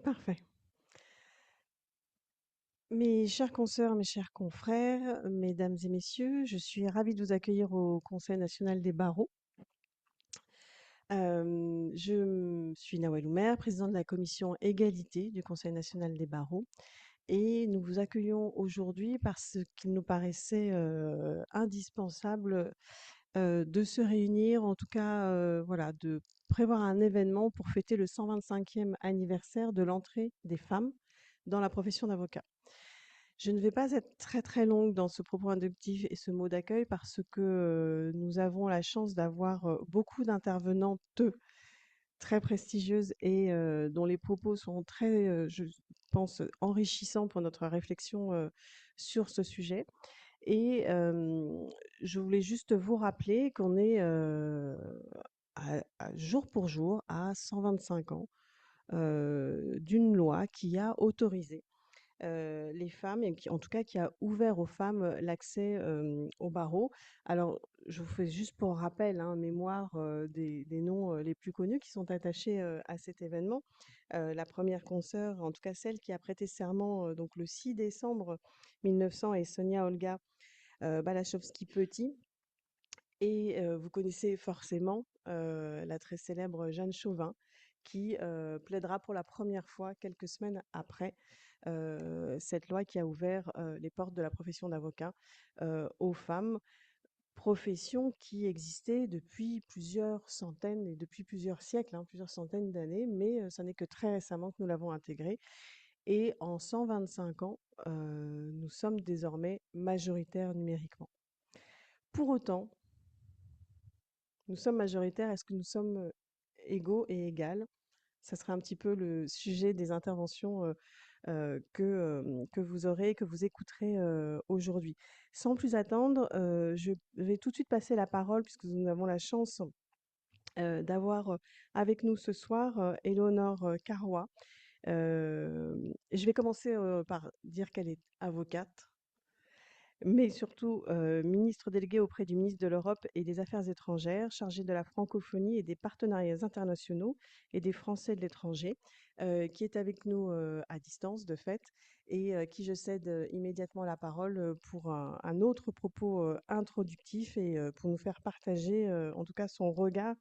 Parfait. Mes chères consoeurs, mes chers confrères, mesdames et messieurs, je suis ravie de vous accueillir au Conseil national des barreaux. Je suis Nawal Oumer, présidente de la commission égalité du Conseil national des barreaux, et nous vous accueillons aujourd'hui parce qu'il nous paraissait indispensable de se réunir, en tout cas, voilà, de prévoir un événement pour fêter le 125e anniversaire de l'entrée des femmes dans la profession d'avocat. Je ne vais pas être très très longue dans ce propos inductif et ce mot d'accueil parce que nous avons la chance d'avoir beaucoup d'intervenantes très prestigieuses et dont les propos sont très, je pense, enrichissants pour notre réflexion sur ce sujet. Et je voulais juste vous rappeler qu'on est jour pour jour à 125 ans d'une loi qui a autorisé les femmes et qui en tout cas qui a ouvert aux femmes, l'accès, au barreau. Alors je vous fais juste pour rappel, hein, mémoire, des noms, les plus connus qui sont attachés, à cet événement. La première consoeur, en tout cas celle qui a prêté serment, donc le 6 décembre 1900 est Sonia Olga, Balachowski-Petit. Et vous connaissez forcément, la très célèbre Jeanne Chauvin qui, plaidera pour la première fois quelques semaines après, cette loi qui a ouvert, les portes de la profession d'avocat, aux femmes. Profession qui existait depuis plusieurs centaines et depuis plusieurs siècles, hein, plusieurs centaines d'années, mais ça n'est que très récemment que nous l'avons intégrée. Et en 125 ans, nous sommes désormais majoritaires numériquement. Pour autant, nous sommes majoritaires, est-ce que nous sommes égaux et égales? Ça sera un petit peu le sujet des interventions que vous aurez, que vous écouterez aujourd'hui. Sans plus attendre, je vais tout de suite passer la parole, puisque nous avons la chance d'avoir avec nous ce soir Éléonore Carrois. Je vais commencer par dire qu'elle est avocate, mais surtout ministre déléguée auprès du ministre de l'Europe et des Affaires étrangères, chargée de la francophonie et des partenariats internationaux et des Français de l'étranger, qui est avec nous à distance de fait, et qui je cède immédiatement la parole pour un autre propos introductif et pour nous faire partager en tout cas son regard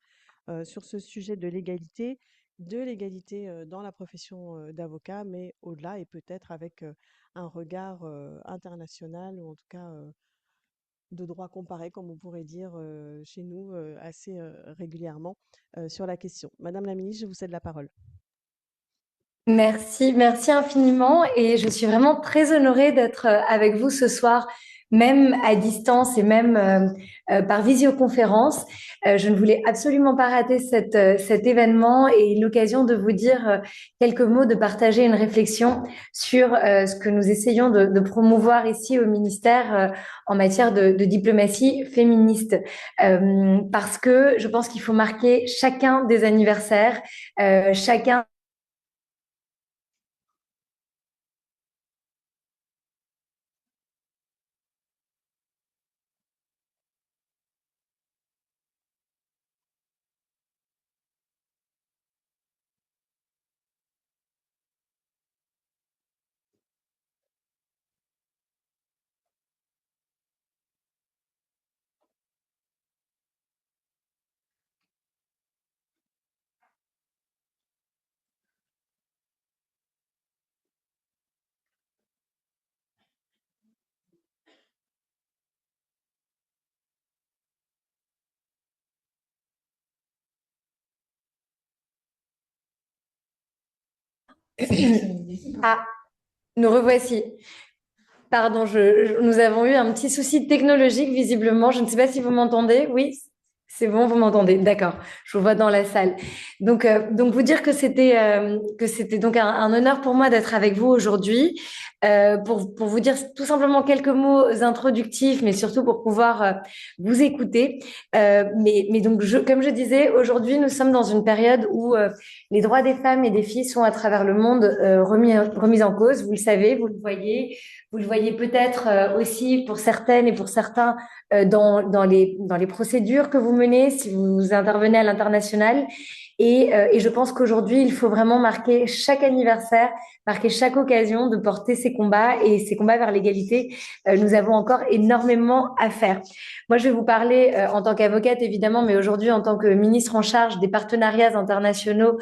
sur ce sujet de l'égalité dans la profession d'avocat, mais au-delà et peut-être avec un regard international ou en tout cas de droit comparé, comme on pourrait dire chez nous assez régulièrement sur la question. Madame la ministre, je vous cède la parole. Merci, merci infiniment et je suis vraiment très honorée d'être avec vous ce soir, même à distance et même par visioconférence. Je ne voulais absolument pas rater cet événement et l'occasion de vous dire quelques mots, de partager une réflexion sur ce que nous essayons de promouvoir ici au ministère en matière de diplomatie féministe. Parce que je pense qu'il faut marquer chacun des anniversaires, chacun Ah, nous revoici. Pardon, nous avons eu un petit souci technologique visiblement. Je ne sais pas si vous m'entendez. Oui, c'est bon, vous m'entendez. D'accord, je vous vois dans la salle. Donc vous dire que c'était donc un honneur pour moi d'être avec vous aujourd'hui pour vous dire tout simplement quelques mots introductifs, mais surtout pour pouvoir vous écouter. Mais donc comme je disais, aujourd'hui nous sommes dans une période où les droits des femmes et des filles sont à travers le monde remis en cause. Vous le savez, vous le voyez. Vous le voyez peut-être aussi pour certaines et pour certains dans les procédures que vous menez si vous intervenez à l'international. Et je pense qu'aujourd'hui, il faut vraiment marquer chaque anniversaire, marquer chaque occasion de porter ces combats et ces combats vers l'égalité. Nous avons encore énormément à faire. Moi, je vais vous parler en tant qu'avocate, évidemment, mais aujourd'hui en tant que ministre en charge des partenariats internationaux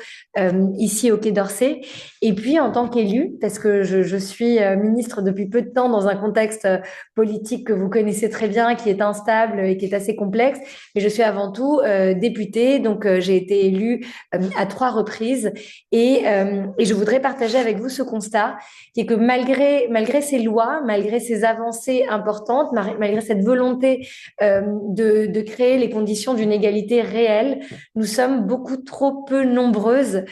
ici au Quai d'Orsay. Et puis en tant qu'élue, parce que je suis ministre depuis peu de temps dans un contexte politique que vous connaissez très bien, qui est instable et qui est assez complexe. Mais je suis avant tout députée, donc j'ai été élue à 3 reprises. Et je voudrais partager avec vous ce constat, qui est que malgré ces lois, malgré ces avancées importantes, malgré cette volonté de créer les conditions d'une égalité réelle, nous sommes beaucoup trop peu nombreuses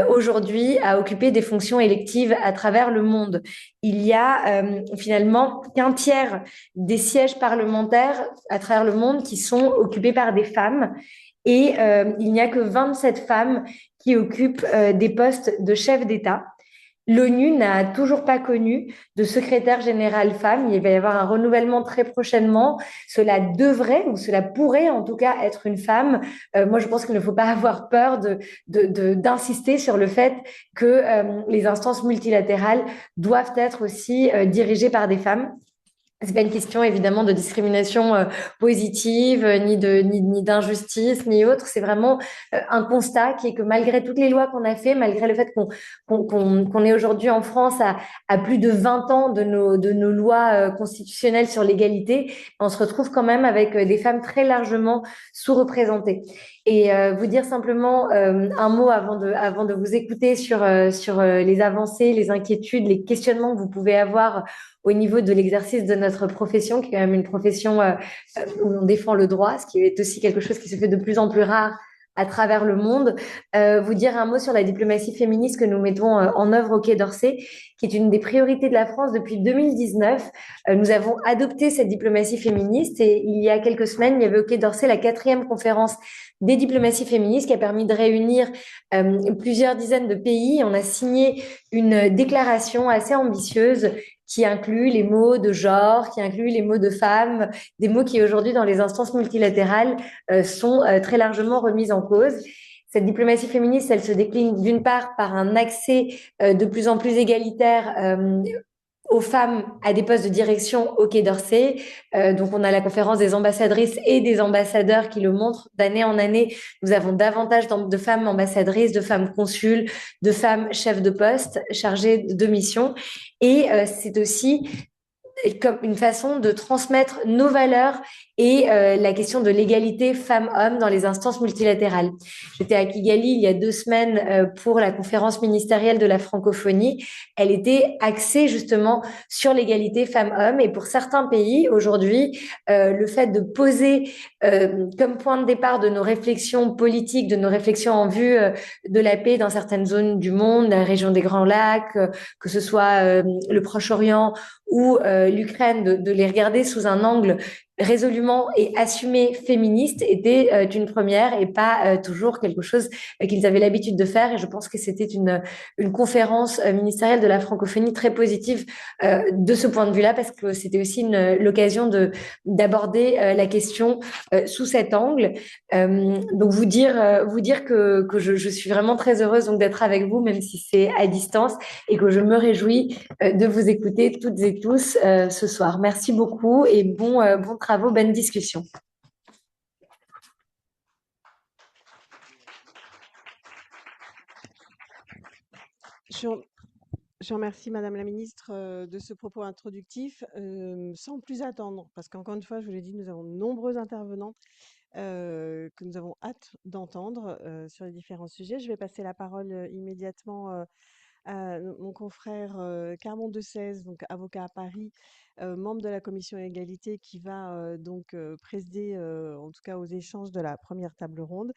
aujourd'hui à occuper des fonctions électives à travers le monde. Il y a finalement qu'un tiers des sièges parlementaires à travers le monde qui sont occupés par des femmes et il n'y a que 27 femmes qui occupent des postes de chef d'État. L'ONU n'a toujours pas connu de secrétaire général femme. Il va y avoir un renouvellement très prochainement. Cela devrait ou cela pourrait en tout cas être une femme. Moi, je pense qu'il ne faut pas avoir peur d'insister sur le fait que les instances multilatérales doivent être aussi dirigées par des femmes. C'est pas une question évidemment de discrimination positive, ni d'injustice, ni autre. C'est vraiment un constat qui est que malgré toutes les lois qu'on a fait, malgré le fait qu'on est aujourd'hui en France à plus de 20 ans de nos lois constitutionnelles sur l'égalité, on se retrouve quand même avec des femmes très largement sous-représentées. Et vous dire simplement un mot avant de vous écouter sur les avancées, les inquiétudes, les questionnements que vous pouvez avoir au niveau de l'exercice de notre profession, qui est quand même une profession où on défend le droit, ce qui est aussi quelque chose qui se fait de plus en plus rare à travers le monde. Vous dire un mot sur la diplomatie féministe que nous mettons en œuvre au Quai d'Orsay, qui est une des priorités de la France depuis 2019. Nous avons adopté cette diplomatie féministe et il y a quelques semaines, il y avait au Quai d'Orsay la 4e conférence des diplomaties féministes qui a permis de réunir plusieurs dizaines de pays. On a signé une déclaration assez ambitieuse qui inclut les mots de genre, qui inclut les mots de femme, des mots qui aujourd'hui dans les instances multilatérales sont très largement remis en cause. Cette diplomatie féministe, elle se décline d'une part par un accès de plus en plus égalitaire aux femmes à des postes de direction au Quai d'Orsay. Donc, on a la conférence des ambassadrices et des ambassadeurs qui le montrent d'année en année. Nous avons davantage de femmes ambassadrices, de femmes consuls, de femmes chefs de poste chargées de missions. Et c'est aussi comme une façon de transmettre nos valeurs et la question de l'égalité femmes-hommes dans les instances multilatérales. J'étais à Kigali il y a 2 semaines pour la conférence ministérielle de la francophonie. Elle était axée justement sur l'égalité femmes-hommes et pour certains pays aujourd'hui, le fait de poser comme point de départ de nos réflexions politiques, de nos réflexions en vue de la paix dans certaines zones du monde, la région des Grands Lacs, que ce soit le Proche-Orient ou l'Ukraine, de les regarder sous un angle résolument et assumé féministe était une première et pas toujours quelque chose qu'ils avaient l'habitude de faire. Et je pense que c'était une conférence ministérielle de la francophonie très positive de ce point de vue-là, parce que c'était aussi l'occasion d'aborder la question sous cet angle. Donc vous dire que je suis vraiment très heureuse donc d'être avec vous, même si c'est à distance, et que je me réjouis de vous écouter toutes et tous ce soir. Merci beaucoup et bon travaux, bonne discussion. Je, je remercie Madame la Ministre de ce propos introductif, sans plus attendre, parce qu'encore une fois, je vous l'ai dit, nous avons de nombreux intervenants que nous avons hâte d'entendre sur les différents sujets. Je vais passer la parole immédiatement à mon confrère Carmon de Sèze, donc avocat à Paris, membre de la commission égalité, qui va donc présider, en tout cas aux échanges de la première table ronde.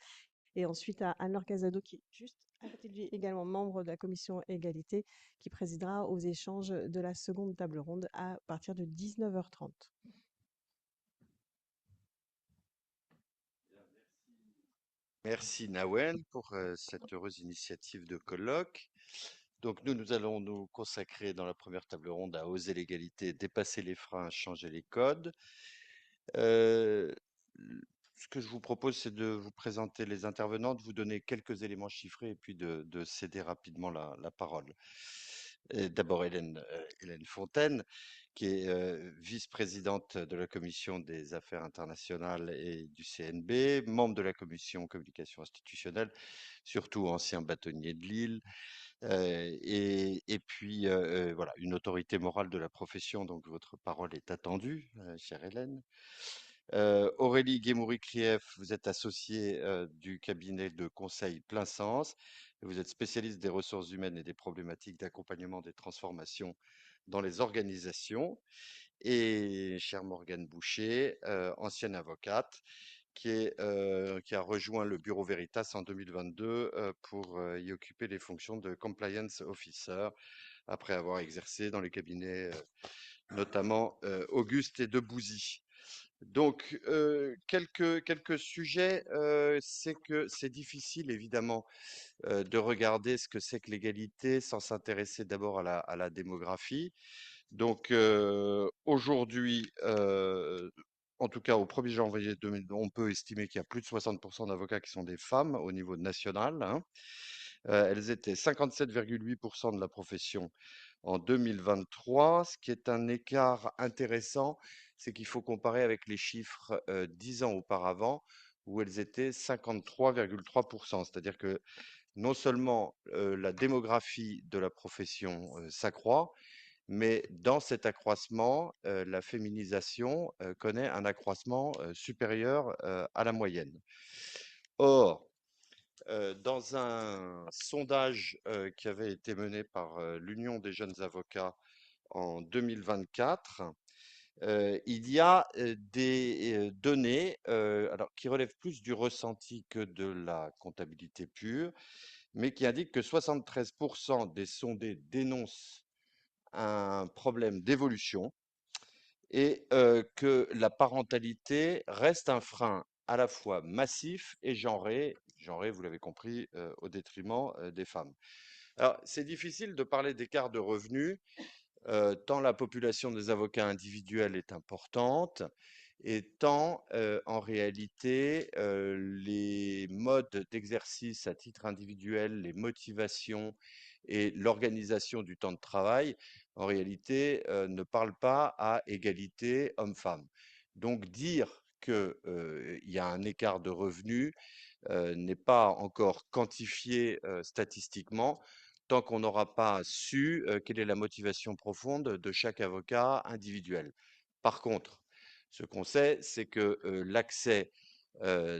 Et ensuite à Anne-Laure Casado, qui est juste à côté de lui, également membre de la commission égalité, qui présidera aux échanges de la seconde table ronde à partir de 19h30. Merci Nawen pour cette heureuse initiative de colloque. Donc nous allons nous consacrer dans la première table ronde à oser l'égalité, dépasser les freins, changer les codes. Euh, ce que je vous propose, c'est de vous présenter les intervenants, de vous donner quelques éléments chiffrés et puis de céder rapidement la parole. D'abord, Hélène Fontaine, qui est vice-présidente de la Commission des Affaires internationales et du CNB, membre de la Commission Communication institutionnelle, surtout ancien bâtonnier de Lille, et puis voilà, une autorité morale de la profession, donc votre parole est attendue, chère Hélène. Aurélie Guémouri-Krief, vous êtes associée du cabinet de conseil Plein Sens. Vous êtes spécialiste des ressources humaines et des problématiques d'accompagnement des transformations dans les organisations. Et chère Morgane Boucher, ancienne avocate, qui a rejoint le Bureau Veritas en 2022 pour y occuper les fonctions de compliance officer après avoir exercé dans les cabinets notamment Auguste et Debouzy. Donc, quelques sujets, c'est que c'est difficile évidemment de regarder ce que c'est que l'égalité sans s'intéresser d'abord à la démographie. Donc, aujourd'hui, en tout cas au 1er janvier 2000, on peut estimer qu'il y a plus de 60% d'avocats qui sont des femmes au niveau national, hein. Elles étaient 57,8% de la profession en 2023, ce qui est un écart intéressant, c'est qu'il faut comparer avec les chiffres 10 ans auparavant, où elles étaient 53,3%. C'est-à-dire que non seulement la démographie de la profession s'accroît, mais dans cet accroissement, la féminisation connaît un accroissement supérieur à la moyenne. Or, dans un sondage qui avait été mené par l'Union des jeunes avocats en 2024, il y a des données alors, qui relèvent plus du ressenti que de la comptabilité pure, mais qui indiquent que 73% des sondés dénoncent un problème d'évolution et que la parentalité reste un frein à la fois massif et genré, vous l'avez compris, au détriment des femmes. Alors, c'est difficile de parler d'écart de revenus, tant la population des avocats individuels est importante et tant, en réalité, les modes d'exercice à titre individuel, les motivations et l'organisation du temps de travail, en réalité, ne parlent pas à égalité hommes-femmes. Donc dire que, il y a un écart de revenus, n'est pas encore quantifié statistiquement tant qu'on n'aura pas su quelle est la motivation profonde de chaque avocat individuel. Par contre, ce qu'on sait, c'est que l'accès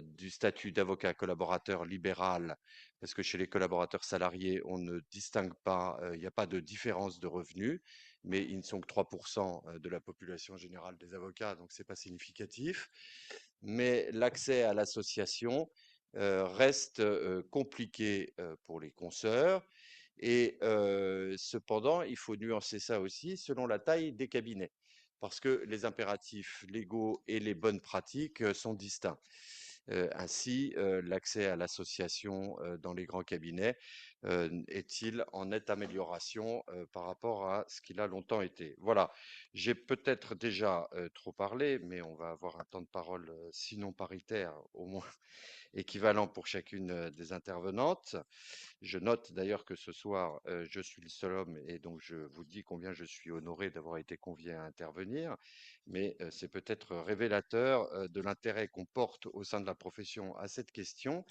du statut d'avocat collaborateur libéral, parce que chez les collaborateurs salariés, on ne distingue pas, il n'y a pas de différence de revenus, mais ils ne sont que 3% de la population générale des avocats, donc ce n'est pas significatif. Mais l'accès à l'association reste compliqué pour les consoeurs. Et cependant, il faut nuancer ça aussi selon la taille des cabinets, parce que les impératifs légaux et les bonnes pratiques sont distincts. Ainsi, l'accès à l'association dans les grands cabinets est-il en nette amélioration par rapport à ce qu'il a longtemps été? Voilà, j'ai peut-être déjà trop parlé, mais on va avoir un temps de parole, sinon paritaire, au moins équivalent pour chacune des intervenantes. Je note d'ailleurs que ce soir, je suis le seul homme et donc je vous dis combien je suis honoré d'avoir été convié à intervenir. Mais c'est peut-être révélateur de l'intérêt qu'on porte au sein de la profession à cette question,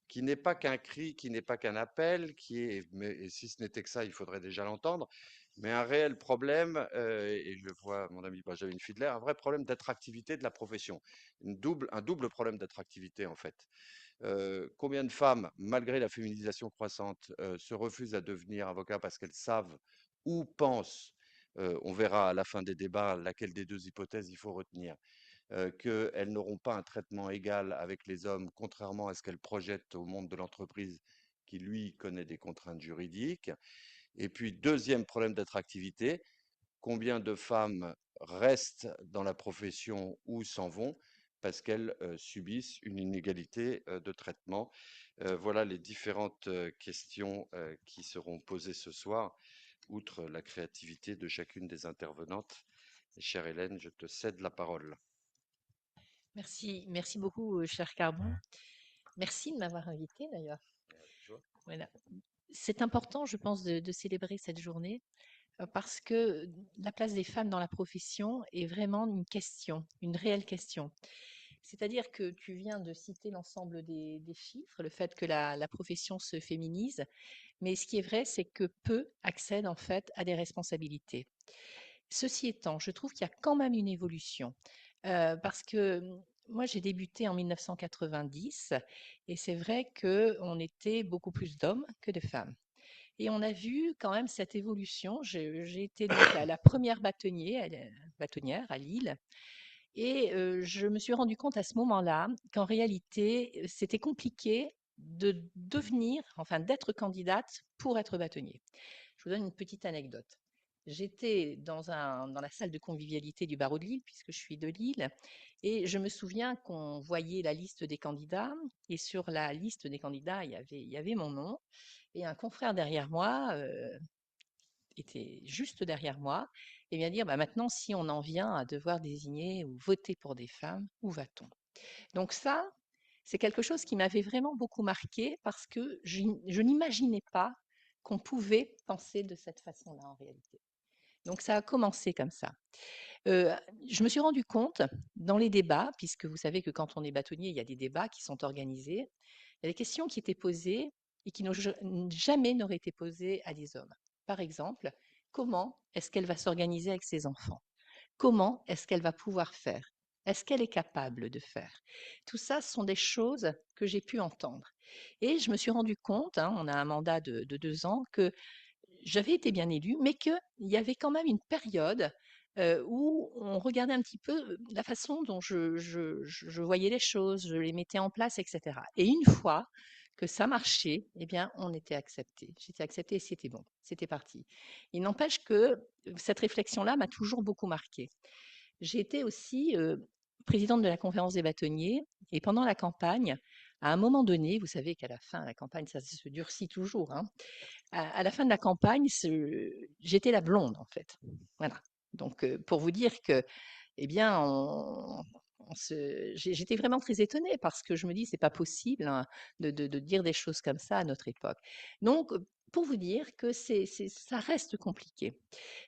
qui n'est pas qu'un cri, qui n'est pas qu'un appel, mais et si ce n'était que ça, il faudrait déjà l'entendre, mais un réel problème, et je vois mon ami Benjamin Fiedler, un vrai problème d'attractivité de la profession. Un double problème d'attractivité en fait. Combien de femmes, malgré la féminisation croissante, se refusent à devenir avocat parce qu'elles savent ou pensent, on verra à la fin des débats laquelle des deux hypothèses il faut retenir, qu'elles n'auront pas un traitement égal avec les hommes, contrairement à ce qu'elles projettent au monde de l'entreprise qui, lui, connaît des contraintes juridiques. Et puis, deuxième problème d'attractivité, combien de femmes restent dans la profession ou s'en vont parce qu'elles subissent une inégalité de traitement. Voilà les différentes questions qui seront posées ce soir, outre la créativité de chacune des intervenantes. Et chère Hélène, je te cède la parole. Merci beaucoup, cher Carbon. Merci de m'avoir invité d'ailleurs. Voilà. C'est important, je pense, de célébrer cette journée parce que la place des femmes dans la profession est vraiment une question, une réelle question. C'est-à-dire que tu viens de citer l'ensemble des chiffres, le fait que la profession se féminise, mais ce qui est vrai, c'est que peu accèdent en fait à des responsabilités. Ceci étant, je trouve qu'il y a quand même une évolution, parce que, moi j'ai débuté en 1990 et c'est vrai qu'on était beaucoup plus d'hommes que de femmes et on a vu quand même cette évolution. J'ai été donc la 1re bâtonnière à Lille et je me suis rendu compte à ce moment-là qu'en réalité, c'était compliqué de devenir, enfin d'être candidate pour être bâtonnier. Je vous donne une petite anecdote. J'étais dans la salle de convivialité du barreau de Lille, puisque je suis de Lille, et je me souviens qu'on voyait la liste des candidats, et sur la liste des candidats, il y avait mon nom, et un confrère derrière moi était juste derrière moi, et vient dire, bah, maintenant, si on en vient à devoir désigner ou voter pour des femmes, où va-t-on? Donc ça, c'est quelque chose qui m'avait vraiment beaucoup marqué parce que je n'imaginais pas qu'on pouvait penser de cette façon-là en réalité. Donc ça a commencé comme ça. Heu, je me suis rendu compte dans les débats, puisque vous savez que quand on est bâtonnier, il y a des débats qui sont organisés, il y a des questions qui étaient posées et qui n'ont jamais n'auraient été posées à des hommes. Par exemple, comment est-ce qu'elle va s'organiser avec ses enfants? Comment est-ce qu'elle va pouvoir faire? Est-ce qu'elle est capable de faire? Tout ça, ce sont des choses que j'ai pu entendre et je me suis rendu compte, hein, on a un mandat de 2 ans, que j'avais été bien élue, mais qu'il y avait quand même une période, où on regardait un petit peu, la façon dont je voyais les choses, je les mettais en place et cetera et une fois que ça marchait, eh bien, on était accepté. J'étais acceptée et c'était bon, c'était parti. Il n'empêche que, cette réflexion-là m'a toujours beaucoup marquée. J'ai été aussi, présidente de la conférence des bâtonniers et pendant la campagne, à un moment donné, vous savez qu'à la fin, la campagne, ça se durcit toujours, hein. À la fin de la campagne, j'étais la blonde, en fait. Voilà. Donc, pour vous dire que, eh bien, j'étais vraiment très étonnée parce que je me dis, c'est pas possible hein, de dire des choses comme ça à notre époque. Donc, pour vous dire que ça reste compliqué.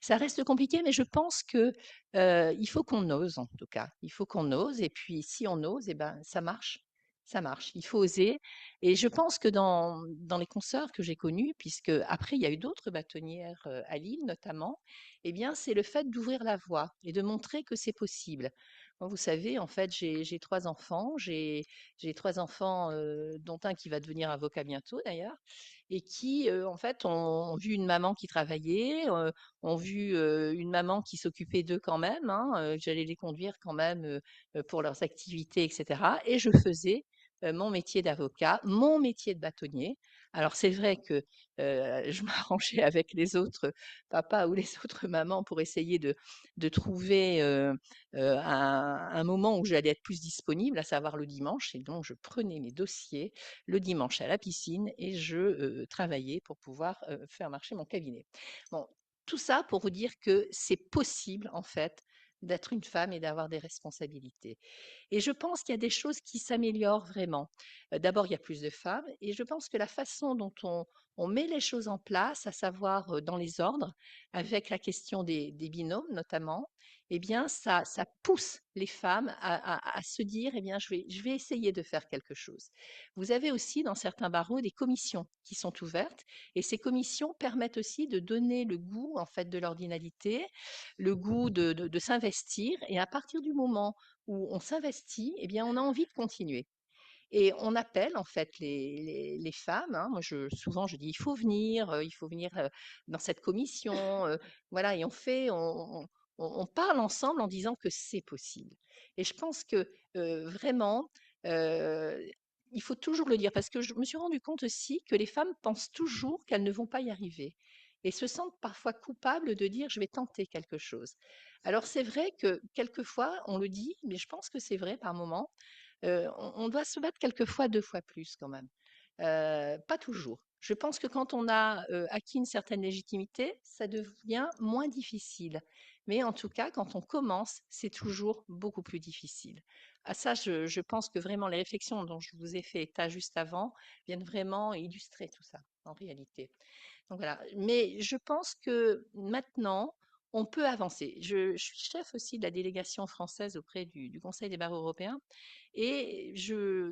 Ça reste compliqué, mais je pense que il faut qu'on ose, en tout cas. Il faut qu'on ose, et puis si on ose, eh ben, ça marche. Ça marche. Il faut oser. Et je pense que dans les consoeurs que j'ai connues, puisque après il y a eu d'autres bâtonnières à Lille notamment, eh bien c'est le fait d'ouvrir la voie et de montrer que c'est possible. Moi, vous savez, en fait, j'ai 3 enfants, j'ai 3 enfants, dont un qui va devenir avocat bientôt d'ailleurs, et qui en fait ont vu une maman qui travaillait, ont vu une maman qui s'occupait d'eux quand même, hein, j'allais les conduire quand même pour leurs activités, etc. Et je faisais mon métier d'avocat, mon métier de bâtonnier. Alors c'est vrai que je m'arrangeais avec les autres papas ou les autres mamans pour essayer de trouver un moment où j'allais être plus disponible, à savoir le dimanche. Et donc je prenais mes dossiers le dimanche à la piscine et je travaillais pour pouvoir faire marcher mon cabinet. Bon, tout ça pour vous dire que c'est possible en fait d'être une femme et d'avoir des responsabilités. Et je pense qu'il y a des choses qui s'améliorent vraiment. D'abord, il y a plus de femmes et je pense que la façon dont on met les choses en place, à savoir dans les ordres, avec la question des binômes notamment, eh bien, ça pousse les femmes à se dire, eh bien, je vais essayer de faire quelque chose. Vous avez aussi dans certains barreaux des commissions qui sont ouvertes et ces commissions permettent aussi de donner le goût en fait de l'ordinalité, le goût de s'investir et à partir du moment où on s'investit, eh bien, on a envie de continuer. Et on appelle en fait les femmes. Hein. Moi, souvent, je dis il faut venir dans cette commission, voilà. Et on parle ensemble en disant que c'est possible. Et je pense que vraiment, euh, il faut toujours le dire parce que je me suis rendu compte aussi que les femmes pensent toujours qu'elles ne vont pas y arriver et se sentent parfois coupables de dire je vais tenter quelque chose. Alors c'est vrai que quelquefois on le dit, mais je pense que c'est vrai par moment. On doit se battre quelquefois 2 fois plus quand même. Pas toujours. Je pense que quand on a, acquis une certaine légitimité, ça devient moins difficile. Mais en tout cas, quand on commence, c'est toujours beaucoup plus difficile. Ah ça, je pense que vraiment les réflexions dont je vous ai fait état juste avant viennent vraiment illustrer tout ça, en réalité. Donc voilà. Mais je pense que maintenant, on peut avancer. Je suis chef aussi de la délégation française auprès du Conseil des barreaux européens. Et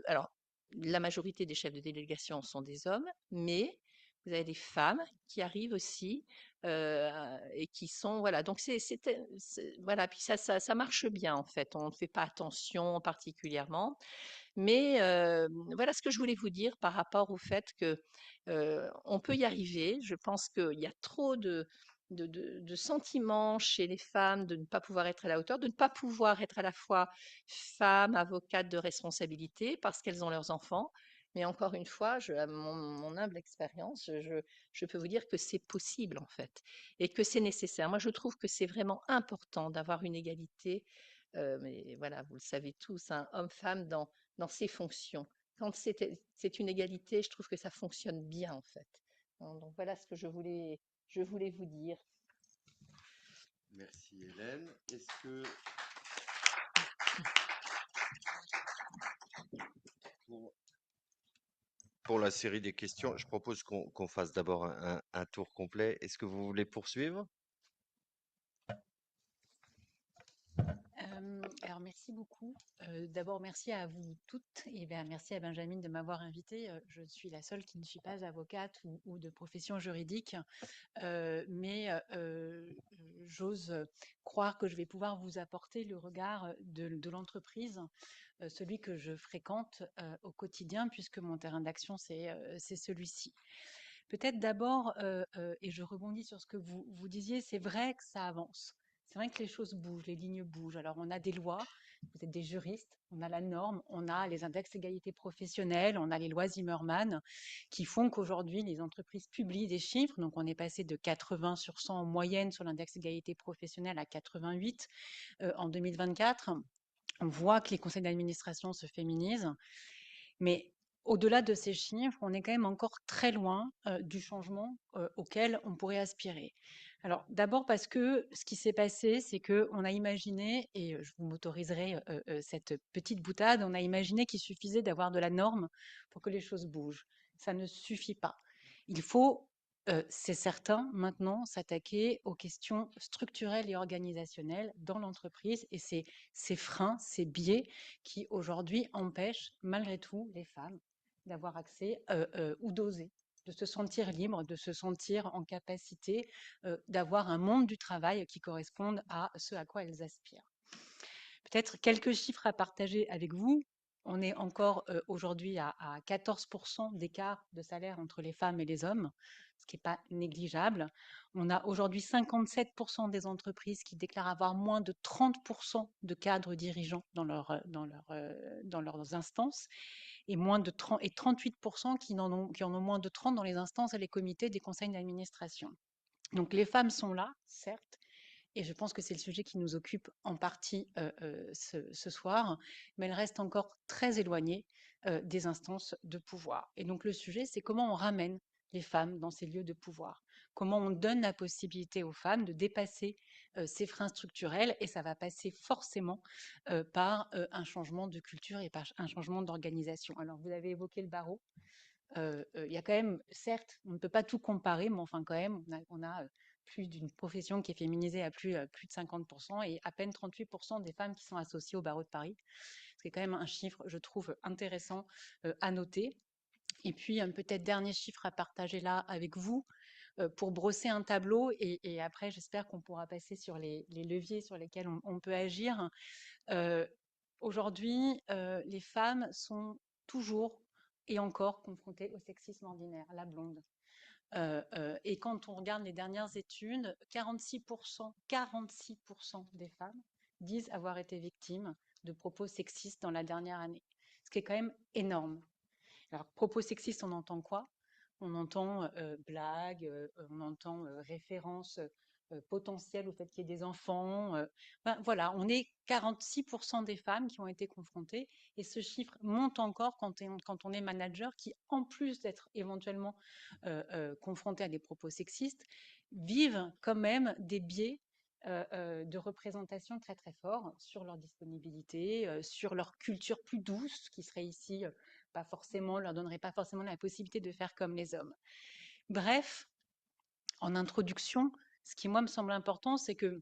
alors, la majorité des chefs de délégation sont des hommes, mais vous avez des femmes qui arrivent aussi et qui sont, voilà, donc voilà, puis ça marche bien en fait, on ne fait pas attention particulièrement, mais voilà ce que je voulais vous dire par rapport au fait que on peut y arriver. Je pense qu'il y a trop de sentiments chez les femmes de ne pas pouvoir être à la hauteur, de ne pas pouvoir être à la fois femme, avocate de responsabilité parce qu'elles ont leurs enfants. Mais encore une fois, à mon humble expérience, je peux vous dire que c'est possible en fait et que c'est nécessaire. Moi, je trouve que c'est vraiment important d'avoir une égalité, mais voilà, vous le savez tous, hein, homme-femme dans ses fonctions. Quand c'est une égalité, je trouve que ça fonctionne bien en fait. Donc voilà ce que je voulais vous dire. Merci Hélène. Est-ce que pour la série des questions, je propose qu'on fasse d'abord un tour complet. Est-ce que vous voulez poursuivre? Alors merci beaucoup. D'abord merci à vous toutes et bien merci à Benjamin de m'avoir invitée. Je suis la seule qui ne suis pas avocate ou de profession juridique, mais j'ose croire que je vais pouvoir vous apporter le regard de l'entreprise, celui que je fréquente au quotidien puisque mon terrain d'action c'est celui-ci. Peut-être d'abord, et je rebondis sur ce que vous disiez, c'est vrai que ça avance. C'est vrai que les choses bougent, les lignes bougent. Alors, on a des lois, vous êtes des juristes, on a la norme, on a les index égalité professionnelle, on a les lois Zimmermann qui font qu'aujourd'hui, les entreprises publient des chiffres. Donc, on est passé de 80 sur 100 en moyenne sur l'index égalité professionnelle à 88 en 2024. On voit que les conseils d'administration se féminisent. Mais au-delà de ces chiffres, on est quand même encore très loin du changement auquel on pourrait aspirer. Alors d'abord parce que ce qui s'est passé, c'est qu'on a imaginé, et je vous m'autoriserai cette petite boutade, on a imaginé qu'il suffisait d'avoir de la norme pour que les choses bougent. Ça ne suffit pas. Il faut, c'est certain, maintenant s'attaquer aux questions structurelles et organisationnelles dans l'entreprise et ces freins, ces biais qui aujourd'hui empêchent malgré tout les femmes d'avoir accès ou d'oser, de se sentir libre, de se sentir en capacité d'avoir un monde du travail qui corresponde à ce à quoi elles aspirent. Peut-être quelques chiffres à partager avec vous. On est encore aujourd'hui à 14% d'écart de salaire entre les femmes et les hommes, ce qui n'est pas négligeable. On a aujourd'hui 57% des entreprises qui déclarent avoir moins de 30% de cadres dirigeants dans leurs instances et, et 38% qui en ont moins de 30 dans les instances et les comités des conseils d'administration. Donc les femmes sont là, certes, et je pense que c'est le sujet qui nous occupe en partie ce soir, mais elle reste encore très éloignée des instances de pouvoir. Et donc le sujet, c'est comment on ramène les femmes dans ces lieux de pouvoir, comment on donne la possibilité aux femmes de dépasser ces freins structurels, et ça va passer forcément par un changement de culture et par un changement d'organisation. Alors vous avez évoqué le barreau. Il y a quand même, certes, on ne peut pas tout comparer, mais enfin quand même, on a plus d'une profession qui est féminisée à plus de 50% et à peine 38% des femmes qui sont associées au barreau de Paris. C'est quand même un chiffre, je trouve, intéressant à noter. Et puis, peut-être dernier chiffre à partager là avec vous pour brosser un tableau et après, j'espère qu'on pourra passer sur les leviers sur lesquels on peut agir. Aujourd'hui, les femmes sont toujours et encore confrontées au sexisme ordinaire, la blonde. Et quand on regarde les dernières études, 46% des femmes disent avoir été victimes de propos sexistes dans la dernière année, ce qui est quand même énorme. Alors, propos sexistes, on entend quoi? On entend blagues, on entend références potentielles au fait qu'il y ait des enfants. Ben, voilà, on est 46% des femmes qui ont été confrontées et ce chiffre monte encore quand on est manager qui, en plus d'être éventuellement confronté à des propos sexistes, vivent quand même des biais de représentation très très fort sur leur disponibilité, sur leur culture plus douce, qui serait ici pas forcément, leur donnerait pas forcément la possibilité de faire comme les hommes. Bref, en introduction, ce qui moi me semble important, c'est que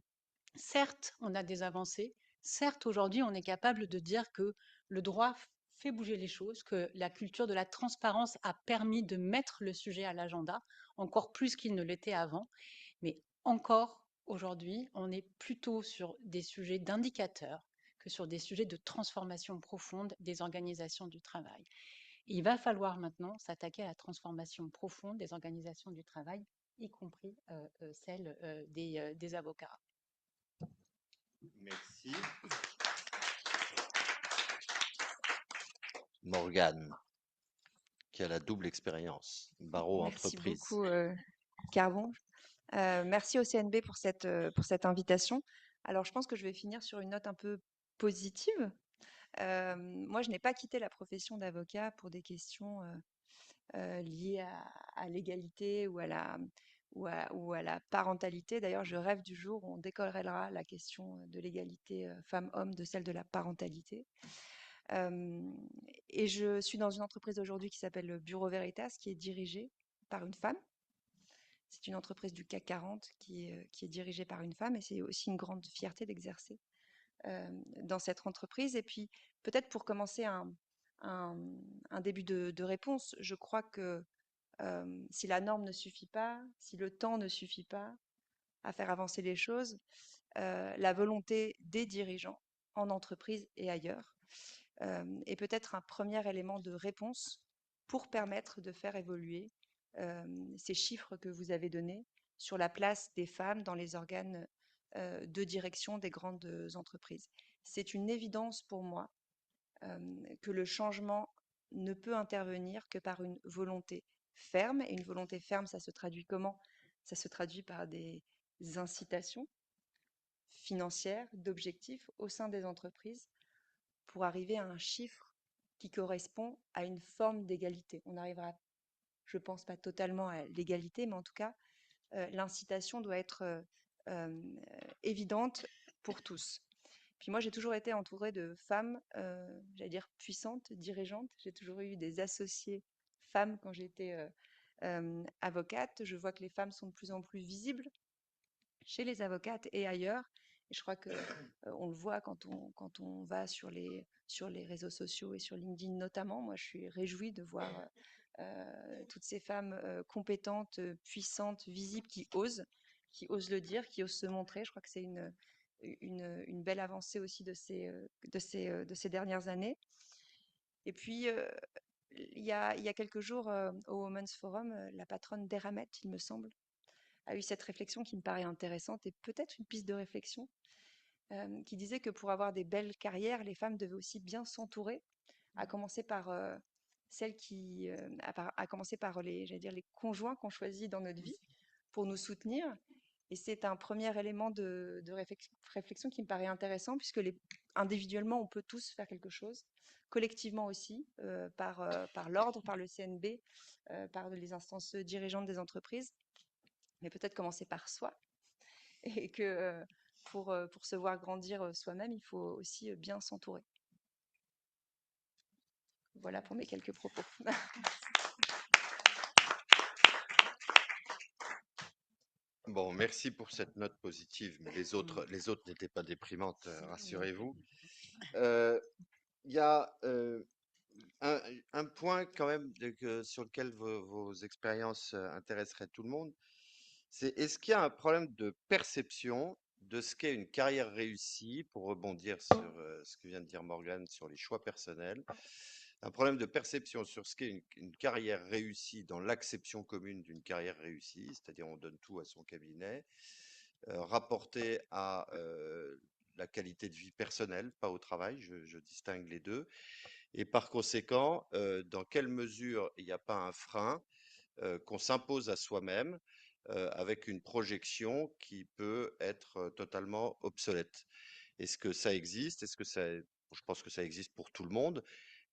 certes, on a des avancées, certes, aujourd'hui, on est capable de dire que le droit fait bouger les choses, que la culture de la transparence a permis de mettre le sujet à l'agenda, encore plus qu'il ne l'était avant, mais encore aujourd'hui, on est plutôt sur des sujets d'indicateurs que sur des sujets de transformation profonde des organisations du travail. Il va falloir maintenant s'attaquer à la transformation profonde des organisations du travail, y compris celle des avocats. Merci. Morgane, qui a la double expérience, barreau Merci entreprise. beaucoup, Carbon. Merci au CNB pour cette invitation. Alors, je pense que je vais finir sur une note un peu positive. Moi, je n'ai pas quitté la profession d'avocat pour des questions liées à l'égalité ou à la parentalité. D'ailleurs, je rêve du jour où on décorrélera la question de l'égalité femmes-hommes de celle de la parentalité. Et je suis dans une entreprise aujourd'hui qui s'appelle le Bureau Veritas, qui est dirigée par une femme. C'est une entreprise du CAC 40 qui est dirigée par une femme, et c'est aussi une grande fierté d'exercer dans cette entreprise. Et puis, peut-être pour commencer un début de réponse, je crois que si la norme ne suffit pas, si le temps ne suffit pas à faire avancer les choses, la volonté des dirigeants en entreprise et ailleurs est peut-être un premier élément de réponse pour permettre de faire évoluer ces chiffres que vous avez donnés sur la place des femmes dans les organes de direction des grandes entreprises. C'est une évidence pour moi que le changement ne peut intervenir que par une volonté ferme. Et une volonté ferme, ça se traduit comment? Ça se traduit par des incitations financières, d'objectifs au sein des entreprises pour arriver à un chiffre qui correspond à une forme d'égalité. On n'arrivera, je ne pense pas totalement à l'égalité, mais en tout cas, l'incitation doit être évidente pour tous. Puis moi, j'ai toujours été entourée de femmes, j'allais dire puissantes, dirigeantes. J'ai toujours eu des associées femmes quand j'étais avocate. Je vois que les femmes sont de plus en plus visibles chez les avocates et ailleurs. Et je crois que on le voit quand on va sur les réseaux sociaux et sur LinkedIn notamment. Moi, je suis réjouie de voir toutes ces femmes compétentes, puissantes, visibles, qui osent le dire, qui osent se montrer. Je crois que c'est une belle avancée aussi de ces dernières années. Et puis, il y a quelques jours, au Women's Forum, la patronne d'Eramet, il me semble, a eu cette réflexion qui me paraît intéressante et peut-être une piste de réflexion, qui disait que pour avoir des belles carrières, les femmes devaient aussi bien s'entourer, à commencer par celles qui, à commencer par j'allais dire, les conjoints qu'on choisit dans notre vie pour nous soutenir. Et c'est un premier élément de réflexion qui me paraît intéressant, puisque individuellement, on peut tous faire quelque chose, collectivement aussi, par l'ordre, par le CNB, par les instances dirigeantes des entreprises, mais peut-être commencer par soi, et que pour se voir grandir soi-même, il faut aussi bien s'entourer. Voilà pour mes quelques propos. Bon, merci pour cette note positive, mais les autres n'étaient pas déprimantes, rassurez-vous. Il y a un point quand même sur lequel vos expériences intéresseraient tout le monde, c'est est-ce qu'il y a un problème de perception de ce qu'est une carrière réussie, pour rebondir sur ce que vient de dire Morgane sur les choix personnels, un problème de perception sur ce qu'est une carrière réussie dans l'acception commune d'une carrière réussie, c'est-à-dire on donne tout à son cabinet, rapporté à la qualité de vie personnelle, pas au travail, je distingue les deux, et par conséquent, dans quelle mesure il n'y a pas un frein qu'on s'impose à soi-même avec une projection qui peut être totalement obsolète. Est-ce que ça existe? Est-ce que ça, je pense que ça existe pour tout le monde,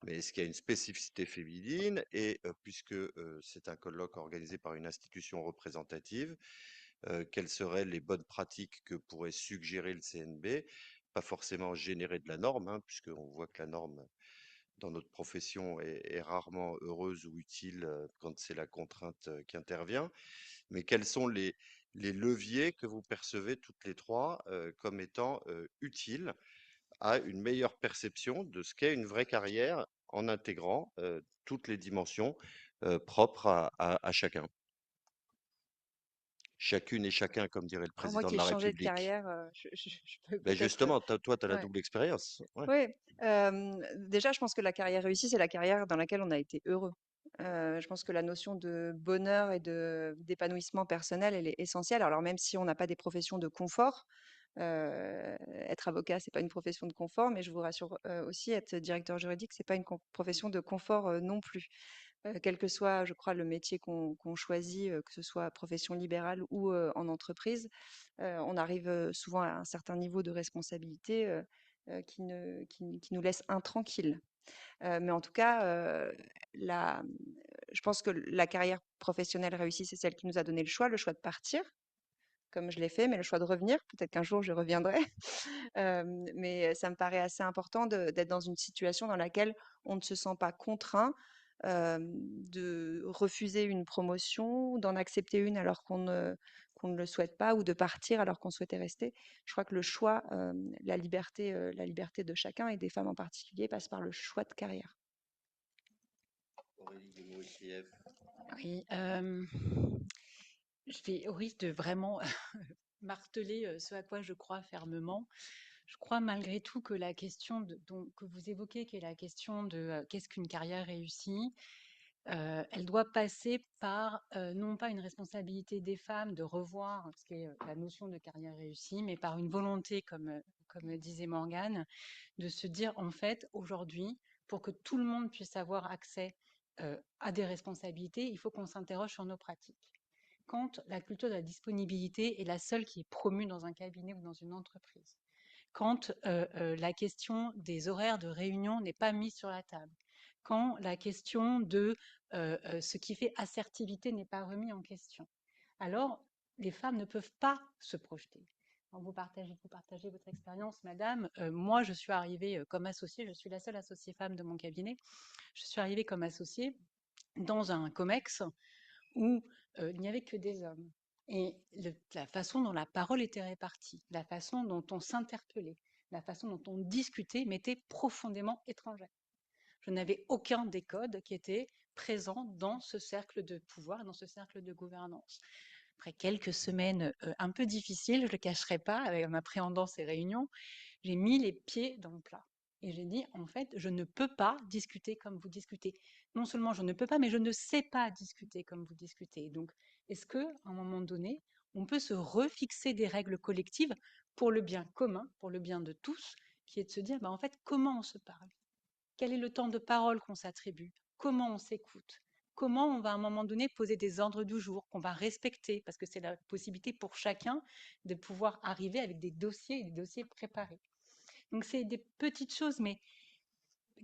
mais est-ce qu'il y a une spécificité féminine? Et puisque c'est un colloque organisé par une institution représentative, quelles seraient les bonnes pratiques que pourrait suggérer le CNB, pas forcément générer de la norme, hein, puisqu'on voit que la norme dans notre profession est rarement heureuse ou utile quand c'est la contrainte qui intervient. Mais quels sont les leviers que vous percevez toutes les trois comme étant utiles à une meilleure perception de ce qu'est une vraie carrière en intégrant toutes les dimensions propres à chacun? Chacune et chacun, comme dirait le Alors moi président qui de ai la changé de République. carrière, je peux Ben peut-être. justement, toi, tu as la Ouais. double expérience. Ouais. Oui, déjà, je pense que la carrière réussie, c'est la carrière dans laquelle on a été heureux. Je pense que la notion de bonheur et d'épanouissement personnel, elle est essentielle. Alors même si on n'a pas des professions de confort, être avocat, c'est pas une profession de confort, mais je vous rassure aussi, être directeur juridique, c'est pas une profession de confort non plus. Quel que soit, je crois, le métier qu'on choisit, que ce soit profession libérale ou en entreprise, on arrive souvent à un certain niveau de responsabilité qui nous laisse intranquilles. Mais en tout cas, la, je pense que la carrière professionnelle réussie, c'est celle qui nous a donné le choix de partir, comme je l'ai fait, mais le choix de revenir. Peut-être qu'un jour, je reviendrai. Mais ça me paraît assez important d'être dans une situation dans laquelle on ne se sent pas contraint de refuser une promotion, d'en accepter une alors qu'on ne le souhaite pas, ou de partir alors qu'on souhaitait rester. Je crois que le choix, la liberté de chacun et des femmes en particulier passe par le choix de carrière. Aurélie Guémot-Itrieff. Oui, je vais au risque de vraiment marteler ce à quoi je crois fermement. Je crois malgré tout que la question que vous évoquez, qui est la question de qu'est-ce qu'une carrière réussie, elle doit passer par non pas une responsabilité des femmes de revoir ce qu'est la notion de carrière réussie, mais par une volonté, comme disait Morgane, de se dire en fait aujourd'hui, pour que tout le monde puisse avoir accès à des responsabilités, il faut qu'on s'interroge sur nos pratiques. Quand la culture de la disponibilité est la seule qui est promue dans un cabinet ou dans une entreprise, quand la question des horaires de réunion n'est pas mise sur la table, quand la question de ce qui fait assertivité n'est pas remis en question, alors les femmes ne peuvent pas se projeter. Quand vous partagez votre expérience, madame. Moi, je suis arrivée comme associée, je suis la seule associée femme de mon cabinet. Je suis arrivée comme associée dans un COMEX où il n'y avait que des hommes. Et la façon dont la parole était répartie, la façon dont on s'interpellait, la façon dont on discutait m'était profondément étrangère. Je n'avais aucun des codes qui étaient présents dans ce cercle de pouvoir, dans ce cercle de gouvernance. Après quelques semaines un peu difficiles, je ne le cacherai pas, en appréhendant ces réunions, j'ai mis les pieds dans le plat. Et j'ai dit, en fait, je ne peux pas discuter comme vous discutez. Non seulement je ne peux pas, mais je ne sais pas discuter comme vous discutez. Donc, est-ce qu'à un moment donné, on peut se refixer des règles collectives pour le bien commun, pour le bien de tous, qui est de se dire, en fait, comment on se parle? Quel est le temps de parole qu'on s'attribue? Comment on s'écoute? Comment on va à un moment donné poser des ordres du jour qu'on va respecter? Parce que c'est la possibilité pour chacun de pouvoir arriver avec des dossiers préparés. Donc, c'est des petites choses, mais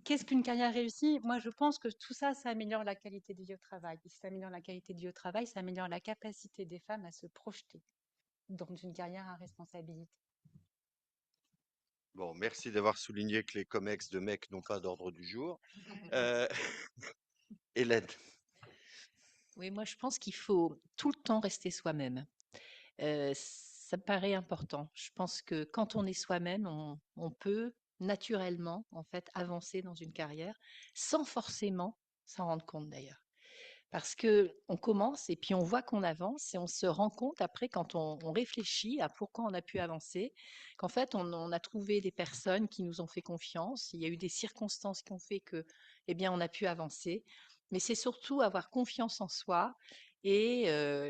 qu'est-ce qu'une carrière réussie? Moi, je pense que tout ça, ça améliore la qualité de vie au travail. Et si ça améliore la qualité de vie au travail, ça améliore la capacité des femmes à se projeter dans une carrière à responsabilité. Bon, merci d'avoir souligné que les comex de mecs n'ont pas d'ordre du jour. Euh, Hélène. Oui, moi je pense qu'il faut tout le temps rester soi-même. Ça me paraît important. Je pense que quand on est soi-même, on peut naturellement en fait avancer dans une carrière sans forcément s'en rendre compte d'ailleurs. Parce que on commence et puis on voit qu'on avance et on se rend compte après quand on réfléchit à pourquoi on a pu avancer, qu'en fait on a trouvé des personnes qui nous ont fait confiance, il y a eu des circonstances qui ont fait que, eh bien, on a pu avancer. Mais c'est surtout avoir confiance en soi et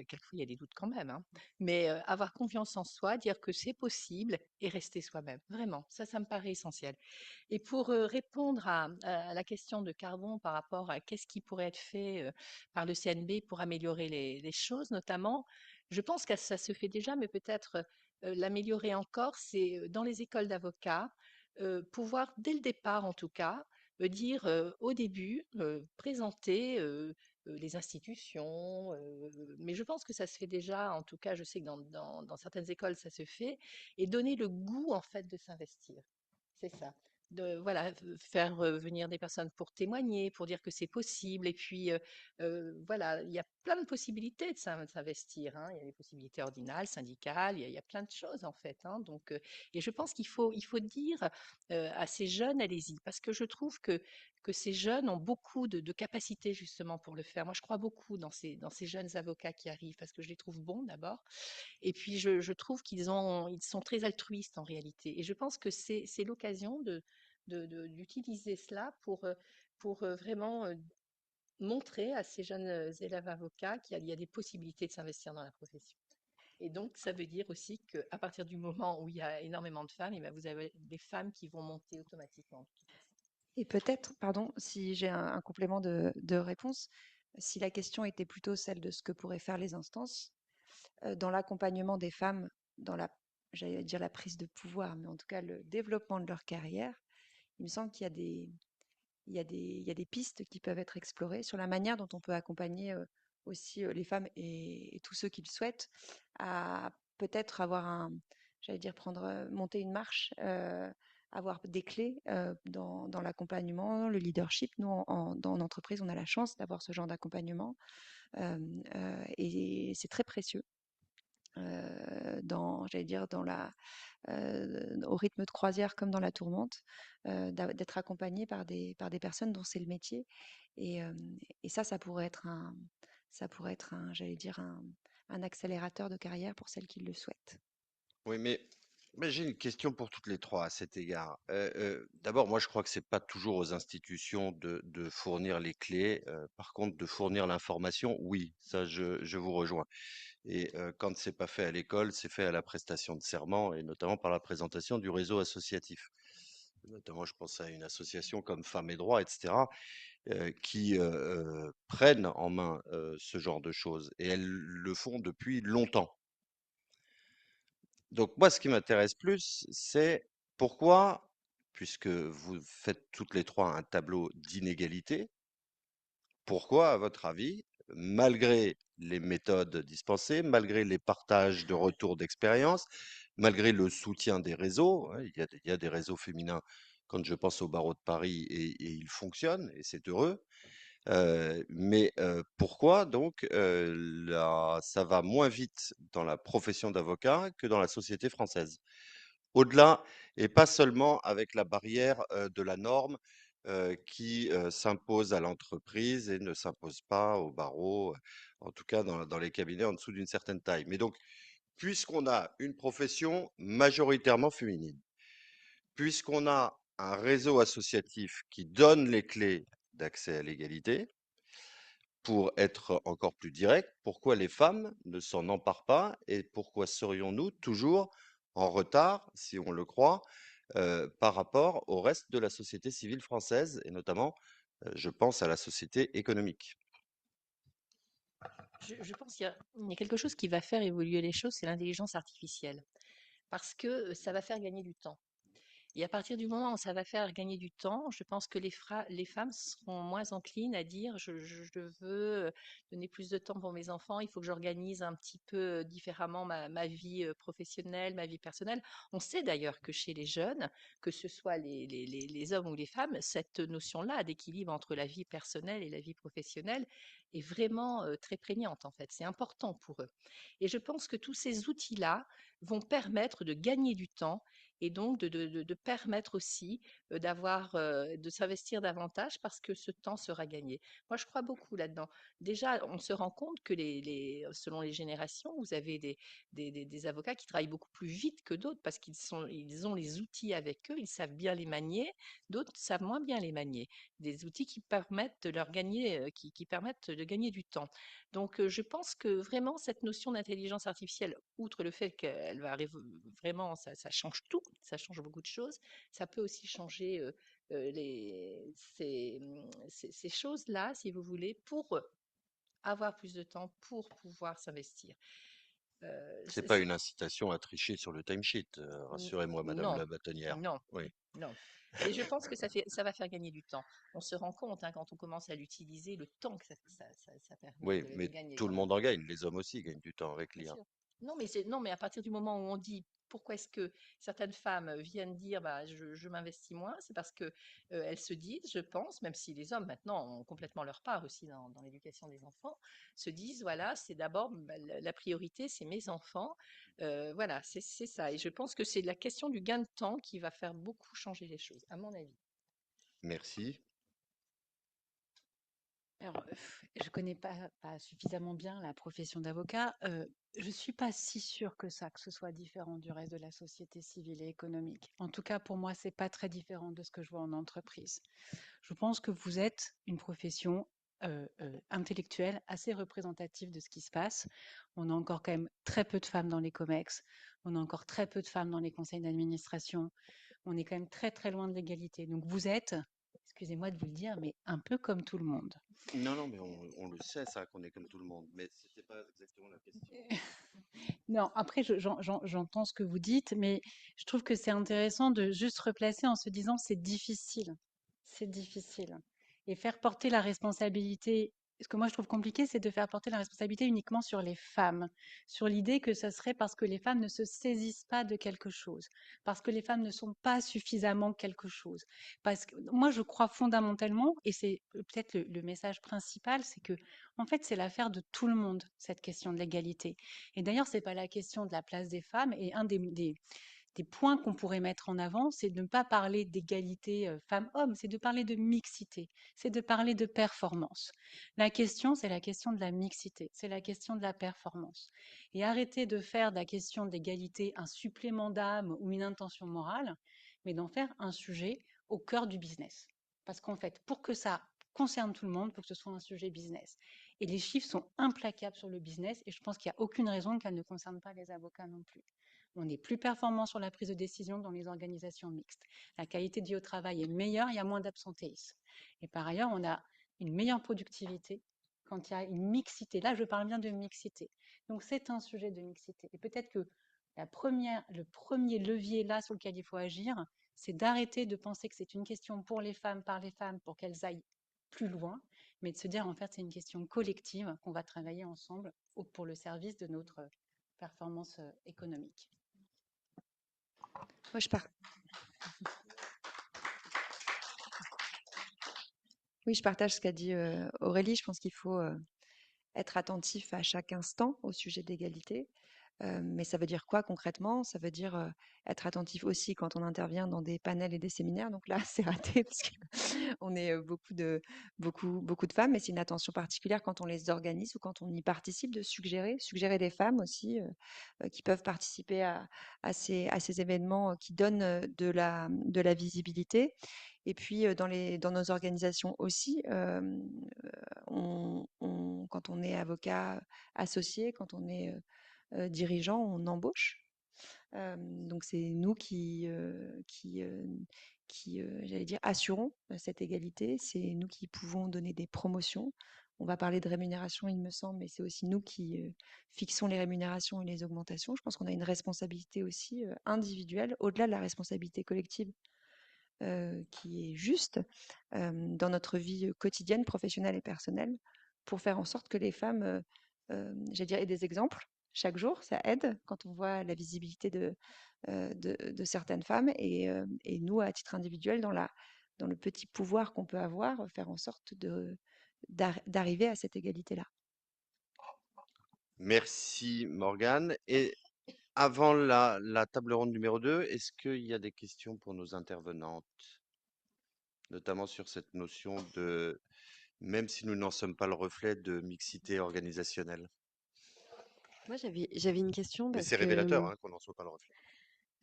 quelquefois il y a des doutes quand même, hein, mais avoir confiance en soi, dire que c'est possible et rester soi-même. Vraiment, ça me paraît essentiel. Et pour répondre à la question de Carbon par rapport à qu'est-ce qui pourrait être fait par le CNB pour améliorer les choses, notamment, je pense que ça se fait déjà, mais peut-être l'améliorer encore, c'est dans les écoles d'avocats, pouvoir, dès le départ en tout cas, dire au début, présenter les institutions, mais je pense que ça se fait déjà, en tout cas, je sais que dans certaines écoles, ça se fait, et donner le goût, en fait, de s'investir. C'est ça. De, voilà, faire venir des personnes pour témoigner, pour dire que c'est possible. Et puis, voilà, il y a plein de possibilités de s'investir, hein. Il y a des possibilités ordinales, syndicales, il y a plein de choses, en fait, hein. Donc, et je pense qu'il faut dire à ces jeunes, allez-y, parce que je trouve que ces jeunes ont beaucoup de capacités justement pour le faire. Moi, je crois beaucoup dans ces jeunes avocats qui arrivent parce que je les trouve bons d'abord. Et puis, je trouve ils sont très altruistes en réalité. Et je pense que c'est l'occasion d'utiliser cela pour vraiment montrer à ces jeunes élèves avocats qu'il y a des possibilités de s'investir dans la profession. Et donc, ça veut dire aussi qu'à partir du moment où il y a énormément de femmes, eh bien, vous avez des femmes qui vont monter automatiquement. Et peut-être, pardon, si j'ai un complément de réponse, si la question était plutôt celle de ce que pourraient faire les instances, dans l'accompagnement des femmes, dans la, j'allais dire la prise de pouvoir, mais en tout cas le développement de leur carrière, il me semble qu'il y a il y a des pistes qui peuvent être explorées sur la manière dont on peut accompagner aussi les femmes et tous ceux qui le souhaitent à peut-être avoir j'allais dire monter une marche, avoir des clés dans l'accompagnement, le leadership. Nous, dans l'entreprise, on a la chance d'avoir ce genre d'accompagnement et c'est très précieux. J'allais dire, au rythme de croisière comme dans la tourmente, d'être accompagné par des personnes dont c'est le métier. Et, euh, et ça pourrait être j'allais dire, un accélérateur de carrière pour celles qui le souhaitent. Oui, mais j'ai une question pour toutes les trois à cet égard. D'abord, moi, je crois que c'est pas toujours aux institutions de fournir les clés. Par contre, de fournir l'information, oui, ça, je vous rejoins. Et quand c'est pas fait à l'école, c'est fait à la prestation de serment et notamment par la présentation du réseau associatif. Notamment, je pense à une association comme Femmes et Droits, etc., qui prennent en main ce genre de choses et elles le font depuis longtemps. Donc moi, ce qui m'intéresse plus, c'est pourquoi, puisque vous faites toutes les trois un tableau d'inégalité, pourquoi, à votre avis, malgré les méthodes dispensées, malgré les partages de retours d'expérience, malgré le soutien des réseaux, hein, il y a des réseaux féminins quand je pense au barreau de Paris et ils fonctionnent et c'est heureux. Mais pourquoi donc ça va moins vite dans la profession d'avocat que dans la société française? Au-delà, et pas seulement avec la barrière de la norme qui s'impose à l'entreprise et ne s'impose pas au barreau, en tout cas dans les cabinets en dessous d'une certaine taille. Mais donc, puisqu'on a une profession majoritairement féminine, puisqu'on a un réseau associatif qui donne les clés d'accès à l'égalité, pour être encore plus direct, pourquoi les femmes ne s'en emparent pas et pourquoi serions-nous toujours en retard, si on le croit, par rapport au reste de la société civile française et notamment, je pense à la société économique. Je pense qu'il y a quelque chose qui va faire évoluer les choses, c'est l'intelligence artificielle. Parce que ça va faire gagner du temps. Et à partir du moment où ça va faire gagner du temps, je pense que les femmes seront moins enclines à dire je veux donner plus de temps pour mes enfants, il faut que j'organise un petit peu différemment ma vie professionnelle, ma vie personnelle. On sait d'ailleurs que chez les jeunes, que ce soit les hommes ou les femmes, cette notion-là d'équilibre entre la vie personnelle et la vie professionnelle est vraiment très prégnante en fait. C'est important pour eux. Et je pense que tous ces outils-là vont permettre de gagner du temps et donc de permettre aussi de s'investir davantage parce que ce temps sera gagné. Moi, je crois beaucoup là-dedans. Déjà, on se rend compte que selon les générations, vous avez des avocats qui travaillent beaucoup plus vite que d'autres parce ils ont les outils avec eux, ils savent bien les manier, d'autres savent moins bien les manier. Des outils qui permettent de leur gagner, qui permettent de gagner du temps. Donc, je pense que vraiment, cette notion d'intelligence artificielle, outre le fait qu'elle va vraiment, ça change tout, ça change beaucoup de choses, ça peut aussi changer ces choses-là, si vous voulez, pour avoir plus de temps, pour pouvoir s'investir. C'est pas une incitation à tricher sur le timesheet, rassurez-moi, Madame Non, la bâtonnière. non, Oui. non. Mais je pense que ça va faire gagner du temps. On se rend compte, hein, quand on commence à l'utiliser, le temps que ça permet Oui, de mais gagner tout quand le même. monde en gagne. Les hommes aussi gagnent du temps avec Bien l'IA. sûr. Non, mais non, mais à partir du moment où on dit pourquoi est-ce que certaines femmes viennent dire bah, je m'investis moins, c'est parce que elles se disent, je pense, même si les hommes maintenant ont complètement leur part aussi dans l'éducation des enfants, se disent voilà, c'est d'abord bah, la priorité, c'est mes enfants. Voilà, c'est ça. Et je pense que c'est la question du gain de temps qui va faire beaucoup changer les choses, à mon avis. Merci. Alors, je connais pas suffisamment bien la profession d'avocat. Je suis pas si sûre que ça, que ce soit différent du reste de la société civile et économique. En tout cas, pour moi, c'est pas très différent de ce que je vois en entreprise. Je pense que vous êtes une profession intellectuelle assez représentative de ce qui se passe. On a encore quand même très peu de femmes dans les comex. On a encore très peu de femmes dans les conseils d'administration. On est quand même très très loin de l'égalité. Donc vous êtes, excusez-moi de vous le dire, mais un peu comme tout le monde. Non, non, mais on le sait, ça, qu'on est comme tout le monde. Mais c'était pas exactement la question. Non, après, j'entends ce que vous dites, mais je trouve que c'est intéressant de juste replacer en se disant c'est difficile. C'est difficile. Et faire porter la responsabilité, ce que moi je trouve compliqué, c'est de faire porter la responsabilité uniquement sur les femmes, sur l'idée que ce serait parce que les femmes ne se saisissent pas de quelque chose, parce que les femmes ne sont pas suffisamment quelque chose. Parce que moi, je crois fondamentalement, et c'est peut-être le message principal, c'est que en fait, c'est l'affaire de tout le monde, cette question de l'égalité. Et d'ailleurs, c'est pas la question de la place des femmes. Et un des points qu'on pourrait mettre en avant, c'est de ne pas parler d'égalité femmes-hommes, c'est de parler de mixité, c'est de parler de performance. La question, c'est la question de la mixité, c'est la question de la performance. Et arrêter de faire de la question d'égalité un supplément d'âme ou une intention morale, mais d'en faire un sujet au cœur du business. Parce qu'en fait, pour que ça concerne tout le monde, il faut que ce soit un sujet business. Et les chiffres sont implacables sur le business, et je pense qu'il n'y a aucune raison qu'elles ne concernent pas les avocats non plus. On est plus performant sur la prise de décision dans les organisations mixtes. La qualité de vie au travail est meilleure, il y a moins d'absentéisme. Et par ailleurs, on a une meilleure productivité quand il y a une mixité. Là, je parle bien de mixité. Donc, c'est un sujet de mixité. Et peut-être que le premier levier là sur lequel il faut agir, c'est d'arrêter de penser que c'est une question pour les femmes, par les femmes, pour qu'elles aillent plus loin, mais de se dire en fait c'est une question collective qu'on va travailler ensemble pour le service de notre performance économique. Moi, Oui, je partage ce qu'a dit Aurélie. Je pense qu'il faut être attentif à chaque instant au sujet d'égalité. Mais ça veut dire quoi concrètement? Ça veut dire être attentif aussi quand on intervient dans des panels et des séminaires. Donc là, c'est raté parce qu'on est beaucoup de femmes, mais c'est une attention particulière quand on les organise ou quand on y participe, de suggérer des femmes aussi qui peuvent participer à ces événements qui donnent de la visibilité. Et puis dans nos organisations aussi, quand on est avocat associé, quand on est dirigeant, on embauche. Donc c'est nous j'allais dire, assurons cette égalité. C'est nous qui pouvons donner des promotions. On va parler de rémunération, il me semble, mais c'est aussi nous qui fixons les rémunérations et les augmentations. Je pense qu'on a une responsabilité aussi individuelle, au-delà de la responsabilité collective, qui est juste dans notre vie quotidienne, professionnelle et personnelle, pour faire en sorte que les femmes, j'allais dire, aient des exemples chaque jour. Ça aide quand on voit la visibilité de certaines femmes et nous, à titre individuel, dans le petit pouvoir qu'on peut avoir, faire en sorte d'arriver à cette égalité-là. Merci, Morgane. Et avant la table ronde numéro 2, est-ce qu'il y a des questions pour nos intervenantes, notamment sur cette notion de, même si nous n'en sommes pas le reflet, de mixité organisationnelle? Moi, j'avais une question Mais parce c'est que révélateur hein, qu'on n'en soit pas le reflet.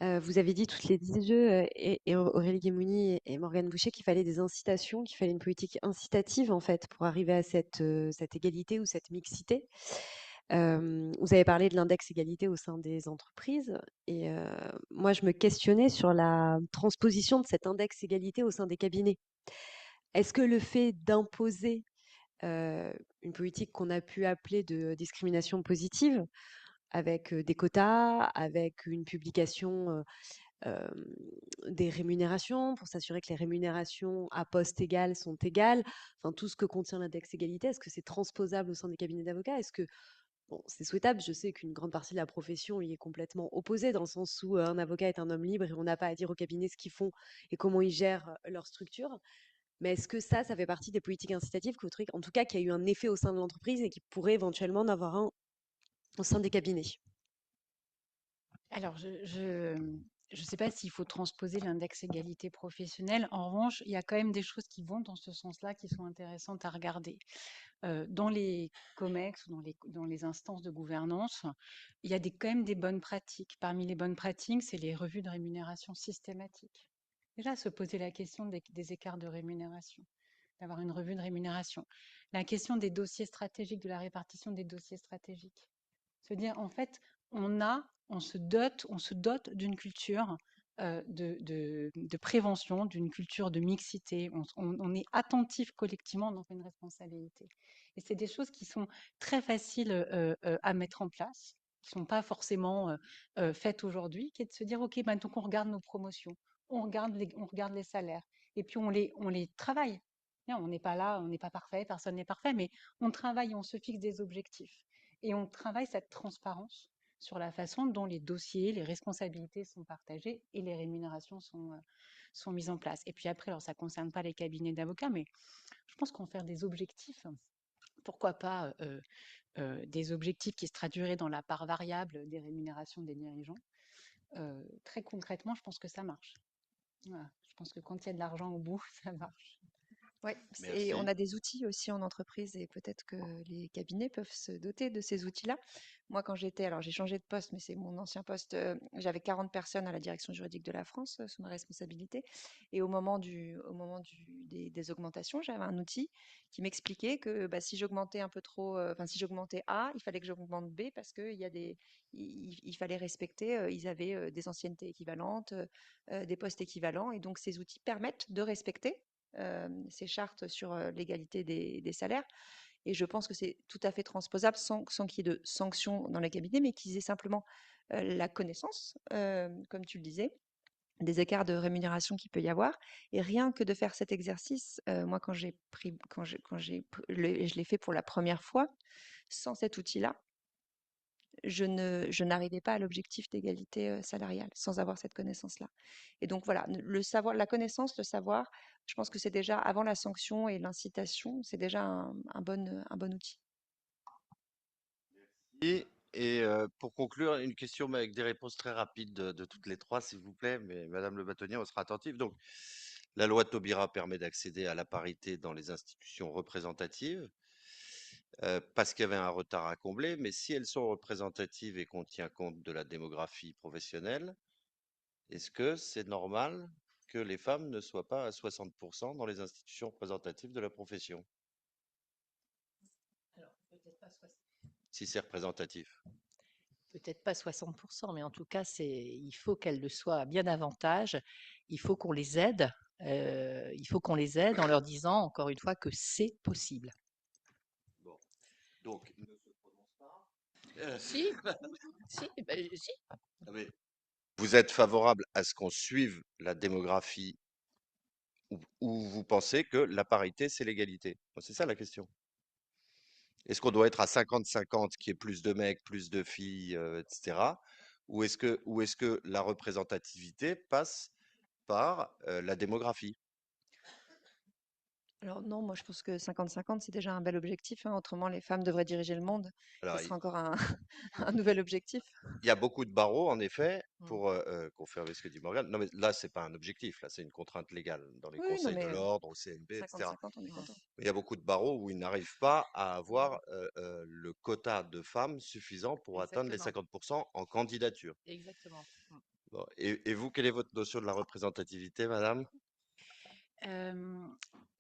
vous avez dit toutes les deux, et Aurélie Guémouni et Morgane Boucher, qu'il fallait des incitations, qu'il fallait une politique incitative en fait pour arriver à cette égalité ou cette mixité. Vous avez parlé de l'index égalité au sein des entreprises et moi je me questionnais sur la transposition de cet index égalité au sein des cabinets. Est-ce que le fait d'imposer une politique qu'on a pu appeler de discrimination positive avec des quotas, avec une publication des rémunérations, pour s'assurer que les rémunérations à poste égal sont égales, enfin tout ce que contient l'index égalité, est-ce que c'est transposable au sein des cabinets d'avocats? Est-ce que bon, c'est souhaitable, je sais qu'une grande partie de la profession y est complètement opposée, dans le sens où un avocat est un homme libre et on n'a pas à dire au cabinet ce qu'ils font et comment ils gèrent leur structure. Mais est-ce que ça fait partie des politiques incitatives, en tout cas, qui a eu un effet au sein de l'entreprise et qui pourrait éventuellement en avoir un au sein des cabinets? Alors, je sais pas s'il faut transposer l'index égalité professionnelle. En revanche, il y a quand même des choses qui vont dans ce sens-là, qui sont intéressantes à regarder. Dans les COMEX ou dans les instances de gouvernance, il y a quand même des bonnes pratiques. Parmi les bonnes pratiques, c'est les revues de rémunération systématiques. Déjà, se poser la question des écarts de rémunération, d'avoir une revue de rémunération. La question des dossiers stratégiques, de la répartition des dossiers stratégiques. Se dire, en fait, on se dote d'une culture de prévention, d'une culture de mixité. On est attentif collectivement, on en fait une responsabilité. Et c'est des choses qui sont très faciles à mettre en place, qui ne sont pas forcément faites aujourd'hui, qui est de se dire, OK, donc on regarde nos promotions, on regarde les salaires, et puis on les travaille. Bien, on n'est pas là, on n'est pas parfait, personne n'est parfait, mais on travaille, on se fixe des objectifs. Et on travaille cette transparence sur la façon dont les dossiers, les responsabilités sont partagées et les rémunérations sont mises en place. Et puis après, alors ça ne concerne pas les cabinets d'avocats, mais je pense qu'on fait des objectifs. Pourquoi pas des objectifs qui se traduiraient dans la part variable des rémunérations des dirigeants. Très concrètement, je pense que ça marche. Voilà. Je pense que quand il y a de l'argent au bout, ça marche. Ouais, et on Merci. a des outils aussi en entreprise et peut-être que les cabinets peuvent se doter de ces outils-là. Moi, alors j'ai changé de poste, mais c'est mon ancien poste, j'avais 40 personnes à la direction juridique de la France sous ma responsabilité. Et des augmentations, j'avais un outil qui m'expliquait que bah, si j'augmentais un peu trop, enfin si j'augmentais A, il fallait que j'augmente B parce il fallait respecter, ils avaient des anciennetés équivalentes, des postes équivalents. Et donc ces outils permettent de respecter ces chartes sur l'égalité des salaires. Et je pense que c'est tout à fait transposable sans qu'il y ait de sanctions dans les cabinets, mais qu'ils aient simplement la connaissance, comme tu le disais, des écarts de rémunération qu'il peut y avoir. Et rien que de faire cet exercice, moi, je l'ai fait pour la première fois, sans cet outil-là, je n'arrivais pas à l'objectif d'égalité salariale sans avoir cette connaissance-là. Et donc voilà, le savoir, la connaissance, le savoir, je pense que c'est déjà avant la sanction et l'incitation, c'est déjà un bon outil. Et pour conclure, une question mais avec des réponses très rapides de toutes les trois, s'il vous plaît. Mais Madame le bâtonnier, on sera attentif. Donc, la loi Taubira permet d'accéder à la parité dans les institutions représentatives parce qu'il y avait un retard à combler. Mais si elles sont représentatives et qu'on tient compte de la démographie professionnelle, est-ce que c'est normal que les femmes ne soient pas à 60% dans les institutions représentatives de la profession, Alors, peut-être pas si c'est représentatif? peut-être pas 60%, mais en tout cas, il faut qu'elles le soient bien davantage. Il faut qu'on les aide. Il faut qu'on les aide en leur disant, encore une fois, que c'est possible. Bon. Donc, ne se prononce pas. Si, si. Ah, mais vous êtes favorable à ce qu'on suive la démographie ou vous pensez que la parité, c'est l'égalité? Bon, c'est ça la question. Est-ce qu'on doit être à 50-50, qu'il y ait plus de mecs, plus de filles, etc. Ou est-ce que la représentativité passe par la démographie? Alors non, moi je pense que 50-50, c'est déjà un bel objectif, hein. Autrement, les femmes devraient diriger le monde. Ça Alors, serait encore un nouvel objectif. il y a beaucoup de barreaux, en effet, Mm. pour confirmer ce que dit Morgane. Non, mais là, c'est pas un objectif, là, c'est une contrainte légale dans les Oui, non, conseils de mais l'ordre, au CNB, etc. 50-50, on est Mm. content. Mais il y a beaucoup de barreaux où ils n'arrivent pas à avoir le quota de femmes suffisant pour atteindre les Exactement. 50% en candidature. Exactement. Mm. Bon, et vous, quelle est votre notion de la représentativité, madame?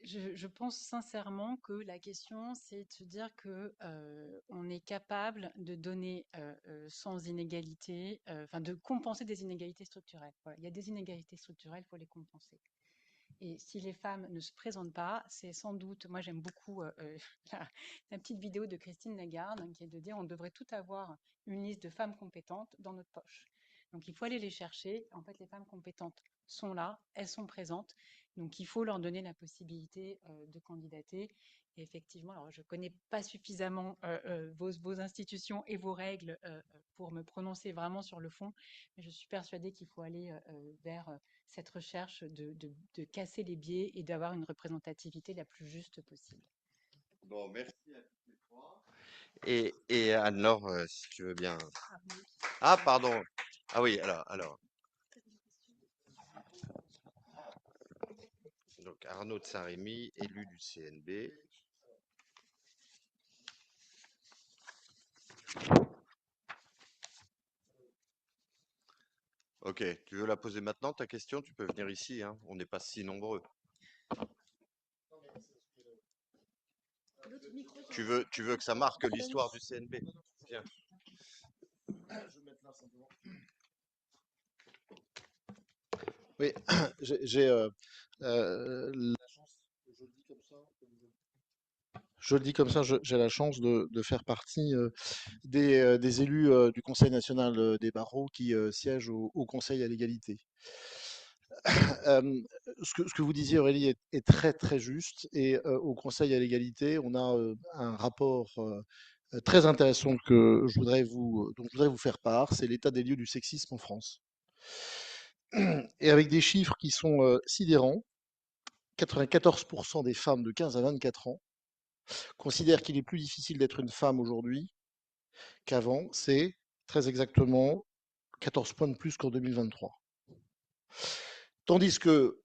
Je pense sincèrement que la question, c'est de se dire que on est capable de donner sans inégalité, enfin de compenser des inégalités structurelles. Voilà. Il y a des inégalités structurelles, il faut les compenser. Et si les femmes ne se présentent pas, c'est sans doute, moi j'aime beaucoup la petite vidéo de Christine Lagarde qui est de dire on devrait tout avoir une liste de femmes compétentes dans notre poche. Donc il faut aller les chercher. En fait, les femmes compétentes sont là, elles sont présentes. Donc il faut leur donner la possibilité de candidater. Et effectivement, alors je ne connais pas suffisamment vos institutions et vos règles pour me prononcer vraiment sur le fond, mais je suis persuadée qu'il faut aller vers cette recherche de casser les biais et d'avoir une représentativité la plus juste possible. Bon, merci à tous les trois. Et Anne-Laure, si tu veux bien. Ah, pardon. Ah oui, alors. Donc Arnaud de Saint-Rémy, élu du CNB. Ok, tu veux la poser maintenant, ta question? Tu peux venir ici, hein. On n'est pas si nombreux. Tu veux que ça marque l'histoire du CNB? Viens. Oui, j'ai la chance, je le dis comme ça, j'ai la chance de faire partie des élus du Conseil national des barreaux qui siègent au Conseil à l'égalité. Ce que vous disiez, Aurélie, est très très juste. Et au Conseil à l'égalité, on a un rapport très intéressant dont je voudrais vous faire part. C'est l'état des lieux du sexisme en France. Et avec des chiffres qui sont sidérants. 94% des femmes de 15 à 24 ans considèrent qu'il est plus difficile d'être une femme aujourd'hui qu'avant. C'est très exactement 14 points de plus qu'en 2023. Tandis que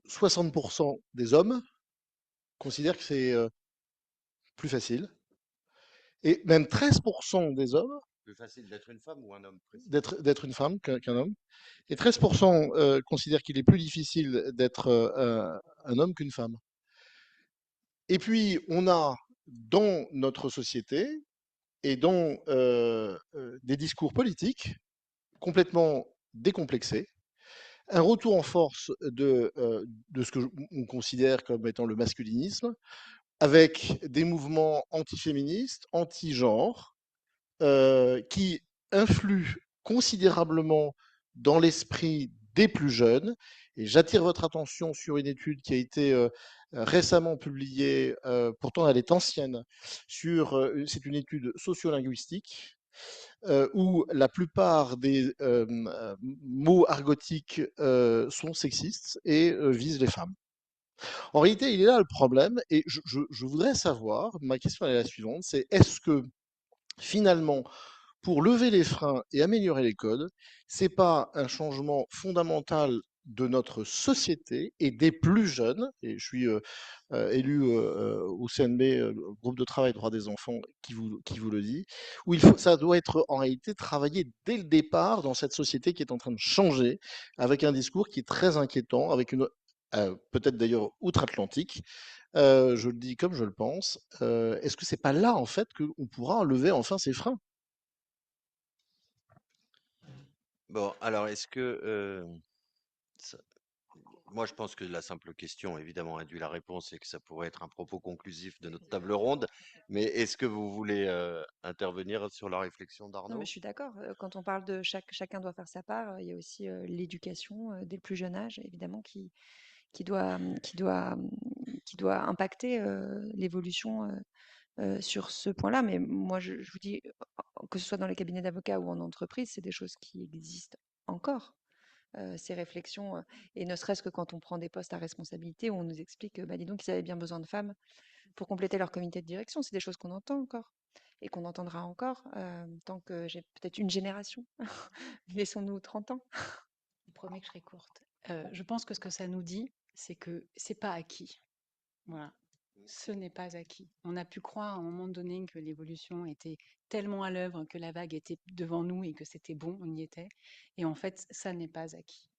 60% des hommes considèrent que c'est plus facile. Et même 13% des hommes Plus facile d'être une femme ou un homme précis? d'être une femme qu'un homme. Et 13% considèrent qu'il est plus difficile d'être un homme qu'une femme. Et puis, on a dans notre société et dans des discours politiques complètement décomplexés, un retour en force de ce que on considère comme étant le masculinisme, avec des mouvements antiféministes, anti-genre, qui influent considérablement dans l'esprit des plus jeunes. Et j'attire votre attention sur une étude qui a été récemment publiée, pourtant elle est ancienne, c'est une étude sociolinguistique où la plupart des mots argotiques sont sexistes et visent les femmes. En réalité, il est là le problème, et je voudrais savoir, ma question est la suivante, c'est est-ce que finalement, pour lever les freins et améliorer les codes, c'est pas un changement fondamental de notre société et des plus jeunes, et je suis élu au CNB, groupe de travail droits des enfants, qui vous le dit, où ça doit être en réalité travaillé dès le départ dans cette société qui est en train de changer, avec un discours qui est très inquiétant, avec une peut-être d'ailleurs outre-Atlantique, je le dis comme je le pense. Est-ce que c'est pas là en fait qu'on pourra lever enfin ces freins? Bon, alors est-ce que ça- moi je pense que la simple question évidemment induit la réponse et que ça pourrait être un propos conclusif de notre table ronde, mais est-ce que vous voulez intervenir sur la réflexion Non, mais d'Arnaud? je suis d'accord. Quand on parle de chacun doit faire sa part, il y a aussi l'éducation dès le plus jeune âge, évidemment, qui doit, qui doit impacter l'évolution sur ce point-là. Mais moi, je vous dis, que ce soit dans les cabinets d'avocats ou en entreprise, c'est des choses qui existent encore. Ces réflexions, et ne serait-ce que quand on prend des postes à responsabilité, où on nous explique que, bah, dis donc, ils avaient bien besoin de femmes pour compléter leur comité de direction. C'est des choses qu'on entend encore et qu'on entendra encore tant que j'ai peut-être une génération. Laissons-nous 30 ans. Je vous promets que je serai courte. Je pense que ce que ça nous dit, c'est que c'est pas acquis. Voilà. Ce n'est pas acquis. On a pu croire à un moment donné que l'évolution était tellement à l'œuvre, que la vague était devant nous et que c'était bon, on y était. Et en fait, ça n'est pas acquis.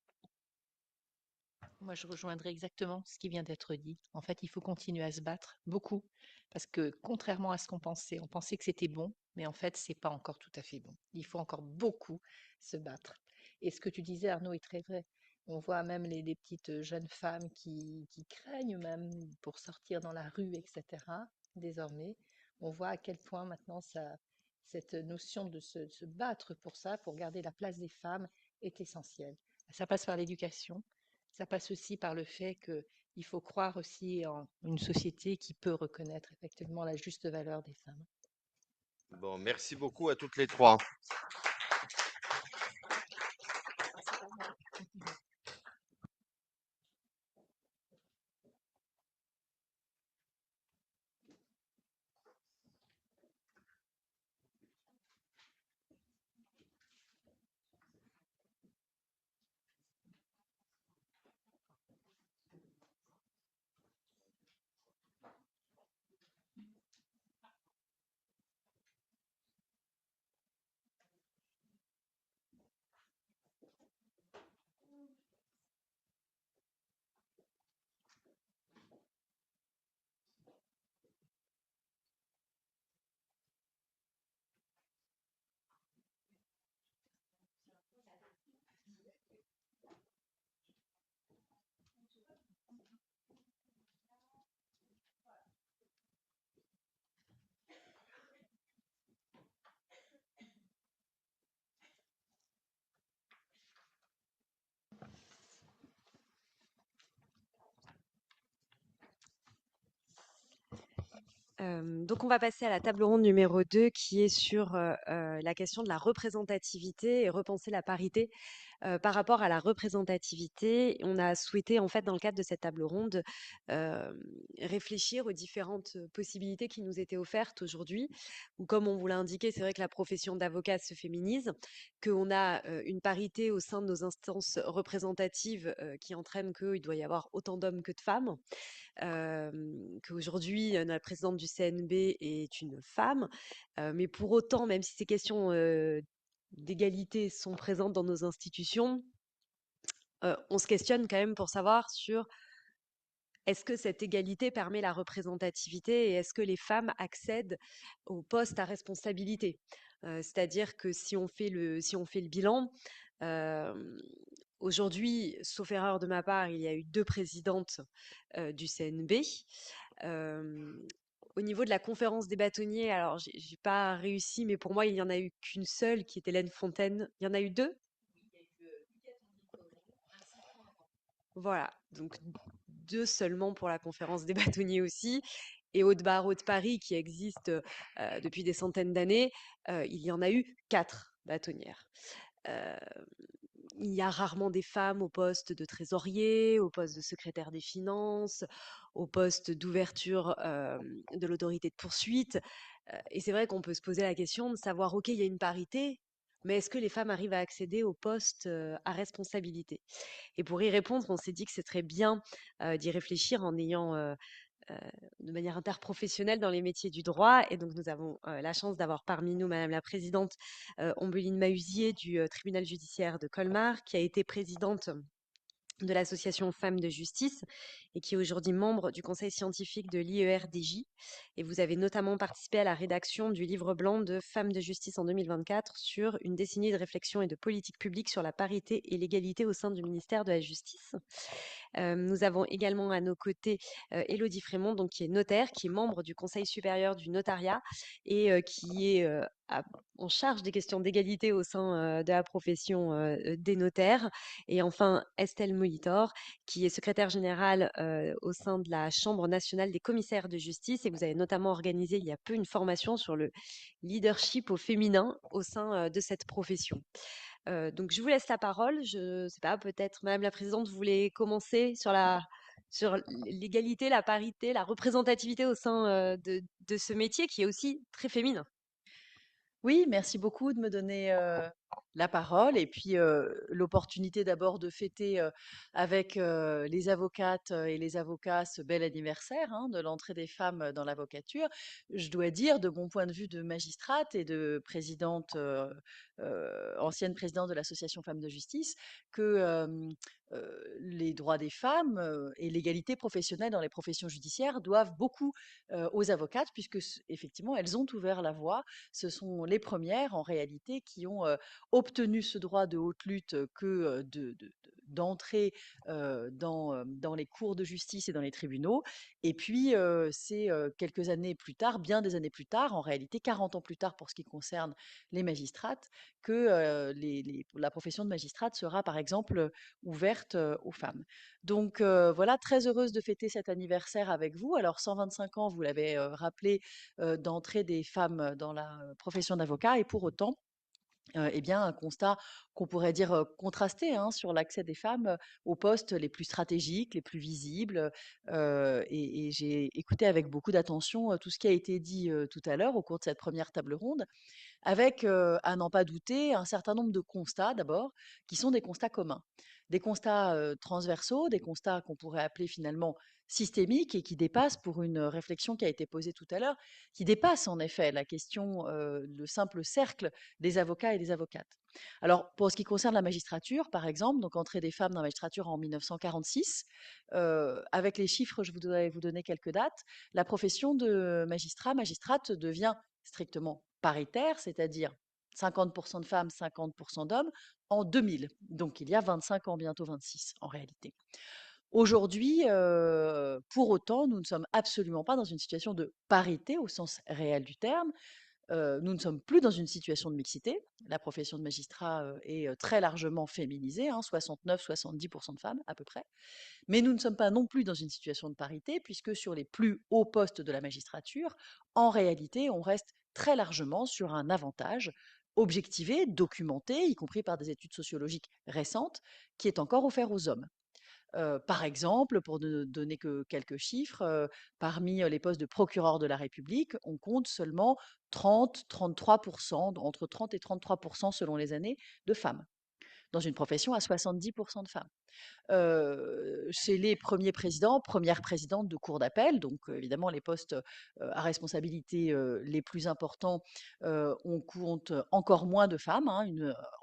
Moi, je rejoindrai exactement ce qui vient d'être dit. En fait, il faut continuer à se battre beaucoup parce que contrairement à ce qu'on pensait, on pensait que c'était bon, mais en fait, c'est pas encore tout à fait bon. Il faut encore beaucoup se battre. Et ce que tu disais, Arnaud, est très vrai. On voit même les petites jeunes femmes qui craignent même pour sortir dans la rue, etc. Désormais, on voit à quel point maintenant cette notion de se battre pour ça, pour garder la place des femmes, est essentielle. Ça passe par l'éducation, ça passe aussi par le fait qu'il faut croire aussi en une société qui peut reconnaître effectivement la juste valeur des femmes. Bon, merci beaucoup à toutes les trois. Donc on va passer à la table ronde numéro 2 qui est sur la question de la représentativité et repenser la parité par rapport à la représentativité. On a souhaité en fait dans le cadre de cette table ronde réfléchir aux différentes possibilités qui nous étaient offertes aujourd'hui, ou comme on vous l'a indiqué, c'est vrai que la profession d'avocat se féminise, qu'on a une parité au sein de nos instances représentatives qui entraîne qu'il doit y avoir autant d'hommes que de femmes, qu'aujourd'hui, la présidente du CNB est une femme. Mais pour autant, même si ces questions d'égalité sont présentes dans nos institutions, on se questionne quand même pour savoir sur est-ce que cette égalité permet la représentativité et est-ce que les femmes accèdent aux postes à responsabilité. C'est-à-dire que si on fait le bilan, aujourd'hui, sauf erreur de ma part, il y a eu 2 présidentes du CNB. Au niveau de la conférence des bâtonniers, alors j'ai pas réussi, mais pour moi, il y en a eu qu'une seule qui était Hélène Fontaine. Il y en a eu 2? Voilà, donc 2 seulement pour la conférence des bâtonniers aussi. Et au barreau de Paris, qui existe depuis des centaines d'années, il y en a eu 4 bâtonnières. Il y a rarement des femmes au poste de trésorier, au poste de secrétaire des finances, au poste d'ouverture de l'autorité de poursuite. Et c'est vrai qu'on peut se poser la question de savoir, OK, il y a une parité, mais est-ce que les femmes arrivent à accéder aux postes à responsabilité? Et pour y répondre, on s'est dit que c'est très bien d'y réfléchir en ayant de manière interprofessionnelle dans les métiers du droit. Et donc, nous avons la chance d'avoir parmi nous Madame la Présidente Ombeline Mahuzier du tribunal judiciaire de Colmar, qui a été présidente de l'association Femmes de Justice et qui est aujourd'hui membre du conseil scientifique de l'IERDJ. Et vous avez notamment participé à la rédaction du livre blanc de Femmes de Justice en 2024 sur une décennie de réflexion et de politique publique sur la parité et l'égalité au sein du ministère de la Justice. Nous avons également à nos côtés Élodie Frémont, donc, qui est notaire, qui est membre du Conseil supérieur du notariat et qui est en charge des questions d'égalité au sein de la profession des notaires. Et enfin, Estelle Molitor, qui est secrétaire générale au sein de la Chambre nationale des commissaires de justice. Et vous avez notamment organisé il y a peu une formation sur le leadership au féminin au sein de cette profession. Donc je vous laisse la parole. Je ne sais pas, peut-être Madame la Présidente, vous voulez commencer sur l'égalité, la parité, la représentativité au sein de ce métier qui est aussi très féminin. Oui, merci beaucoup de me donner la parole et puis l'opportunité d'abord de fêter avec les avocates et les avocats ce bel anniversaire de l'entrée des femmes dans l'avocature. Je dois dire, de mon point de vue de magistrate et de présidente, ancienne présidente de l'association Femmes de Justice, que les droits des femmes et l'égalité professionnelle dans les professions judiciaires doivent beaucoup aux avocates, puisque effectivement, elles ont ouvert la voie. Ce sont les premières, en réalité, qui ont obtenu ce droit de haute lutte que d'entrer dans les cours de justice et dans les tribunaux. Et puis, c'est quelques années plus tard, bien des années plus tard, en réalité 40 ans plus tard pour ce qui concerne les magistrates, que la profession de magistrate sera, par exemple, ouverte aux femmes. Donc voilà, très heureuse de fêter cet anniversaire avec vous. Alors 125 ans, vous l'avez rappelé, d'entrée des femmes dans la profession d'avocat, et pour autant, eh bien, un constat qu'on pourrait dire contrasté, hein, sur l'accès des femmes aux postes les plus stratégiques, les plus visibles. Et j'ai écouté avec beaucoup d'attention tout ce qui a été dit tout à l'heure au cours de cette première table ronde, avec, à n'en pas douter, un certain nombre de constats d'abord, qui sont des constats communs. Des constats transversaux, des constats qu'on pourrait appeler finalement systémiques et qui dépassent, pour une réflexion qui a été posée tout à l'heure, qui dépassent en effet la question, le simple cercle des avocats et des avocates. Alors, pour ce qui concerne la magistrature, par exemple, donc entrée des femmes dans la magistrature en 1946, avec les chiffres, je voudrais vous donner quelques dates. La profession de magistrate devient strictement paritaire, c'est-à-dire 50% de femmes, 50% d'hommes, en 2000. Donc il y a 25 ans, bientôt 26 en réalité. Aujourd'hui, pour autant, nous ne sommes absolument pas dans une situation de parité au sens réel du terme. Nous ne sommes plus dans une situation de mixité. La profession de magistrat est très largement féminisée, hein, 69-70% de femmes à peu près. Mais nous ne sommes pas non plus dans une situation de parité, puisque sur les plus hauts postes de la magistrature, en réalité, on reste très largement sur un avantage objectivé, documenté, y compris par des études sociologiques récentes, qui est encore offert aux hommes. Par exemple, pour ne donner que quelques chiffres, parmi les postes de procureur de la République, on compte seulement 30-33%, entre 30 et 33% selon les années, de femmes, dans une profession à 70% de femmes. Chez les premiers présidents, premières présidentes de cour d'appel, donc évidemment les postes à responsabilité les plus importants, on compte encore moins de femmes, hein,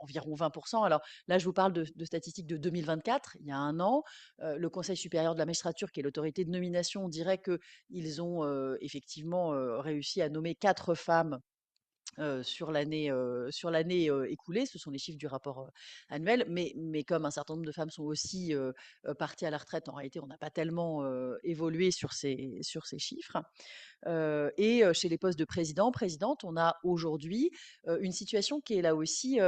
environ 20%. Alors là, je vous parle de statistiques de 2024, il y a un an. Le Conseil supérieur de la magistrature, qui est l'autorité de nomination, dirait qu'ils ont effectivement réussi à nommer 4 femmes sur l'année écoulée. Ce sont les chiffres du rapport annuel, mais comme un certain nombre de femmes sont aussi parties à la retraite, en réalité, on n'a pas tellement évolué sur ces chiffres. Et chez les postes de président, présidente, on a aujourd'hui une situation qui est là aussi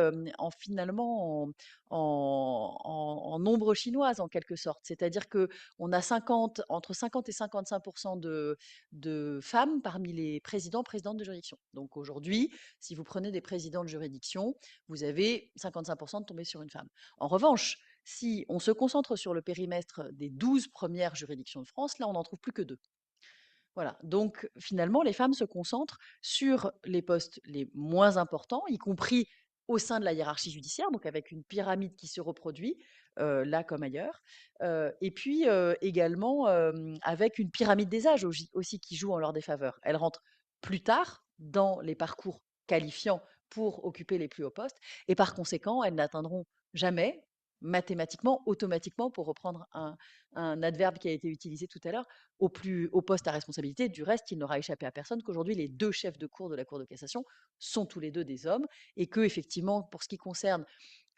finalement en ombre chinoise en quelque sorte. C'est-à-dire que on a entre 50 et 55% de femmes parmi les présidents, présidentes de juridiction. Donc aujourd'hui, si vous prenez des présidents de juridiction, vous avez 55% de tomber sur une femme. En revanche, si on se concentre sur le périmètre des 12 premières juridictions de France, là, on n'en trouve plus que 2. Voilà, donc finalement, les femmes se concentrent sur les postes les moins importants, y compris au sein de la hiérarchie judiciaire, donc avec une pyramide qui se reproduit, là comme ailleurs. Et puis également avec une pyramide des âges aussi qui joue en leur défaveur. Elles rentrent plus tard dans les parcours qualifiants pour occuper les plus hauts postes, et par conséquent, elles n'atteindront jamais, mathématiquement, automatiquement, pour reprendre un adverbe qui a été utilisé tout à l'heure, au poste à responsabilité. Du reste, il n'aura échappé à personne qu'aujourd'hui, les 2 chefs de cour de la Cour de cassation sont tous les 2 des hommes, et que, effectivement, pour ce qui concerne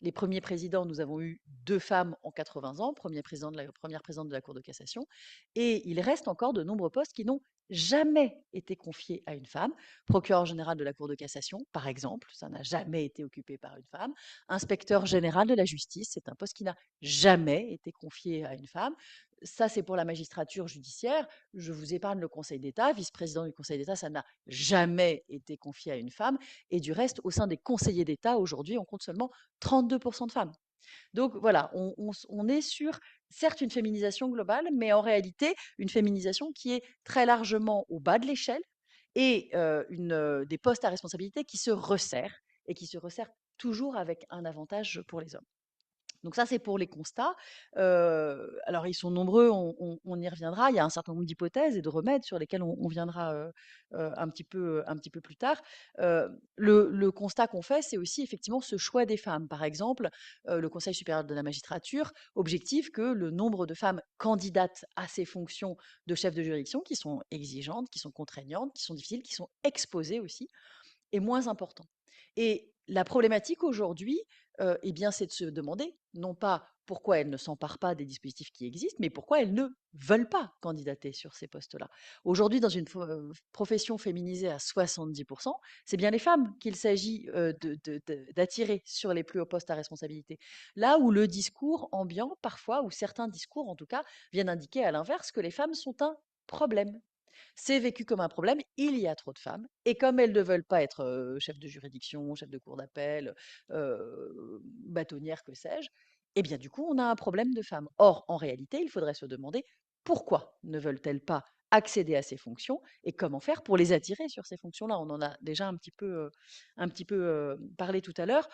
les premiers présidents, nous avons eu 2 femmes en 80 ans, première présidente de la Cour de cassation, et il reste encore de nombreux postes qui n'ont jamais été confiés à une femme. Procureur général de la Cour de cassation, par exemple, ça n'a jamais été occupé par une femme. Inspecteur général de la justice, c'est un poste qui n'a jamais été confié à une femme. Ça, c'est pour la magistrature judiciaire. Je vous épargne le Conseil d'État. Vice-président du Conseil d'État, ça n'a jamais été confié à une femme. Et du reste, au sein des conseillers d'État, aujourd'hui, on compte seulement 32% de femmes. Donc voilà, on est sur, certes, une féminisation globale, mais en réalité, une féminisation qui est très largement au bas de l'échelle, et des postes à responsabilité qui se resserrent, et qui se resserrent toujours avec un avantage pour les hommes. Donc ça, c'est pour les constats. Alors ils sont nombreux, on y reviendra. Il y a un certain nombre d'hypothèses et de remèdes sur lesquels on viendra un petit peu plus tard. Le constat qu'on fait, c'est aussi effectivement ce choix des femmes. Par exemple, le Conseil supérieur de la magistrature objective que le nombre de femmes candidates à ces fonctions de chef de juridiction, qui sont exigeantes, qui sont contraignantes, qui sont difficiles, qui sont exposées aussi, est moins important. Et la problématique aujourd'hui, eh bien, c'est de se demander, non pas pourquoi elles ne s'emparent pas des dispositifs qui existent, mais pourquoi elles ne veulent pas candidater sur ces postes-là. Aujourd'hui, dans une profession féminisée à 70%, c'est bien les femmes qu'il s'agit d'attirer sur les plus hauts postes à responsabilité. Là où le discours ambiant, parfois, ou certains discours en tout cas, viennent indiquer à l'inverse que les femmes sont un problème. C'est vécu comme un problème, il y a trop de femmes, et comme elles ne veulent pas être chef de juridiction, chef de cour d'appel, bâtonnière, que sais-je, eh bien du coup, on a un problème de femmes. Or, en réalité, il faudrait se demander pourquoi ne veulent-elles pas accéder à ces fonctions et comment faire pour les attirer sur ces fonctions-là. On en a déjà un petit peu parlé tout à l'heure.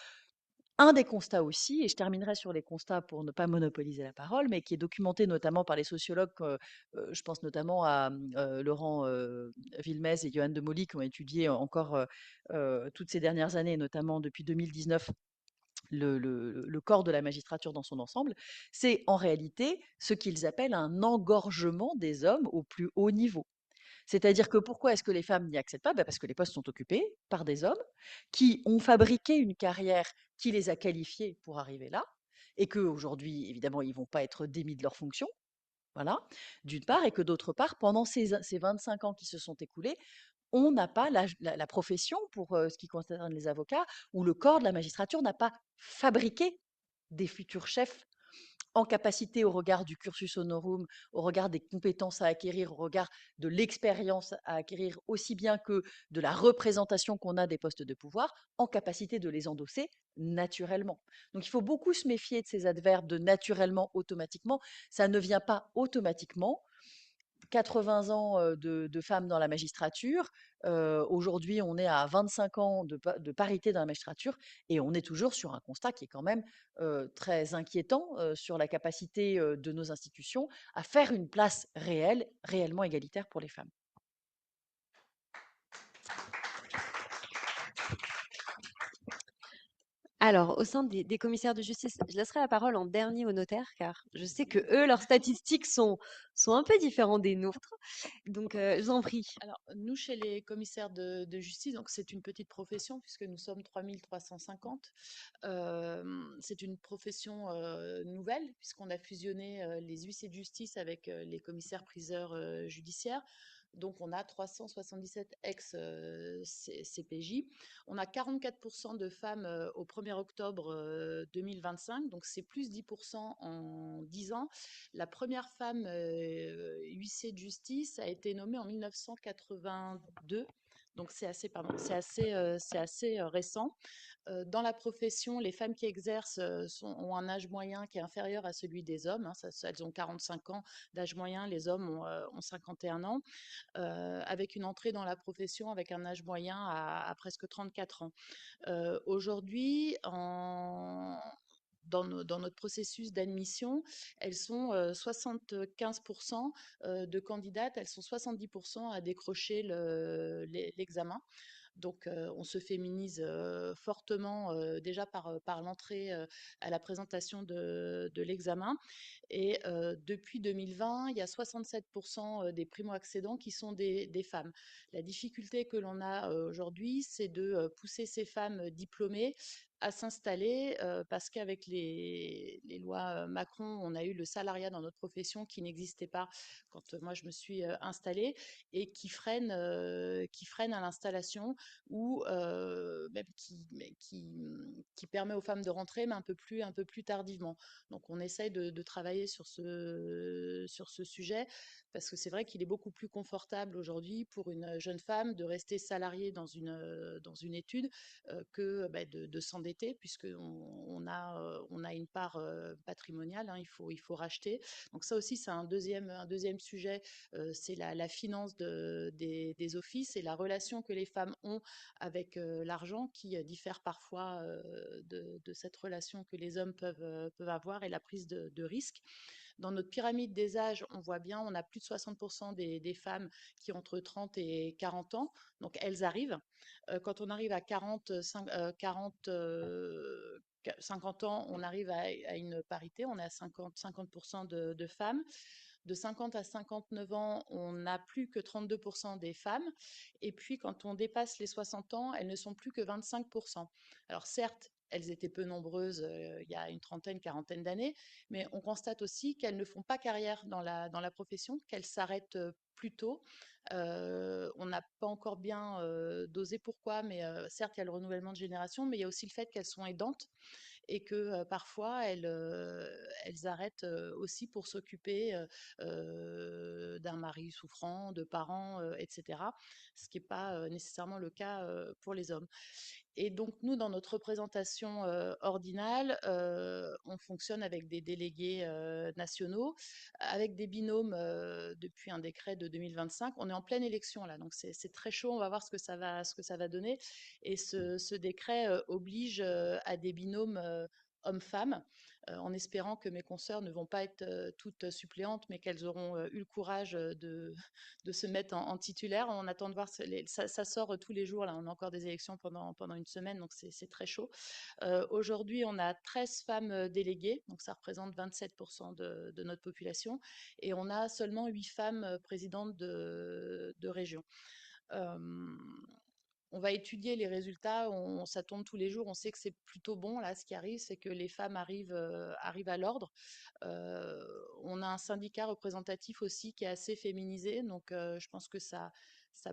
Un des constats aussi, et je terminerai sur les constats pour ne pas monopoliser la parole, mais qui est documenté notamment par les sociologues, je pense notamment à Laurent Villemez et Johan de Mauly, qui ont étudié encore toutes ces dernières années, notamment depuis 2019, le corps de la magistrature dans son ensemble, c'est en réalité ce qu'ils appellent un engorgement des hommes au plus haut niveau. C'est-à-dire que pourquoi est-ce que les femmes n'y accèdent pas? Parce que les postes sont occupés par des hommes qui ont fabriqué une carrière qui les a qualifiés pour arriver là, et qu'aujourd'hui, évidemment, ils ne vont pas être démis de leurs fonctions. Voilà, d'une part, et que d'autre part, pendant ces 25 ans qui se sont écoulés, on n'a pas la profession, pour ce qui concerne les avocats, ou le corps de la magistrature n'a pas fabriqué des futurs chefs en capacité, au regard du cursus honorum, au regard des compétences à acquérir, au regard de l'expérience à acquérir, aussi bien que de la représentation qu'on a des postes de pouvoir, en capacité de les endosser naturellement. Donc il faut beaucoup se méfier de ces adverbes de naturellement, automatiquement. Ça ne vient pas automatiquement. 80 ans de femmes dans la magistrature. Aujourd'hui, on est à 25 ans de parité dans la magistrature, et on est toujours sur un constat qui est quand même très inquiétant sur la capacité de nos institutions à faire une place réelle, réellement égalitaire pour les femmes. Alors, au sein des commissaires de justice, je laisserai la parole en dernier aux notaires, car je sais que eux, leurs statistiques sont un peu différentes des nôtres. Donc, je vous en prie. Alors, nous, chez les commissaires de justice, donc c'est une petite profession puisque nous sommes 3350. C'est une profession nouvelle puisqu'on a fusionné les huissiers de justice avec les commissaires-priseurs judiciaires. Donc, on a 377 ex-CPJ. On a 44% de femmes au 1er octobre 2025, donc c'est plus 10% en 10 ans. La première femme huissier de justice a été nommée en 1982. Donc c'est assez, récent. Dans la profession, les femmes qui exercent ont un âge moyen qui est inférieur à celui des hommes. Elles ont 45 ans d'âge moyen, les hommes ont 51 ans, avec une entrée dans la profession avec un âge moyen à presque 34 ans. Aujourd'hui, dans notre processus d'admission, elles sont 75% de candidates, elles sont 70% à décrocher l'examen. Donc, on se féminise fortement déjà par l'entrée à la présentation de l'examen. Et depuis 2020, il y a 67% des primo-accédants qui sont des femmes. La difficulté que l'on a aujourd'hui, c'est de pousser ces femmes diplômées à s'installer parce qu'avec les lois Macron, on a eu le salariat dans notre profession qui n'existait pas quand moi je me suis installée, et qui freine à l'installation, ou même qui permet aux femmes de rentrer, mais un peu plus tardivement. Donc on essaye de travailler sur ce sujet, parce que c'est vrai qu'il est beaucoup plus confortable aujourd'hui pour une jeune femme de rester salariée dans une étude que de s'endetter, puisqu'on a une part patrimoniale, hein, il faut racheter. Donc ça aussi, c'est un deuxième sujet, c'est la finance des offices et la relation que les femmes ont avec l'argent, qui diffère parfois de cette relation que les hommes peuvent avoir, et la prise de risque. Dans notre pyramide des âges, on voit bien, on a plus de 60% des femmes qui ont entre 30 et 40 ans, donc elles arrivent. Quand on arrive à 50 ans, on arrive à une parité, on est à 50% de femmes. De 50 à 59 ans, on n'a plus que 32% des femmes. Et puis, quand on dépasse les 60 ans, elles ne sont plus que 25%. Alors, certes, elles étaient peu nombreuses il y a une trentaine, quarantaine d'années, mais on constate aussi qu'elles ne font pas carrière dans la profession, qu'elles s'arrêtent plus tôt. On n'a pas encore bien dosé pourquoi, mais certes, il y a le renouvellement de génération, mais il y a aussi le fait qu'elles sont aidantes et que parfois elles arrêtent aussi pour s'occuper d'un mari souffrant, de parents, etc. Ce qui n'est pas nécessairement le cas pour les hommes. Et donc, nous, dans notre représentation ordinale, on fonctionne avec des délégués nationaux, avec des binômes depuis un décret de 2025. On est en pleine élection là, donc c'est très chaud. On va voir ce que ça va donner. Et ce décret oblige à des binômes hommes-femmes, en espérant que mes consoeurs ne vont pas être toutes suppléantes, mais qu'elles auront eu le courage de se mettre en titulaire. On attend de voir, ça sort tous les jours, là, on a encore des élections pendant une semaine, donc c'est très chaud. Aujourd'hui, on a 13 femmes déléguées, donc ça représente 27% de notre population, et on a seulement 8 femmes présidentes de région. On va étudier les résultats, ça tombe tous les jours, on sait que c'est plutôt bon. Là, ce qui arrive, c'est que les femmes arrivent à l'ordre. On a un syndicat représentatif aussi qui est assez féminisé, donc je pense que ça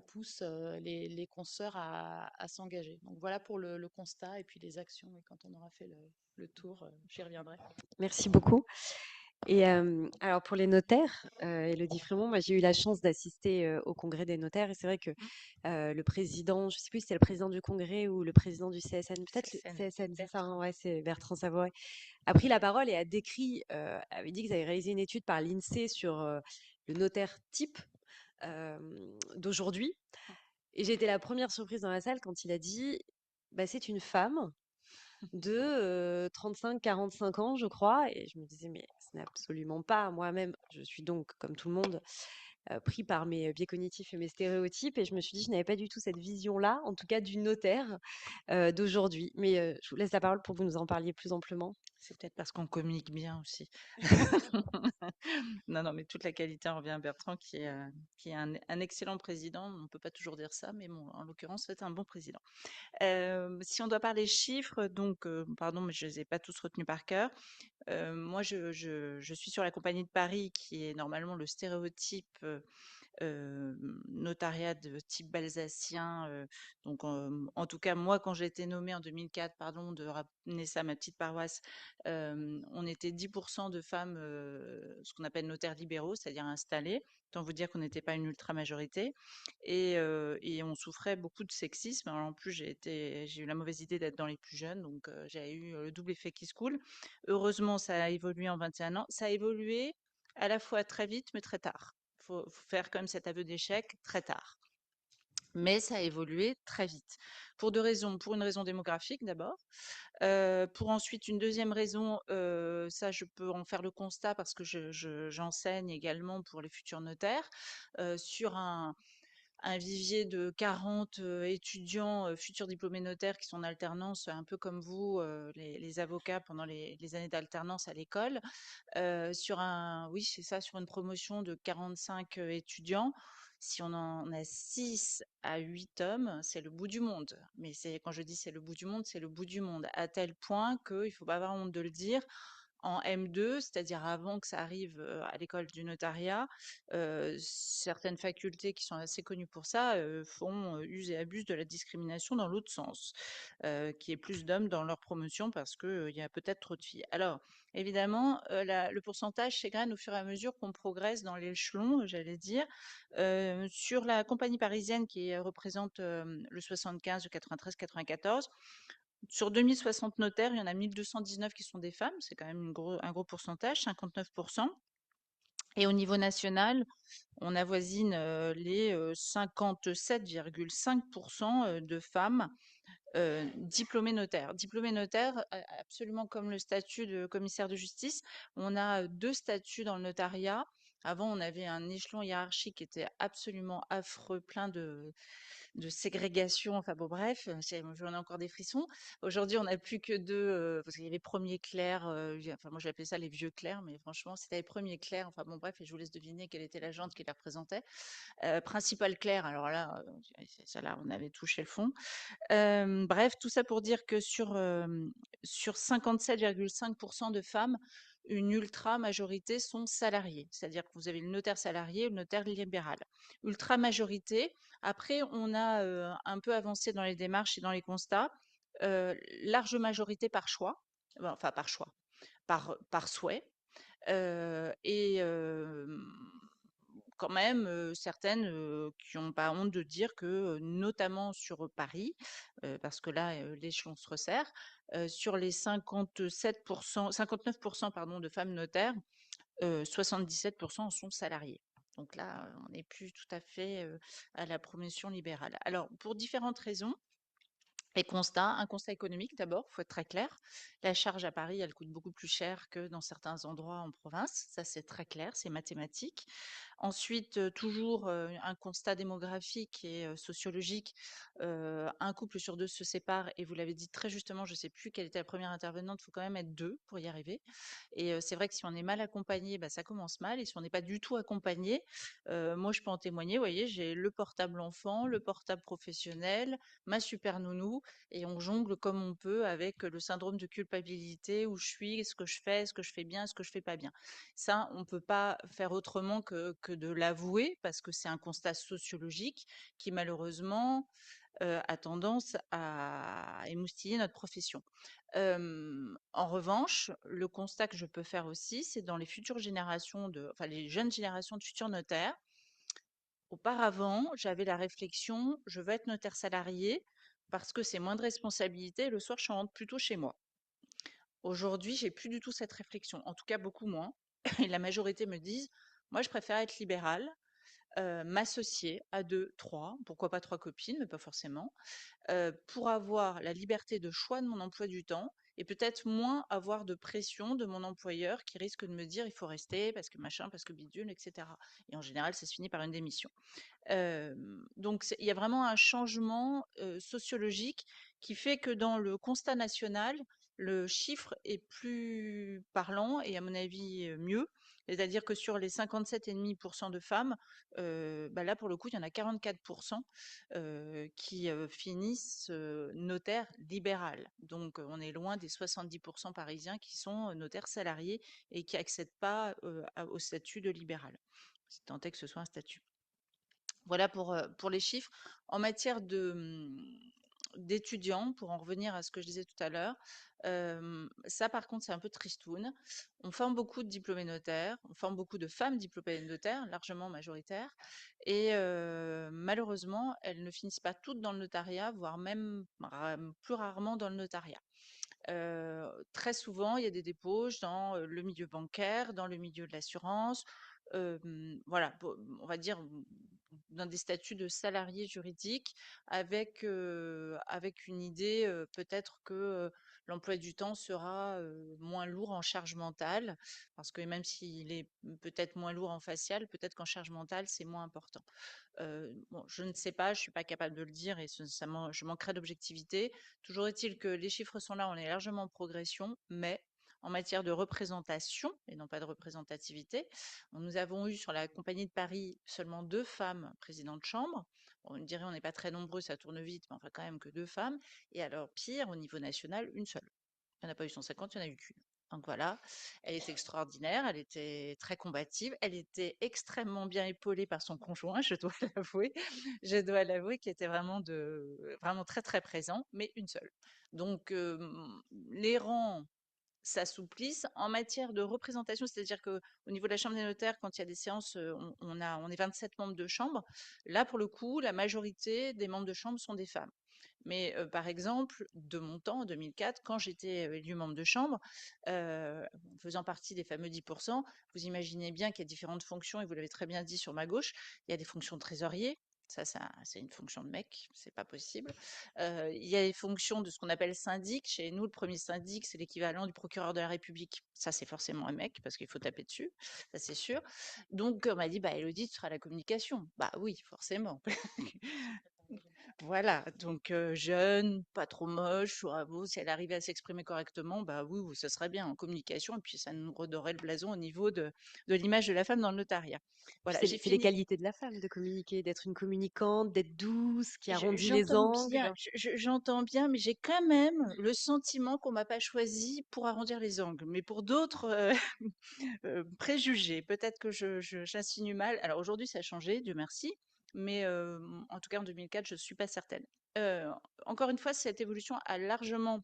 pousse les consoeurs à s'engager. Donc voilà pour le constat et puis les actions. Et quand on aura fait le tour, j'y reviendrai. Merci beaucoup. Et alors pour les notaires, Élodie Frémont, moi j'ai eu la chance d'assister au congrès des notaires et c'est vrai que le président, je ne sais plus si c'est le président du congrès ou le président du CSN, peut-être le CSN, c'est ça, hein, ouais, c'est Bertrand Savoy, a pris la parole et a décrit, avait dit qu'ils avaient réalisé une étude par l'INSEE sur le notaire type d'aujourd'hui. Et j'ai été la première surprise dans la salle quand il a dit, bah, c'est une femme de 35-45 ans, je crois. Et je me disais, mais ce n'est absolument pas moi-même. Je suis donc, comme tout le monde, pris par mes biais cognitifs et mes stéréotypes. Et je me suis dit, je n'avais pas du tout cette vision-là, en tout cas du notaire d'aujourd'hui. Mais je vous laisse la parole pour que vous nous en parliez plus amplement. C'est peut-être parce qu'on communique bien aussi. Non, mais toute la qualité en revient à Bertrand, qui est un excellent président. On ne peut pas toujours dire ça, mais bon, en l'occurrence, c'est un bon président. Si on doit parler chiffres, donc, pardon, mais je ne les ai pas tous retenus par cœur. Moi, je suis sur la Compagnie de Paris, qui est normalement le stéréotype notariat de type balsacien. Donc, en tout cas, moi, quand j'ai été nommée en 2004, pardon de ramener ça à ma petite paroisse, on était 10% de femmes, ce qu'on appelle notaires libéraux, c'est-à-dire installés. Autant vous dire qu'on n'était pas une ultra majorité. Et on souffrait beaucoup de sexisme. Alors, en plus, j'ai eu la mauvaise idée d'être dans les plus jeunes, donc j'ai eu le double effet qui se coule. Heureusement, ça a évolué en 21 ans. Ça a évolué à la fois très vite, mais très tard. Faut faire quand même cet aveu d'échec très tard. Mais ça a évolué très vite. Pour deux raisons. Pour une raison démographique d'abord. Pour ensuite une deuxième raison, ça je peux en faire le constat parce que j'enseigne également pour les futurs notaires, sur un vivier de 40 étudiants, futurs diplômés notaires qui sont en alternance, un peu comme vous, les avocats pendant les années d'alternance à l'école. Sur une promotion de 45 étudiants. Si on en a 6 à 8 hommes, c'est le bout du monde. Mais quand je dis c'est le bout du monde, c'est le bout du monde. À tel point qu'il ne faut pas avoir honte de le dire. En M2, c'est-à-dire avant que ça arrive à l'école du notariat, certaines facultés qui sont assez connues pour ça font use et abusent de la discrimination dans l'autre sens, qui est plus d'hommes dans leur promotion parce qu'il y a peut-être trop de filles. Alors, évidemment, le pourcentage s'égrène au fur et à mesure qu'on progresse dans l'échelon, j'allais dire. Sur la compagnie parisienne qui représente le 75, le 93, 94, sur 2060 notaires, il y en a 1219 qui sont des femmes, c'est quand même un gros pourcentage, 59%. Et au niveau national, on avoisine les 57,5% de femmes diplômées notaires. Diplômées notaires, absolument comme le statut de commissaire de justice, on a deux statuts dans le notariat. Avant, on avait un échelon hiérarchique qui était absolument affreux, plein de ségrégation. Enfin bon, bref, j'en ai encore des frissons. Aujourd'hui, on n'a plus que deux, parce qu'il y avait premiers clercs. Enfin, moi, j'appelais ça les vieux clercs, mais franchement, c'était les premiers clercs. Enfin bon, bref, et je vous laisse deviner quelle était la jante qui les représentait. Principal clerc, alors là, ça là, on avait touché le fond. Bref, tout ça pour dire que sur 57,5% de femmes, une ultra majorité sont salariées. C'est-à-dire que vous avez le notaire salarié ou le notaire libéral. Ultra majorité. Après, on a un peu avancé dans les démarches et dans les constats. Large majorité par choix, enfin par choix, par souhait. Et quand même certaines qui n'ont pas honte de dire que, notamment sur Paris, parce que là, l'échelon se resserre, sur les 59% pardon, de femmes notaires, 77% en sont salariées. Donc là, on n'est plus tout à fait à la promotion libérale. Alors, pour différentes raisons, un constat économique d'abord, il faut être très clair. La charge à Paris, elle coûte beaucoup plus cher que dans certains endroits en province. Ça, c'est très clair, c'est mathématique. Ensuite, toujours un constat démographique et sociologique. Un couple sur deux se sépare et vous l'avez dit très justement, je ne sais plus quelle était la première intervenante, il faut quand même être deux pour y arriver. Et c'est vrai que si on est mal accompagné, bah, ça commence mal. Et si on n'est pas du tout accompagné, moi je peux en témoigner, vous voyez, j'ai le portable enfant, le portable professionnel, ma super nounou, et on jongle comme on peut avec le syndrome de culpabilité, où je suis, est-ce que je fais, est-ce que je fais bien, est-ce que je fais pas bien. Ça, on ne peut pas faire autrement que de l'avouer, parce que c'est un constat sociologique qui malheureusement a tendance à émoustiller notre profession. En revanche, le constat que je peux faire aussi, c'est dans les futures générations enfin les jeunes générations de futurs notaires. Auparavant, j'avais la réflexion, je veux être notaire salarié parce que c'est moins de responsabilité. Le soir, je rentre plutôt chez moi. Aujourd'hui, j'ai plus du tout cette réflexion, en tout cas beaucoup moins. Et la majorité me disent, moi, je préfère être libérale, m'associer à deux, trois, pourquoi pas trois copines, mais pas forcément, pour avoir la liberté de choix de mon emploi du temps et peut-être moins avoir de pression de mon employeur qui risque de me dire il faut rester parce que machin, parce que bidule, etc. Et en général, ça se finit par une démission. Donc il y a vraiment un changement sociologique qui fait que dans le constat national, le chiffre est plus parlant et à mon avis mieux. C'est-à-dire que sur les 57,5% de femmes, bah là pour le coup, il y en a 44% qui finissent notaires libéral. Donc on est loin des 70% parisiens qui sont notaires salariés et qui accèdent pas au statut de libéral. C'est tant est que ce soit un statut. Voilà pour les chiffres. En matière d'étudiants, pour en revenir à ce que je disais tout à l'heure, ça par contre c'est un peu tristoun. On forme beaucoup de diplômés notaires, on forme beaucoup de femmes diplômées notaires, largement majoritaires, et malheureusement elles ne finissent pas toutes dans le notariat, voire même plus rarement dans le notariat. Très souvent, il y a des débauches dans le milieu bancaire, dans le milieu de l'assurance, voilà, on va dire dans des statuts de salariés juridiques avec une idée peut-être que l'emploi du temps sera moins lourd en charge mentale, parce que même s'il est peut-être moins lourd en facial, peut-être qu'en charge mentale, c'est moins important. Bon, je ne sais pas, je suis pas capable de le dire et je manquerais d'objectivité. Toujours est-il que les chiffres sont là, on est largement en progression, mais en matière de représentation et non pas de représentativité, nous avons eu sur la Compagnie de Paris seulement 2 femmes présidentes de chambre. On dirait on n'est pas très nombreux, ça tourne vite, mais enfin quand même que 2 femmes. Et alors pire, au niveau national, une seule. Il n'y en a pas eu 150, il n'y en a eu qu'une. Donc voilà, elle était extraordinaire, elle était très combative, elle était extrêmement bien épaulée par son conjoint, je dois l'avouer. Je dois l'avouer qu'il était vraiment très très présent, mais une seule. Donc les rangs s'assouplissent en matière de représentation, c'est-à-dire que au niveau de la chambre des notaires, quand il y a des séances, on est 27 membres de chambre. Là, pour le coup, la majorité des membres de chambre sont des femmes. Mais par exemple, de mon temps, en 2004, quand j'étais élue membre de chambre, faisant partie des fameux 10%, vous imaginez bien qu'il y a différentes fonctions, et vous l'avez très bien dit sur ma gauche, il y a des fonctions de trésorier, Ça, c'est une fonction de mec, c'est pas possible. Il y a les fonctions de ce qu'on appelle syndic. Chez nous, le premier syndic, c'est l'équivalent du procureur de la République. Ça, c'est forcément un mec parce qu'il faut taper dessus, ça c'est sûr. Donc, on m'a dit, bah, Élodie, tu seras à la communication. Bah oui, forcément. Voilà, donc jeune, pas trop moche, bravo, si elle arrivait à s'exprimer correctement, bah oui, oui, ça serait bien en communication, et puis ça nous redorait le blason au niveau de l'image de la femme dans le notariat. Puis Voilà, c'est j'ai c'est les fini. qualités de la femme de communiquer, d'être une communicante, d'être douce, qui arrondit les J'entends bien, angles. j'entends bien, mais j'ai quand même le sentiment qu'on m'a pas choisi pour arrondir les angles, mais pour d'autres préjugés. Peut-être que j'insinue mal. Alors aujourd'hui, ça a changé, Dieu merci, mais en tout cas en 2004, je suis pas certaine. Euh, Encore une fois, cette évolution a largement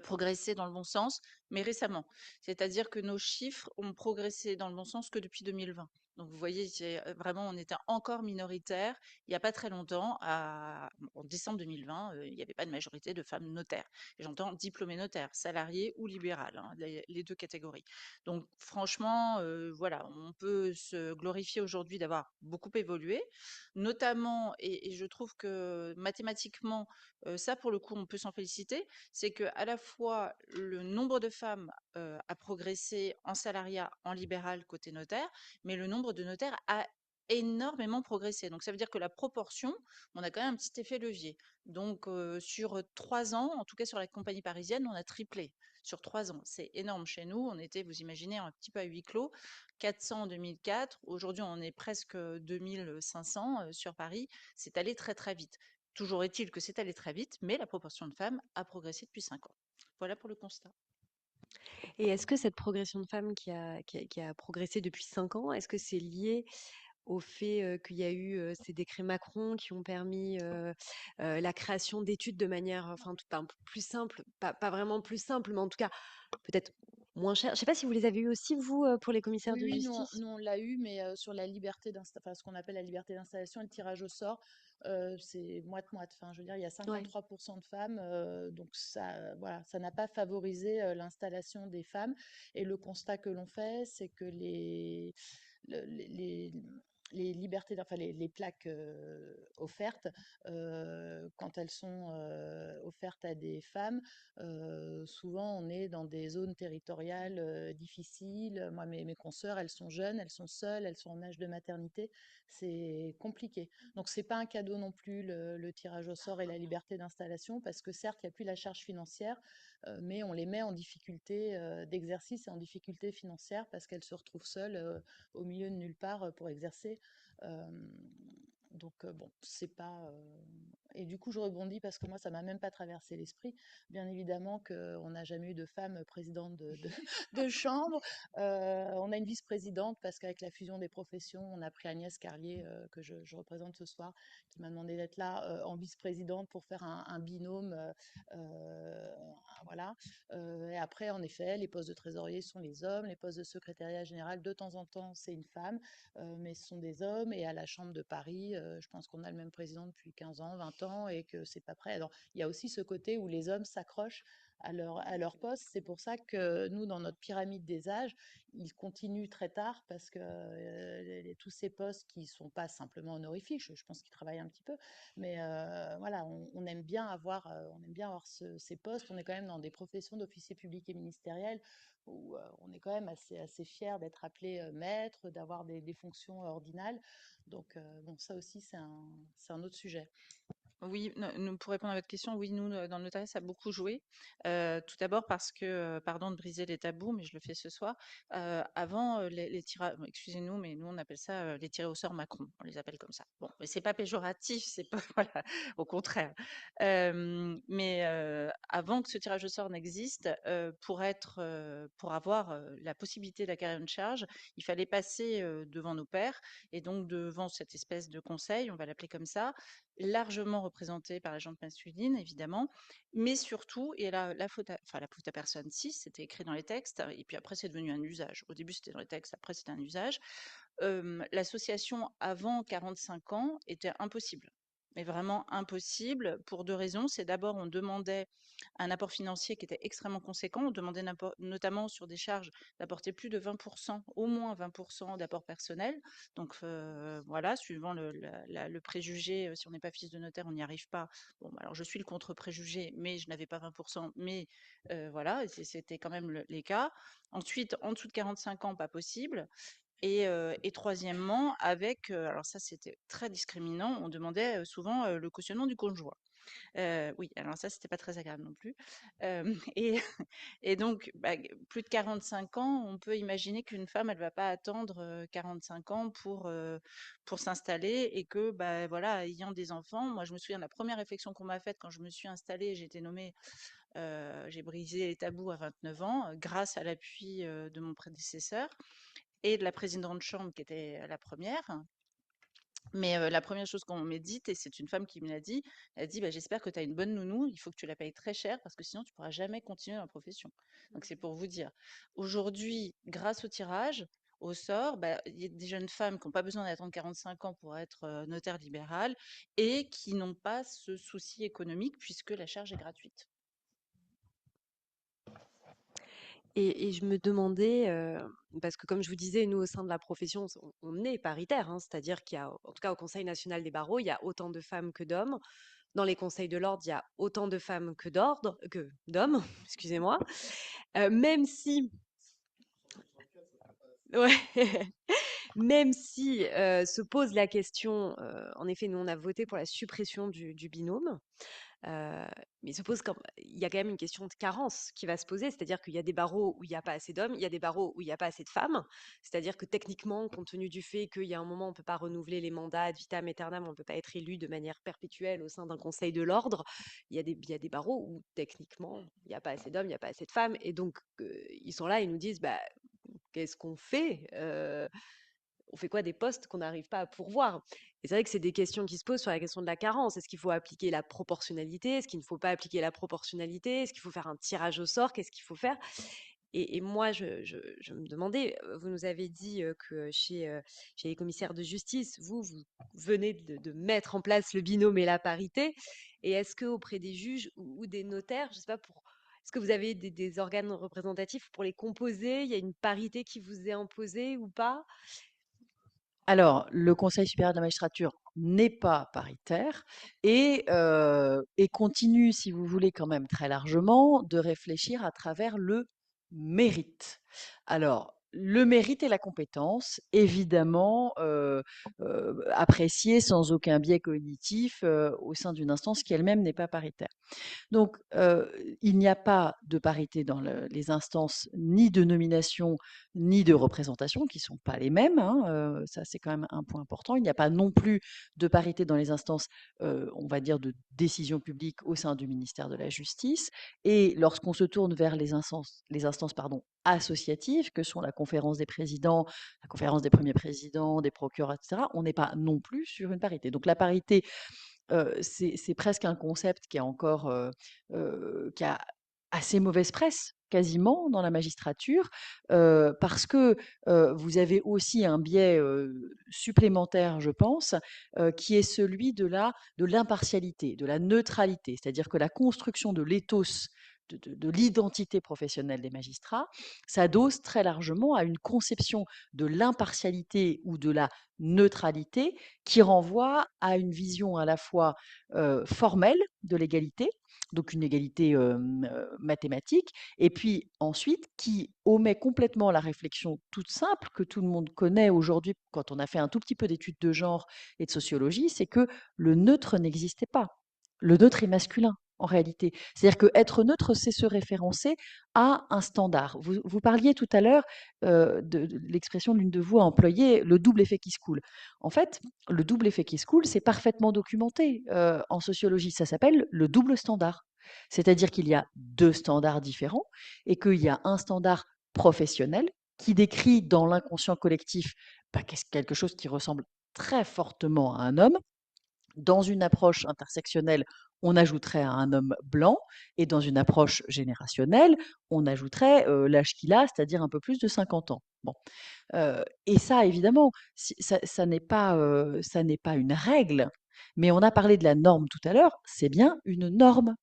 progressé dans le bon sens, mais récemment. C'est-à-dire que nos chiffres ont progressé dans le bon sens que depuis 2020. Donc vous voyez, vraiment, on était encore minoritaire il n'y a pas très longtemps. En décembre 2020, il n'y avait pas de majorité de femmes notaires. Et j'entends diplômées notaires, salariées ou libérales, hein, les deux catégories. Donc franchement, voilà, on peut se glorifier aujourd'hui d'avoir beaucoup évolué, notamment, et je trouve que mathématiquement, ça pour le coup, on peut s'en féliciter, c'est que à la fois le nombre de femmes a progressé en salariat, en libéral côté notaire, mais le nombre de notaires a énormément progressé. Donc ça veut dire que la proportion, on a quand même un petit effet levier. Donc sur 3 ans, en tout cas sur la compagnie parisienne, on a triplé sur 3 ans. C'est énorme chez nous. On était, vous imaginez, un petit peu à huis clos, 400 en 2004. Aujourd'hui, on est presque 2500 sur Paris. C'est allé très très vite. Toujours est-il que c'est allé très vite, mais la proportion de femmes a progressé depuis 5 ans. Voilà pour le constat. Et est-ce que cette progression de femmes qui a progressé depuis 5 ans, est-ce que c'est lié au fait qu'il y a eu ces décrets Macron qui ont permis la création d'études de manière enfin, un peu plus simple, pas vraiment plus simple, mais en tout cas peut-être moins cher. Je ne sais pas si vous les avez eu aussi, vous, pour les commissaires Oui, de oui, justice. nous on l'a eu, mais sur la liberté enfin, ce qu'on appelle la liberté d'installation et le tirage au sort, c'est moite-moite. Enfin, je veux dire, il y a Ouais. 53% de femmes, donc ça, voilà, ça n'a pas favorisé l'installation des femmes. Et le constat que l'on fait, c'est que le- les, les- les libertés, enfin les plaques offertes, quand elles sont offertes à des femmes, souvent, on est dans des zones territoriales difficiles. Moi, mes consoeurs, elles sont jeunes, elles sont seules, elles sont en âge de maternité. C'est compliqué. Donc, c'est pas un cadeau non plus, le tirage au sort et la liberté d'installation, parce que certes, il n'y a plus la charge financière, mais on les met en difficulté d'exercice et en difficulté financière parce qu'elles se retrouvent seules au milieu de nulle part pour exercer. Euh, donc, bon, c'est pas. Et du coup, je rebondis parce que moi, ça m'a même pas traversé l'esprit. Bien évidemment qu'on n'a jamais eu de femme présidente de chambre. On a une vice-présidente parce qu'avec la fusion des professions, on a pris Agnès Carlier, que je représente ce soir, qui m'a demandé d'être là en vice-présidente pour faire un binôme. Voilà. Et après, en effet, les postes de trésorier sont les hommes, les postes de secrétariat général, de temps en temps, c'est une femme, mais ce sont des hommes. Et à la Chambre de Paris, je pense qu'on a le même président depuis 15 ans, 20 ans, et que c'est pas prêt. Alors, il y a aussi ce côté où les hommes s'accrochent à leur poste. C'est pour ça que nous, dans notre pyramide des âges, ils continuent très tard parce que tous ces postes qui sont pas simplement honorifiques, je pense qu'ils travaillent un petit peu, mais voilà, on aime bien avoir, ces postes. On est quand même dans des professions d'officiers publics et ministériels où on est quand même assez fiers d'être appelé maître, d'avoir des fonctions ordinales. Donc, bon, ça aussi, c'est un autre sujet. Oui, pour répondre à votre question, oui, nous, dans le notariat, ça a beaucoup joué. Tout d'abord parce que, pardon de briser les tabous, mais je le fais ce soir. Avant, les tirages, excusez-nous, mais nous, on appelle ça les tirés au sort Macron. On les appelle comme ça. Bon, mais c'est pas péjoratif, c'est pas, voilà, au contraire. Mais avant que ce tirage au sort n'existe, pour avoir la possibilité d'acquérir une charge, il fallait passer devant nos pairs et donc devant cette espèce de conseil, on va l'appeler comme ça, largement représentée par la jante masculine, évidemment, mais surtout, et là, la faute à personne, si, c'était écrit dans les textes, et puis après, c'est devenu un usage. Au début, c'était dans les textes, après, c'était un usage. L'association avant 45 ans était impossible. mais vraiment impossible pour 2 raisons. C'est d'abord, on demandait un apport financier qui était extrêmement conséquent. On demandait notamment sur des charges d'apporter plus de 20 au moins 20 d'apport personnel. Donc voilà, suivant le préjugé, si on n'est pas fils de notaire, on n'y arrive pas. Bon, bah, alors je suis le contre-préjugé, mais je n'avais pas 20 mais voilà, c'était quand même les cas. Ensuite, en dessous de 45 ans, pas possible. Et troisièmement, avec, alors ça c'était très discriminant, on demandait souvent le cautionnement du conjoint. Oui, alors ça c'était pas très agréable non plus. Et, et donc, bah, plus de 45 ans, on peut imaginer qu'une femme, elle va pas attendre 45 ans pour s'installer et que, bah, voilà, ayant des enfants, moi je me souviens de la première réflexion qu'on m'a faite quand je me suis installée, j'ai été nommée, j'ai brisé les tabous à 29 ans grâce à l'appui de mon prédécesseur et de la présidente de chambre qui était la première. Mais la première chose qu'on m'ait dite, et c'est une femme qui me l'a dit, elle a dit: «Bah, j'espère que tu as une bonne nounou, il faut que tu la payes très cher parce que sinon tu pourras jamais continuer dans la profession». Donc c'est pour vous dire. Aujourd'hui, grâce au tirage au sort, bah, il y a des jeunes femmes qui ont pas besoin d'attendre 45 ans pour être, notaire libéral et qui n'ont pas ce souci économique puisque la charge est gratuite. Et je me demandais, parce que comme je vous disais, nous, au sein de la profession, on est paritaire, hein, c'est-à-dire qu'il y a, en tout cas au Conseil national des barreaux, il y a autant de femmes que d'hommes. Dans les conseils de l'ordre, il y a autant de femmes que d'hommes, excusez-moi. Même si, ouais, même si se pose la question, en effet, nous on a voté pour la suppression du binôme. Mais il y a quand même une question de carence qui va se poser, c'est-à-dire qu'il y a des barreaux où il n'y a pas assez d'hommes, il y a des barreaux où il n'y a pas assez de femmes. C'est-à-dire que techniquement, compte tenu du fait qu'il y a un moment, on ne peut pas renouveler les mandats ad vitam aeternam, on ne peut pas être élu de manière perpétuelle au sein d'un conseil de l'ordre, il y a des barreaux où techniquement, il n'y a pas assez d'hommes, il n'y a pas assez de femmes. Et donc, ils sont là, ils nous disent, bah, qu'est-ce qu'on fait on fait quoi des postes qu'on n'arrive pas à pourvoir? Et c'est vrai que c'est des questions qui se posent sur la question de la carence. Est-ce qu'il faut appliquer la proportionnalité? Est-ce qu'il ne faut pas appliquer la proportionnalité? Est-ce qu'il faut faire un tirage au sort? Qu'est-ce qu'il faut faire? Et moi, je me demandais, vous nous avez dit que chez les commissaires de justice, vous venez de mettre en place le binôme et la parité. Et est-ce qu'auprès des juges ou des notaires, je ne sais pas, est-ce que vous avez des organes représentatifs pour les composer? Il y a une parité qui vous est imposée ou pas? Alors, le Conseil supérieur de la magistrature n'est pas paritaire et continue, si vous voulez, quand même très largement, de réfléchir à travers le mérite. Alors, le mérite et la compétence, évidemment, appréciés sans aucun biais cognitif au sein d'une instance qui elle-même n'est pas paritaire. Donc, il n'y a pas de parité dans les instances, ni de nomination, ni de représentation, qui ne sont pas les mêmes, hein, ça c'est quand même un point important. Il n'y a pas non plus de parité dans les instances, on va dire, de décision publique au sein du ministère de la Justice. Et lorsqu'on se tourne vers les instances pardon, associatives, que sont la conférence des présidents, la conférence des premiers présidents, des procureurs, etc., on n'est pas non plus sur une parité. Donc la parité, c'est presque un concept qui est encore, qui a assez mauvaise presse, quasiment, dans la magistrature, parce que, vous avez aussi un biais, supplémentaire, je pense, qui est celui de l'impartialité, de la neutralité. C'est-à-dire que la construction de l'éthos de l'identité professionnelle des magistrats s'adosse très largement à une conception de l'impartialité ou de la neutralité qui renvoie à une vision à la fois formelle de l'égalité, donc une égalité mathématique, et puis ensuite qui omet complètement la réflexion toute simple que tout le monde connaît aujourd'hui quand on a fait un tout petit peu d'études de genre et de sociologie, c'est que le neutre n'existait pas. Le neutre est masculin. En réalité. C'est-à-dire qu'être neutre, c'est se référencer à un standard. Vous parliez tout à l'heure de l'expression de l'une de vous a employé le double effet qui se coule. En fait, le double effet qui se coule, c'est parfaitement documenté en sociologie. Ça s'appelle le double standard. C'est-à-dire qu'il y a deux standards différents et qu'il y a un standard professionnel qui décrit dans l'inconscient collectif quelque chose qui ressemble très fortement à un homme. Dans une approche intersectionnelle, on ajouterait à un homme blanc, et dans une approche générationnelle, on ajouterait l'âge qu'il a, c'est-à-dire un peu plus de 50 ans. Bon. Et ça, évidemment, ça n'est pas une règle, Mais on a parlé de la norme tout à l'heure, c'est bien une norme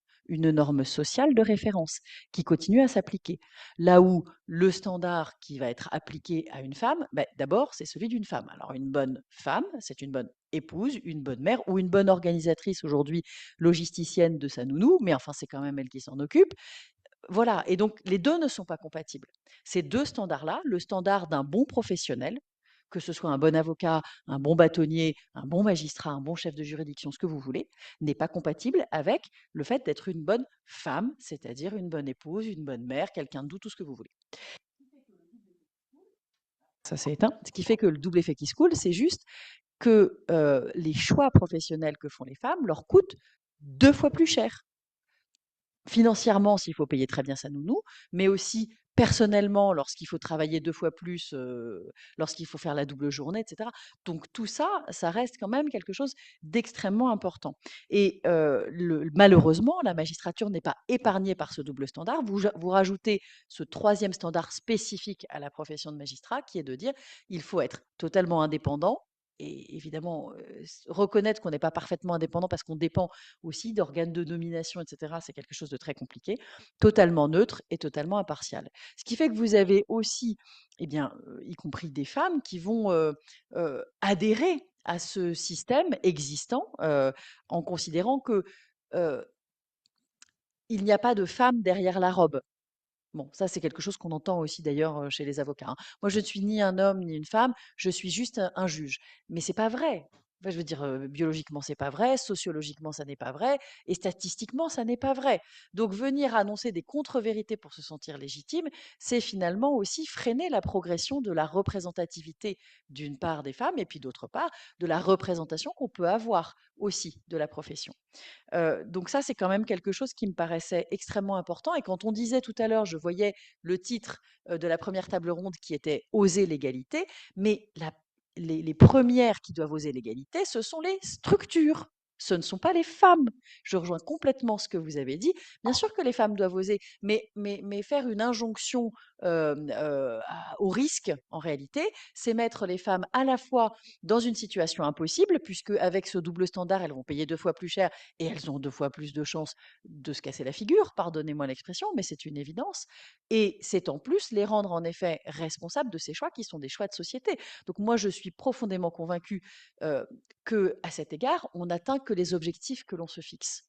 sociale de référence qui continue à s'appliquer. Là où le standard qui va être appliqué à une femme, ben, d'abord, c'est celui d'une femme. Alors, une bonne femme, c'est une bonne épouse, une bonne mère ou une bonne organisatrice aujourd'hui, logisticienne de sa nounou, mais enfin, c'est quand même elle qui s'en occupe. Voilà, et donc les 2 ne sont pas compatibles. Ces 2 standards-là, le standard d'un bon professionnel, que ce soit un bon avocat, un bon bâtonnier, un bon magistrat, un bon chef de juridiction, ce que vous voulez, n'est pas compatible avec le fait d'être une bonne femme, c'est-à-dire une bonne épouse, une bonne mère, quelqu'un de doux, tout ce que vous voulez. Ça s'est éteint. Ce qui fait que le double effet qui se coule, c'est juste que, les choix professionnels que font les femmes leur coûtent 2 fois plus cher. Financièrement, s'il faut payer très bien sa nounou, mais aussi personnellement lorsqu'il faut travailler 2 fois plus, lorsqu'il faut faire la double journée, et cetera. Donc tout ça, ça reste quand même quelque chose d'extrêmement important et malheureusement, la magistrature n'est pas épargnée par ce double standard. Vous rajoutez ce 3e standard spécifique à la profession de magistrat qui est de dire: «Il faut être totalement indépendant» et évidemment, reconnaître qu'on n'est pas parfaitement indépendant parce qu'on dépend aussi d'organes de nomination, et cetera, c'est quelque chose de très compliqué, totalement neutre et totalement impartial. Ce qui fait que vous avez aussi, eh bien, y compris des femmes qui vont adhérer à ce système existant en considérant que il n'y a pas de femme derrière la robe. Bon, ça, c'est quelque chose qu'on entend aussi d'ailleurs chez les avocats, hein. Moi, je ne suis ni un homme ni une femme, je suis juste un juge. Mais c'est pas vrai. Enfin, je veux dire, biologiquement, c'est pas vrai, sociologiquement, ça n'est pas vrai, et statistiquement, ça n'est pas vrai. Donc, venir annoncer des contre-vérités pour se sentir légitime, c'est finalement aussi freiner la progression de la représentativité d'une part des femmes, et puis d'autre part, de la représentation qu'on peut avoir aussi de la profession. Donc ça, c'est quand même quelque chose qui me paraissait extrêmement important et quand on disait tout à l'heure, je voyais le titre, de la première table ronde qui était «Oser l'égalité», mais les 1res qui doivent oser l'égalité, ce sont les structures, ce ne sont pas les femmes. Je rejoins complètement ce que vous avez dit. Bien sûr que les femmes doivent oser, mais faire une injonction, au risque, en réalité, c'est mettre les femmes à la fois dans une situation impossible puisque avec ce double standard, elles vont payer 2 fois plus cher et elles ont 2 fois plus de chances de se casser la figure, pardonnez-moi l'expression, mais c'est une évidence. Et c'est en plus les rendre en effet responsables de ces choix qui sont des choix de société. Donc moi, je suis profondément convaincue qu'à cet égard, on n'atteint que les objectifs que l'on se fixe.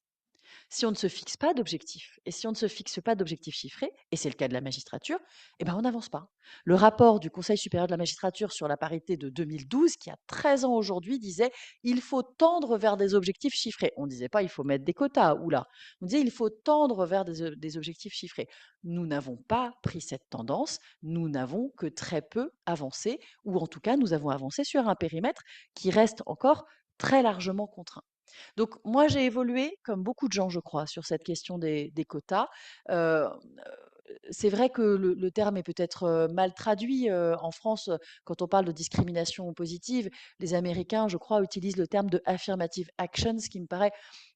Si on ne se fixe pas d'objectifs et si on ne se fixe pas d'objectifs chiffrés, et c'est le cas de la magistrature, eh ben on n'avance pas. Le rapport du Conseil supérieur de la magistrature sur la parité de 2012, qui a 13 ans aujourd'hui, disait il faut tendre vers des objectifs chiffrés. On ne disait pas il faut mettre des quotas, ou là. On disait il faut tendre vers des objectifs chiffrés. Nous n'avons pas pris cette tendance, nous n'avons que très peu avancé, ou en tout cas nous avons avancé sur un périmètre qui reste encore très largement contraint. Donc moi, j'ai évolué, comme beaucoup de gens, je crois, sur cette question des quotas. C'est vrai que le terme est peut-être mal traduit en France. Quand on parle de discrimination positive, les Américains, je crois, utilisent le terme de affirmative action, ce qui me paraît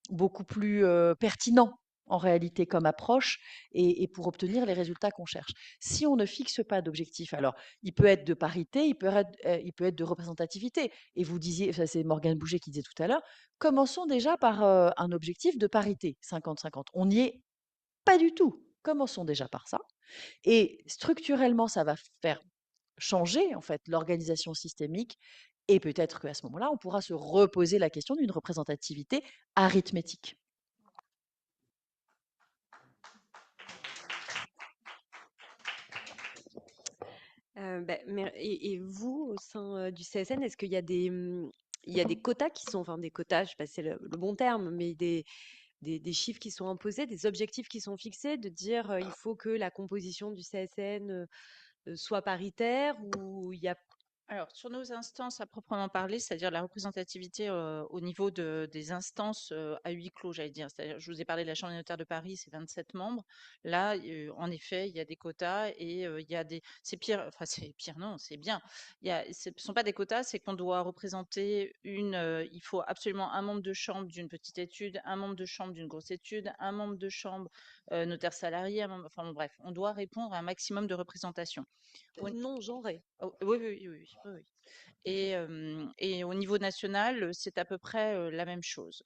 beaucoup plus pertinent en réalité comme approche et pour obtenir les résultats qu'on cherche. Si on ne fixe pas d'objectif, alors il peut être de parité, il peut être de représentativité. Et vous disiez, ça c'est Morgane Boucher qui disait tout à l'heure, commençons déjà par un objectif de parité, 50-50. On n'y est pas du tout. Commençons déjà par ça. Et structurellement, ça va faire changer en fait l'organisation systémique. Et peut-être qu'à ce moment-là, on pourra se reposer la question d'une représentativité arithmétique. Et vous, au sein du CSN, est-ce qu'il y a il y a des quotas qui sont, enfin des quotas, je ne sais pas si c'est le bon terme, mais des chiffres qui sont imposés, des objectifs qui sont fixés, de dire il faut que la composition du CSN soit paritaire ou il y a... Alors, sur nos instances à proprement parler, c'est-à-dire la représentativité au niveau des instances à huis clos, j'allais dire. C'est-à-dire, je vous ai parlé de la Chambre des notaires de Paris, c'est 27 membres. Là, en effet, il y a des quotas et il y a des. C'est pire, enfin, c'est pire, non, c'est bien. Ce ne sont pas des quotas, c'est qu'on doit représenter il faut absolument un membre de chambre d'une petite étude, un membre de chambre d'une grosse étude, un membre de chambre notaire salarié, enfin, bon, bref, on doit répondre à un maximum de représentation. Non genré. Oui, oui, oui, oui. Oui, oui. Et au niveau national, c'est à peu près la même chose.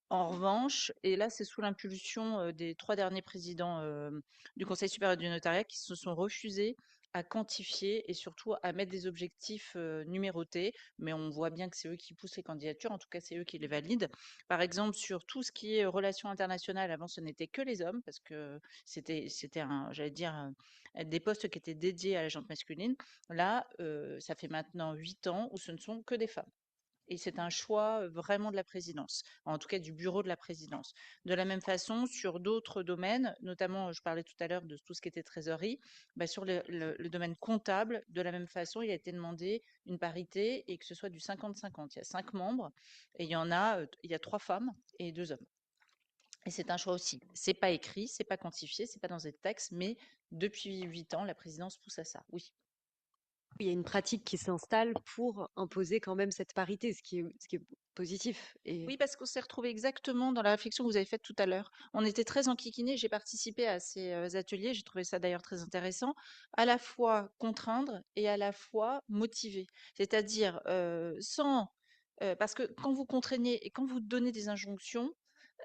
En revanche, et là, c'est sous l'impulsion des 3 derniers présidents du Conseil supérieur du notariat qui se sont refusés à quantifier et surtout à mettre des objectifs numérotés. Mais on voit bien que c'est eux qui poussent les candidatures, en tout cas, c'est eux qui les valident. Par exemple, sur tout ce qui est relations internationales, avant, ce n'était que les hommes, parce que c'était j'allais dire, des postes qui étaient dédiés à la gente masculine. Là, ça fait maintenant 8 ans où ce ne sont que des femmes. Et c'est un choix vraiment de la présidence, en tout cas du bureau de la présidence. De la même façon, sur d'autres domaines, notamment, je parlais tout à l'heure de tout ce qui était trésorerie, bah, sur le domaine comptable, de la même façon, il a été demandé une parité et que ce soit du 50-50. Il y a 5 membres et il y a 3 femmes et 2 hommes. Et c'est un choix aussi. C'est pas écrit, c'est pas quantifié, c'est pas dans des textes, mais depuis 8 ans, la présidence pousse à ça. Oui. Il y a une pratique qui s'installe pour imposer quand même cette parité, ce qui est positif. Et Oui, parce qu'on s'est retrouvé exactement dans la réflexion que vous avez faite tout à l'heure. On était très enquiquinés. J'ai participé à ces ateliers. J'ai trouvé ça d'ailleurs très intéressant. À la fois contraindre et à la fois motiver. C'est-à-dire parce que quand vous contraignez et quand vous donnez des injonctions,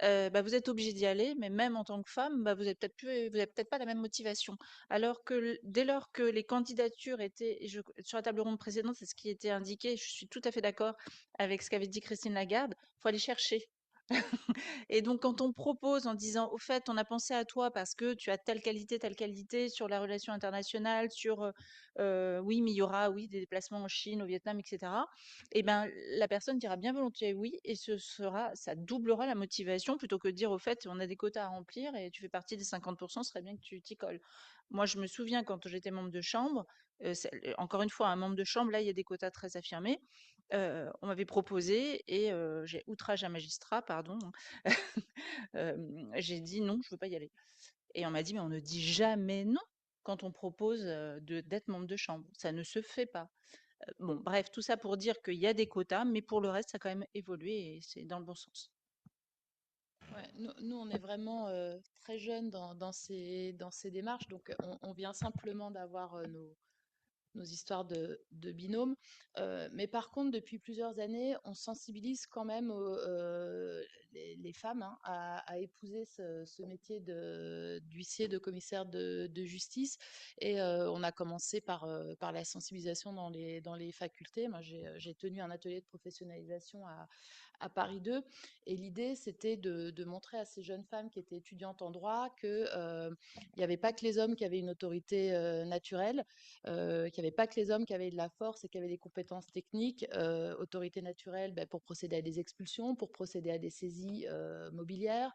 bah, vous êtes obligé d'y aller, mais même en tant que femme, bah, vous avez peut-être pas la même motivation. Alors que dès lors que les candidatures étaient, sur la table ronde précédente, c'est ce qui était indiqué, je suis tout à fait d'accord avec ce qu'avait dit Christine Lagarde, faut aller chercher. Et donc, quand on propose en disant, au fait, on a pensé à toi parce que tu as telle qualité sur la relation internationale, oui, mais il y aura, oui, des déplacements en Chine, au Vietnam, etc. Eh ben, la personne dira bien volontiers oui, et ça doublera la motivation plutôt que de dire, au fait, on a des quotas à remplir et tu fais partie des 50%, ce serait bien que tu t'y colles. Moi, je me souviens quand j'étais membre de chambre, encore une fois, un membre de chambre, là, il y a des quotas très affirmés. On m'avait proposé et j'ai outrage un magistrat, pardon. J'ai dit: «Non, je veux pas y aller» et on m'a dit: «Mais on ne dit jamais non quand on propose, d'être membre de chambre. Ça ne se fait pas». Bon, bref, tout ça pour dire qu'il y a des quotas, mais pour le reste, ça a quand même évolué et c'est dans le bon sens. Ouais, nous, on est vraiment très jeunes dans ces démarches, donc on vient simplement d'avoir nos histoires de binômes. Mais par contre, depuis plusieurs années, on sensibilise quand même les femmes hein, à épouser ce métier d'huissier, de commissaire de justice. Et on a commencé par la sensibilisation dans les facultés. Moi, j'ai tenu un atelier de professionnalisation à Paris 2. Et l'idée, c'était de montrer à ces jeunes femmes qui étaient étudiantes en droit qu'il n'y avait pas que les hommes qui avaient une autorité naturelle, qu'il n'y avait pas que les hommes qui avaient de la force et qui avaient des compétences techniques, autorité naturelle ben, pour procéder à des expulsions, pour procéder à des saisies mobilières,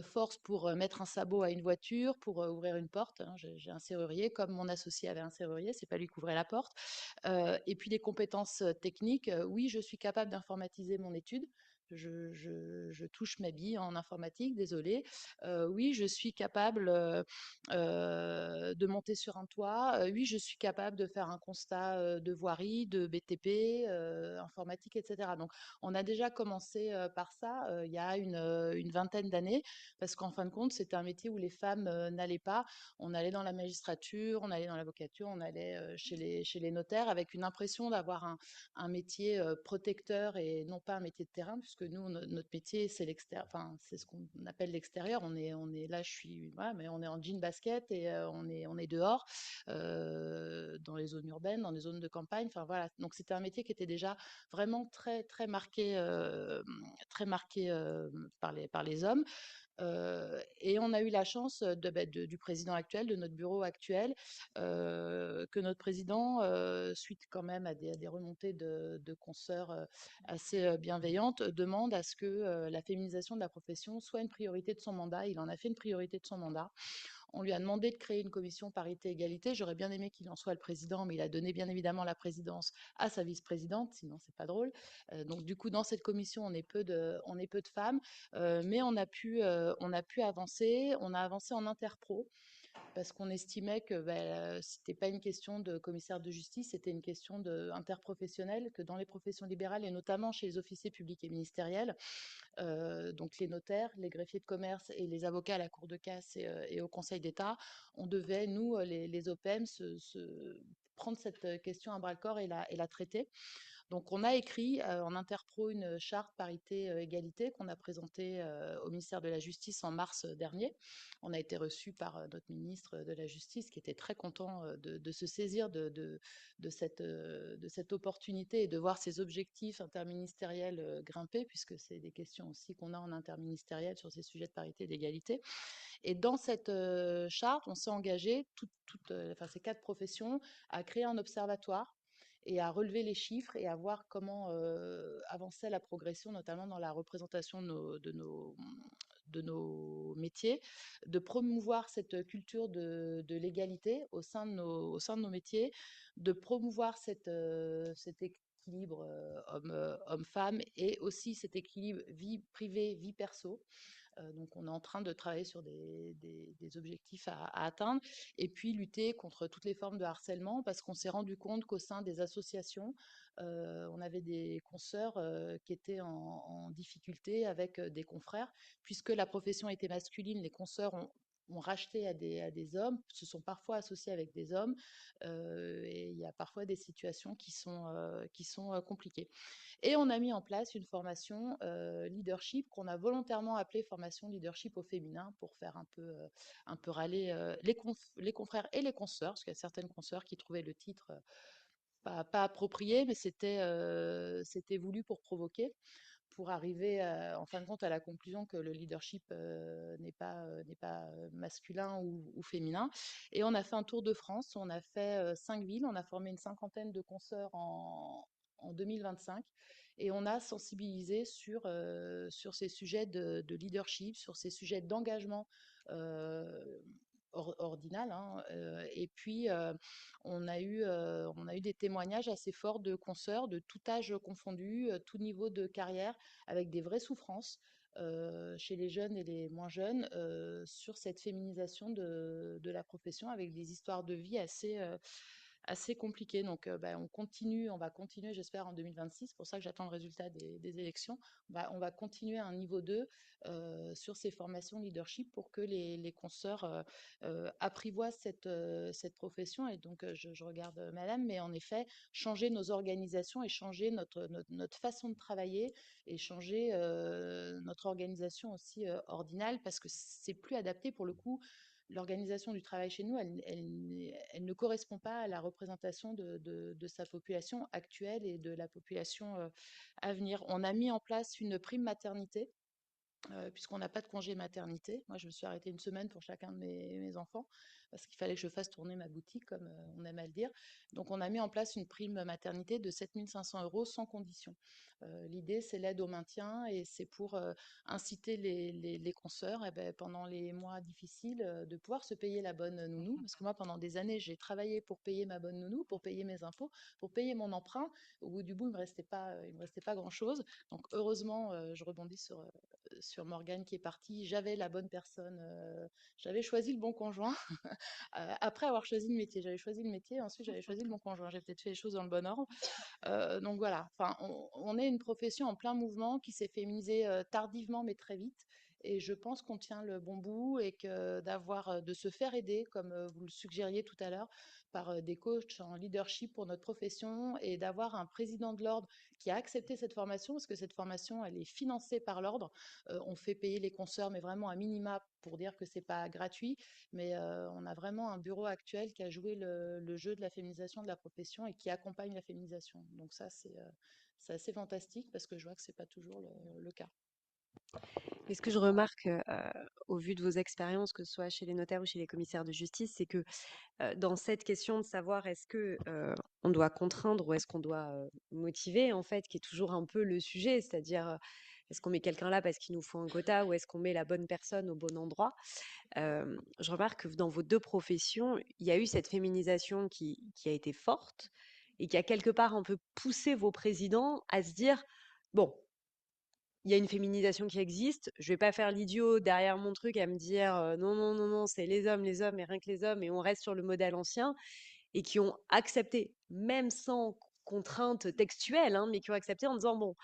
force pour mettre un sabot à une voiture, pour ouvrir une porte. Hein. J'ai un serrurier, comme mon associé avait un serrurier, c'est pas lui qui ouvrait la porte. Et puis les compétences techniques, oui, je suis capable d'informatiser mon étude. Je touche ma bille en informatique, désolé. Oui, je suis capable de monter sur un toit. Oui, je suis capable de faire un constat de voirie, de BTP, informatique, etc. Donc, on a déjà commencé par ça il y a une vingtaine d'années, parce qu'en fin de compte, c'était un métier où les femmes n'allaient pas. On allait dans la magistrature, on allait dans l'avocature, on allait chez les notaires avec une impression d'avoir un métier protecteur et non pas un métier de terrain, puisque nous, notre métier, c'est l'extérieur, enfin, c'est ce qu'on appelle l'extérieur. On est là, voilà, mais on est en jean basket et on est dehors, dans les zones urbaines, dans les zones de campagne. Enfin voilà. Donc c'était un métier qui était déjà vraiment très marqué par les hommes. Et on a eu la chance du président actuel, de notre bureau actuel, que notre président, suite quand même à des remontées de consoeurs assez bienveillantes, demande à ce que la féminisation de la profession soit une priorité de son mandat. Il en a fait une priorité de son mandat. On lui a demandé de créer une commission parité-égalité. J'aurais bien aimé qu'il en soit le président, mais il a donné bien évidemment la présidence à sa vice-présidente, sinon c'est pas drôle. Donc du coup, dans cette commission, on est peu de femmes, mais on a pu avancer. On a avancé en interpro parce qu'on estimait que c'était pas une question de commissaire de justice, c'était une question interprofessionnelle, que dans les professions libérales et notamment chez les officiers publics et ministériels, donc les notaires, les greffiers de commerce et les avocats à la Cour de casse et au Conseil d'État, on devait, nous, les OPM, prendre cette question à bras-le-corps et la traiter. Donc, on a écrit en interpro une charte parité-égalité qu'on a présentée au ministère de la Justice en mars dernier. On a été reçu par notre ministre de la Justice qui était très content de se saisir de cette opportunité et de voir ces objectifs interministériels grimper, puisque c'est des questions aussi qu'on a en interministériel sur ces sujets de parité et d'égalité. Et dans cette charte, on s'est engagé, ces 4 professions, à créer un observatoire et à relever les chiffres et à voir comment avançait la progression, notamment dans la représentation de nos métiers, de promouvoir cette culture de l'égalité au sein de nos métiers, de promouvoir cet équilibre homme-femme et aussi cet équilibre vie privée, vie perso. Donc, on est en train de travailler sur des objectifs à atteindre et puis lutter contre toutes les formes de harcèlement parce qu'on s'est rendu compte qu'au sein des associations, on avait des consoeurs qui étaient en difficulté avec des confrères. Puisque la profession était masculine, les consoeurs ont racheté à des hommes, se sont parfois associés avec des hommes et il y a parfois des situations qui sont compliquées. Et on a mis en place une formation leadership qu'on a volontairement appelée formation leadership au féminin pour faire un peu râler les confrères et les consoeurs, parce qu'il y a certaines consoeurs qui trouvaient le titre pas approprié, mais c'était voulu pour provoquer, pour arriver en fin de compte à la conclusion que le leadership n'est pas masculin ou féminin. Et on a fait un tour de France, on a fait 5 villes, on a formé une cinquantaine de consoeurs en 2025 et on a sensibilisé sur ces sujets de leadership, sur ces sujets d'engagement ordinal. Hein, et puis, on a eu des témoignages assez forts de consoeurs de tout âge confondu, tout niveau de carrière, avec des vraies souffrances chez les jeunes et les moins jeunes sur cette féminisation de la profession, avec des histoires de vie assez compliquées. Donc, on va continuer, j'espère, en 2026. C'est pour ça que j'attends le résultat des élections. On va continuer à un niveau 2 sur ces formations leadership pour que les consoeurs apprivoisent cette profession. Et donc, je regarde madame, mais en effet, changer nos organisations et changer notre façon de travailler et changer notre organisation aussi ordinale parce que c'est plus adapté pour le coup. L'organisation du travail chez nous, elle ne correspond pas à la représentation de sa population actuelle et de la population à venir. On a mis en place une prime maternité puisqu'on n'a pas de congé maternité. Moi, je me suis arrêtée une semaine pour chacun de mes enfants parce qu'il fallait que je fasse tourner ma boutique, comme on aime à le dire. Donc, on a mis en place une prime maternité de 7 500 € sans condition. L'idée, c'est l'aide au maintien et c'est pour inciter les consoeurs, pendant les mois difficiles, de pouvoir se payer la bonne nounou. Parce que moi, pendant des années, j'ai travaillé pour payer ma bonne nounou, pour payer mes impôts, pour payer mon emprunt. Au bout du bout, il me restait pas grand-chose. Donc, heureusement, je rebondis sur Morgane qui est partie, j'avais la bonne personne, j'avais choisi le bon conjoint. Après avoir choisi le métier, j'avais choisi le métier, ensuite j'avais choisi le bon conjoint. J'ai peut-être fait les choses dans le bon ordre. Donc voilà, enfin, on est une profession en plein mouvement qui s'est féminisée tardivement mais très vite. Et je pense qu'on tient le bon bout et que de se faire aider, comme vous le suggériez tout à l'heure, par des coachs en leadership pour notre profession et d'avoir un président de l'ordre qui a accepté cette formation, parce que cette formation, elle est financée par l'ordre. On fait payer les consoeurs, mais vraiment un minima pour dire que c'est pas gratuit. Mais on a vraiment un bureau actuel qui a joué le jeu de la féminisation de la profession et qui accompagne la féminisation. Donc ça, c'est assez fantastique parce que je vois que c'est pas toujours le cas. Et ce que je remarque, au vu de vos expériences, que ce soit chez les notaires ou chez les commissaires de justice, c'est que, dans cette question de savoir est-ce que, on doit contraindre ou est-ce qu'on doit, motiver, en fait, qui est toujours un peu le sujet, c'est-à-dire, est-ce qu'on met quelqu'un là parce qu'il nous faut un quota ou est-ce qu'on met la bonne personne au bon endroit? Je remarque que dans vos 2 professions, il y a eu cette féminisation qui a été forte et qui a quelque part un peu poussé vos présidents à se dire: «Bon, il y a une féminisation qui existe. Je vais pas faire l'idiot derrière mon truc à me dire non, non, non, non, c'est les hommes et rien que les hommes, et on reste sur le modèle ancien, et qui ont accepté, même sans contrainte textuelle, hein, mais qui ont accepté en disant bon,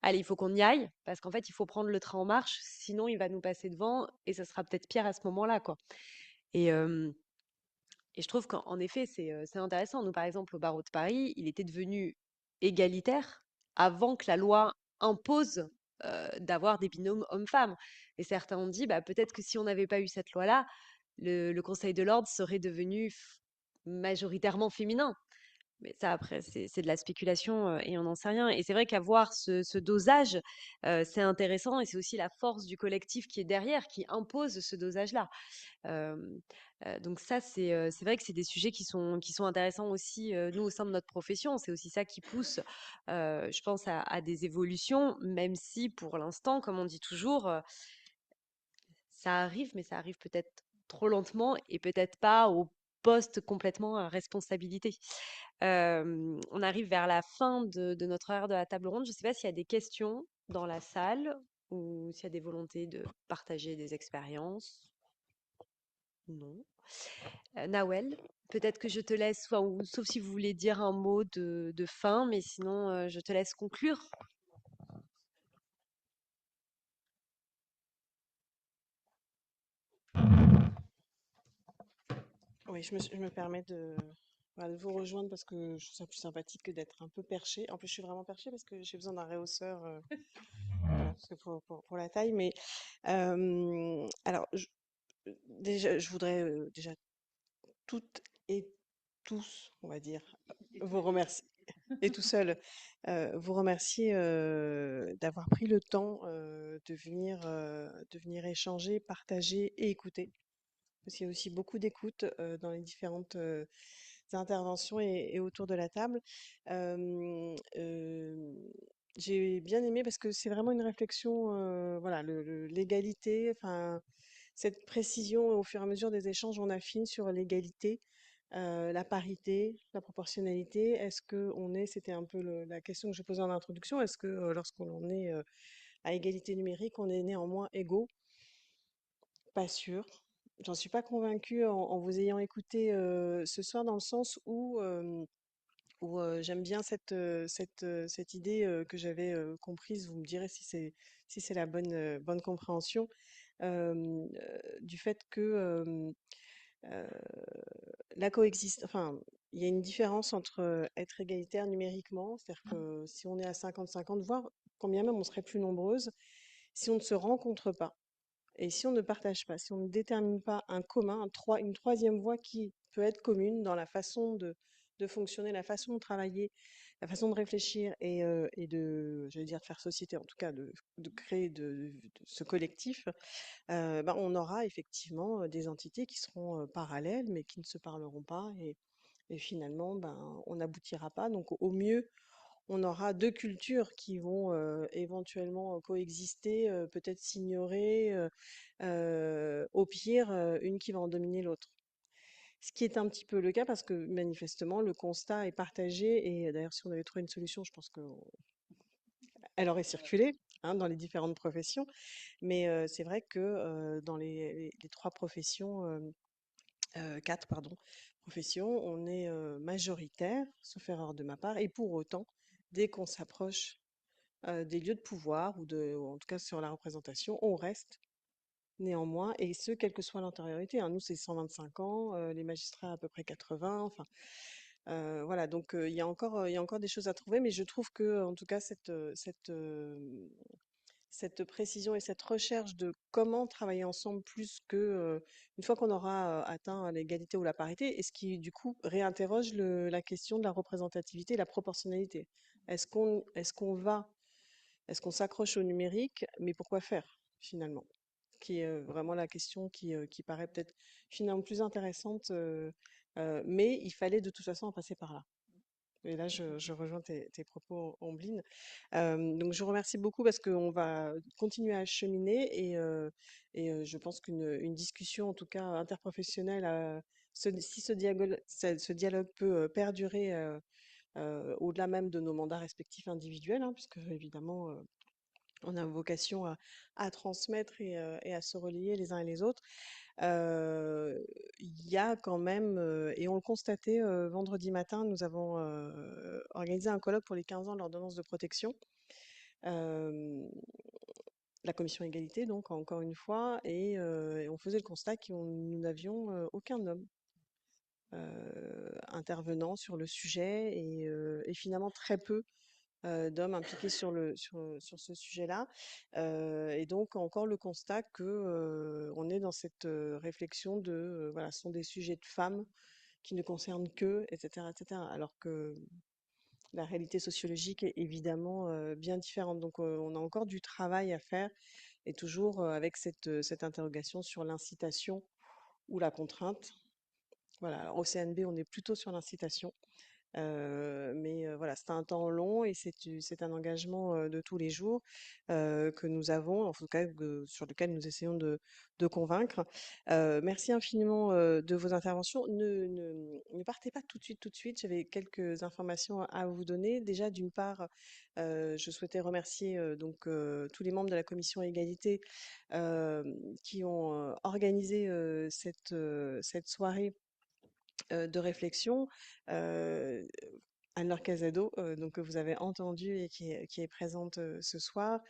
allez, il faut qu'on y aille, parce qu'en fait, il faut prendre le train en marche, sinon il va nous passer devant et ça sera peut-être pire à ce moment-là, quoi. Et Et je trouve qu'en effet, c'est intéressant. Nous, par exemple, au barreau de Paris, il était devenu égalitaire avant que la loi impose d'avoir des binômes hommes-femmes. Et certains ont dit, bah, peut-être que si on n'avait pas eu cette loi-là, le Conseil de l'ordre serait devenu majoritairement féminin. Mais ça, après, c'est de la spéculation et on n'en sait rien. Et c'est vrai qu'avoir ce dosage, c'est intéressant et c'est aussi la force du collectif qui est derrière, qui impose ce dosage-là. Donc ça, c'est vrai que c'est des sujets qui sont intéressants aussi, nous, au sein de notre profession. C'est aussi ça qui pousse, je pense, à des évolutions, même si pour l'instant, comme on dit toujours, ça arrive, mais ça arrive peut-être trop lentement et peut-être pas au poste complètement à responsabilité. On arrive vers la fin de notre heure de la table ronde. Je ne sais pas s'il y a des questions dans la salle ou s'il y a des volontés de partager des expériences. Non. Nawel, peut-être que je te laisse, sauf si vous voulez dire un mot de fin, mais sinon, je te laisse conclure. Oui, je me permets de vous rejoindre parce que je trouve ça plus sympathique que d'être un peu perché. En plus, je suis vraiment perchée parce que j'ai besoin d'un rehausseur voilà, parce que pour la taille. Mais alors, déjà, je voudrais déjà toutes et tous, on va dire, vous remercier. Et tout seul, vous remercier d'avoir pris le temps de venir échanger, partager et écouter. Parce qu'il y a aussi beaucoup d'écoute dans les différentes interventions et autour de la table. Euh, euh, j'ai bien aimé parce que c'est vraiment une réflexion, voilà, l'égalité, enfin, cette précision au fur et à mesure des échanges, on affine sur l'égalité, la parité, la proportionnalité. Est-ce que on est, c'était un peu la question que je posais en introduction, est-ce que lorsqu'on en est à égalité numérique, on est néanmoins égaux? Pas sûr. J'en suis pas convaincue en vous ayant écouté ce soir dans le sens où j'aime bien cette idée que j'avais comprise. Vous me direz si c'est la bonne compréhension du fait que euh, la coexistence, enfin, il y a une différence entre être égalitaire numériquement, c'est-à-dire que si on est à 50-50, voire quand bien même on serait plus nombreuses, si on ne se rencontre pas, et si on ne partage pas, si on ne détermine pas un commun, une troisième voie qui peut être commune dans la façon de fonctionner, la façon de travailler, la façon de réfléchir et j'allais dire, de faire société, en tout cas de créer ce collectif, ben, on aura effectivement des entités qui seront parallèles, mais qui ne se parleront pas. Et finalement, ben, on n'aboutira pas. Donc, au mieux, on aura deux cultures qui vont éventuellement coexister, peut-être s'ignorer, au pire, une qui va en dominer l'autre. Ce qui est un petit peu le cas parce que manifestement, le constat est partagé et d'ailleurs, si on avait trouvé une solution, je pense qu'elle aurait circulé hein, dans les différentes professions. Mais c'est vrai que dans les trois professions, quatre, pardon, professions, on est majoritaire, sauf erreur de ma part, et pour autant, dès qu'on s'approche des lieux de pouvoir ou en tout cas sur la représentation, on reste néanmoins, et ce, quelle que soit l'antériorité, hein. Nous, c'est 125 ans, les magistrats à peu près 80, enfin, voilà, donc il y a encore des choses à trouver, mais je trouve que, en tout cas, cette précision et cette recherche de comment travailler ensemble plus que une fois qu'on aura atteint l'égalité ou la parité, et ce qui du coup réinterroge la question de la représentativité et la proportionnalité. Est-ce qu'on s'accroche au numérique, mais pourquoi faire finalement? Qui est vraiment la question qui paraît peut-être finalement plus intéressante, mais il fallait de toute façon en passer par là. Et là, je rejoins tes propos, Ombline. Donc, je vous remercie beaucoup parce qu'on va continuer à cheminer et je pense qu'une discussion, en tout cas interprofessionnelle, si ce dialogue peut perdurer au-delà même de nos mandats respectifs individuels, hein, puisque évidemment, on a vocation à transmettre et à se relayer les uns et les autres. Il y a quand même, et on le constatait vendredi matin, nous avons organisé un colloque pour les 15 ans de l'ordonnance de protection. Euh, la commission égalité, donc encore une fois, et on faisait le constat que nous n'avions aucun homme intervenants sur le sujet et finalement très peu d'hommes impliqués sur ce sujet-là. Et donc encore le constat que on est dans cette réflexion de voilà, ce sont des sujets de femmes qui ne concernent qu'eux, etc., etc. Alors que la réalité sociologique est évidemment bien différente. Donc on a encore du travail à faire et toujours avec cette interrogation sur l'incitation ou la contrainte. Voilà, alors au CNB, on est plutôt sur l'incitation. Mais voilà, c'est un temps long et c'est un engagement de tous les jours que nous avons, en tout cas sur lequel nous essayons de convaincre. Merci infiniment de vos interventions. Ne partez pas tout de suite, tout de suite. J'avais quelques informations à vous donner. Déjà, d'une part, je souhaitais remercier donc tous les membres de la commission égalité euh, qui ont organisé cette soirée de réflexion. Euh, Anne-Laure Casado, donc, que vous avez entendu et qui est présente ce soir.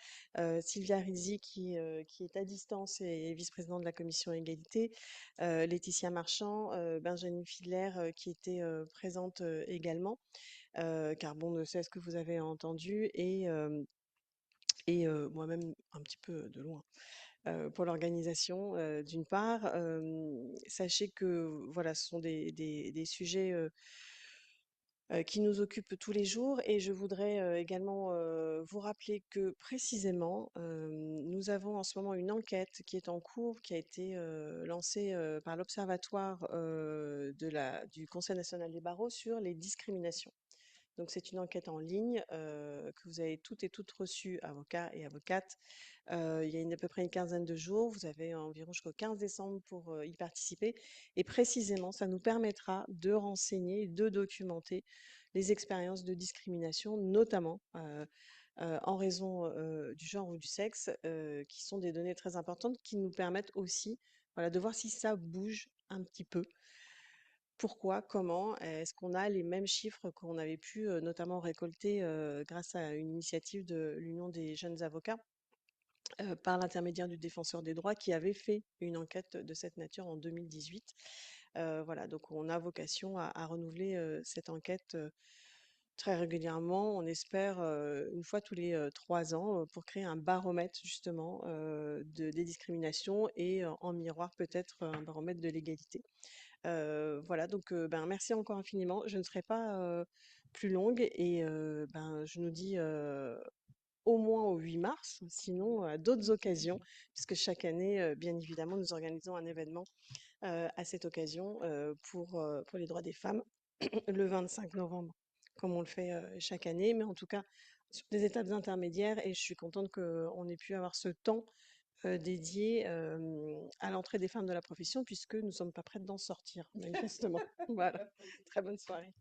Sylvia Rizzi, qui est à distance et est vice-présidente de la commission égalité. Laetitia Marchand, Benjamin Fidler, qui était présente également. Car bon, de c'est ce que vous avez entendu. Et moi-même, un petit peu de loin pour l'organisation, d'une part. Sachez que voilà, ce sont des sujets qui nous occupent tous les jours et je voudrais également vous rappeler que précisément, nous avons en ce moment une enquête qui est en cours, qui a été lancée par l'Observatoire du Conseil national des barreaux sur les discriminations. Donc c'est une enquête en ligne que vous avez toutes et toutes reçues, avocats et avocates. Il y a à peu près une quinzaine de jours. Vous avez environ jusqu'au 15 décembre pour y participer. Et précisément, ça nous permettra de renseigner, de documenter les expériences de discrimination, notamment en raison du genre ou du sexe, qui sont des données très importantes qui nous permettent aussi voilà, de voir si ça bouge un petit peu. Pourquoi? Comment? Est-ce qu'on a les mêmes chiffres qu'on avait pu, notamment récolter, grâce à une initiative de l'Union des jeunes avocats, par l'intermédiaire du défenseur des droits qui avait fait une enquête de cette nature en 2018. Voilà, donc on a vocation à renouveler, cette enquête, très régulièrement. On espère, une fois tous les 3 ans, pour créer un baromètre justement, des discriminations et en miroir peut-être un baromètre de l'égalité. Voilà, donc ben, merci encore infiniment. Je ne serai pas plus longue et ben, je nous dis au moins au 8 mars, sinon à d'autres occasions, puisque chaque année, bien évidemment, nous organisons un événement à cette occasion pour les droits des femmes le 25 novembre, comme on le fait chaque année, mais en tout cas sur des étapes intermédiaires et je suis contente qu'on ait pu avoir ce temps dédié à l'entrée des femmes de la profession, puisque nous ne sommes pas prêtes d'en sortir, manifestement. Voilà, très bonne soirée.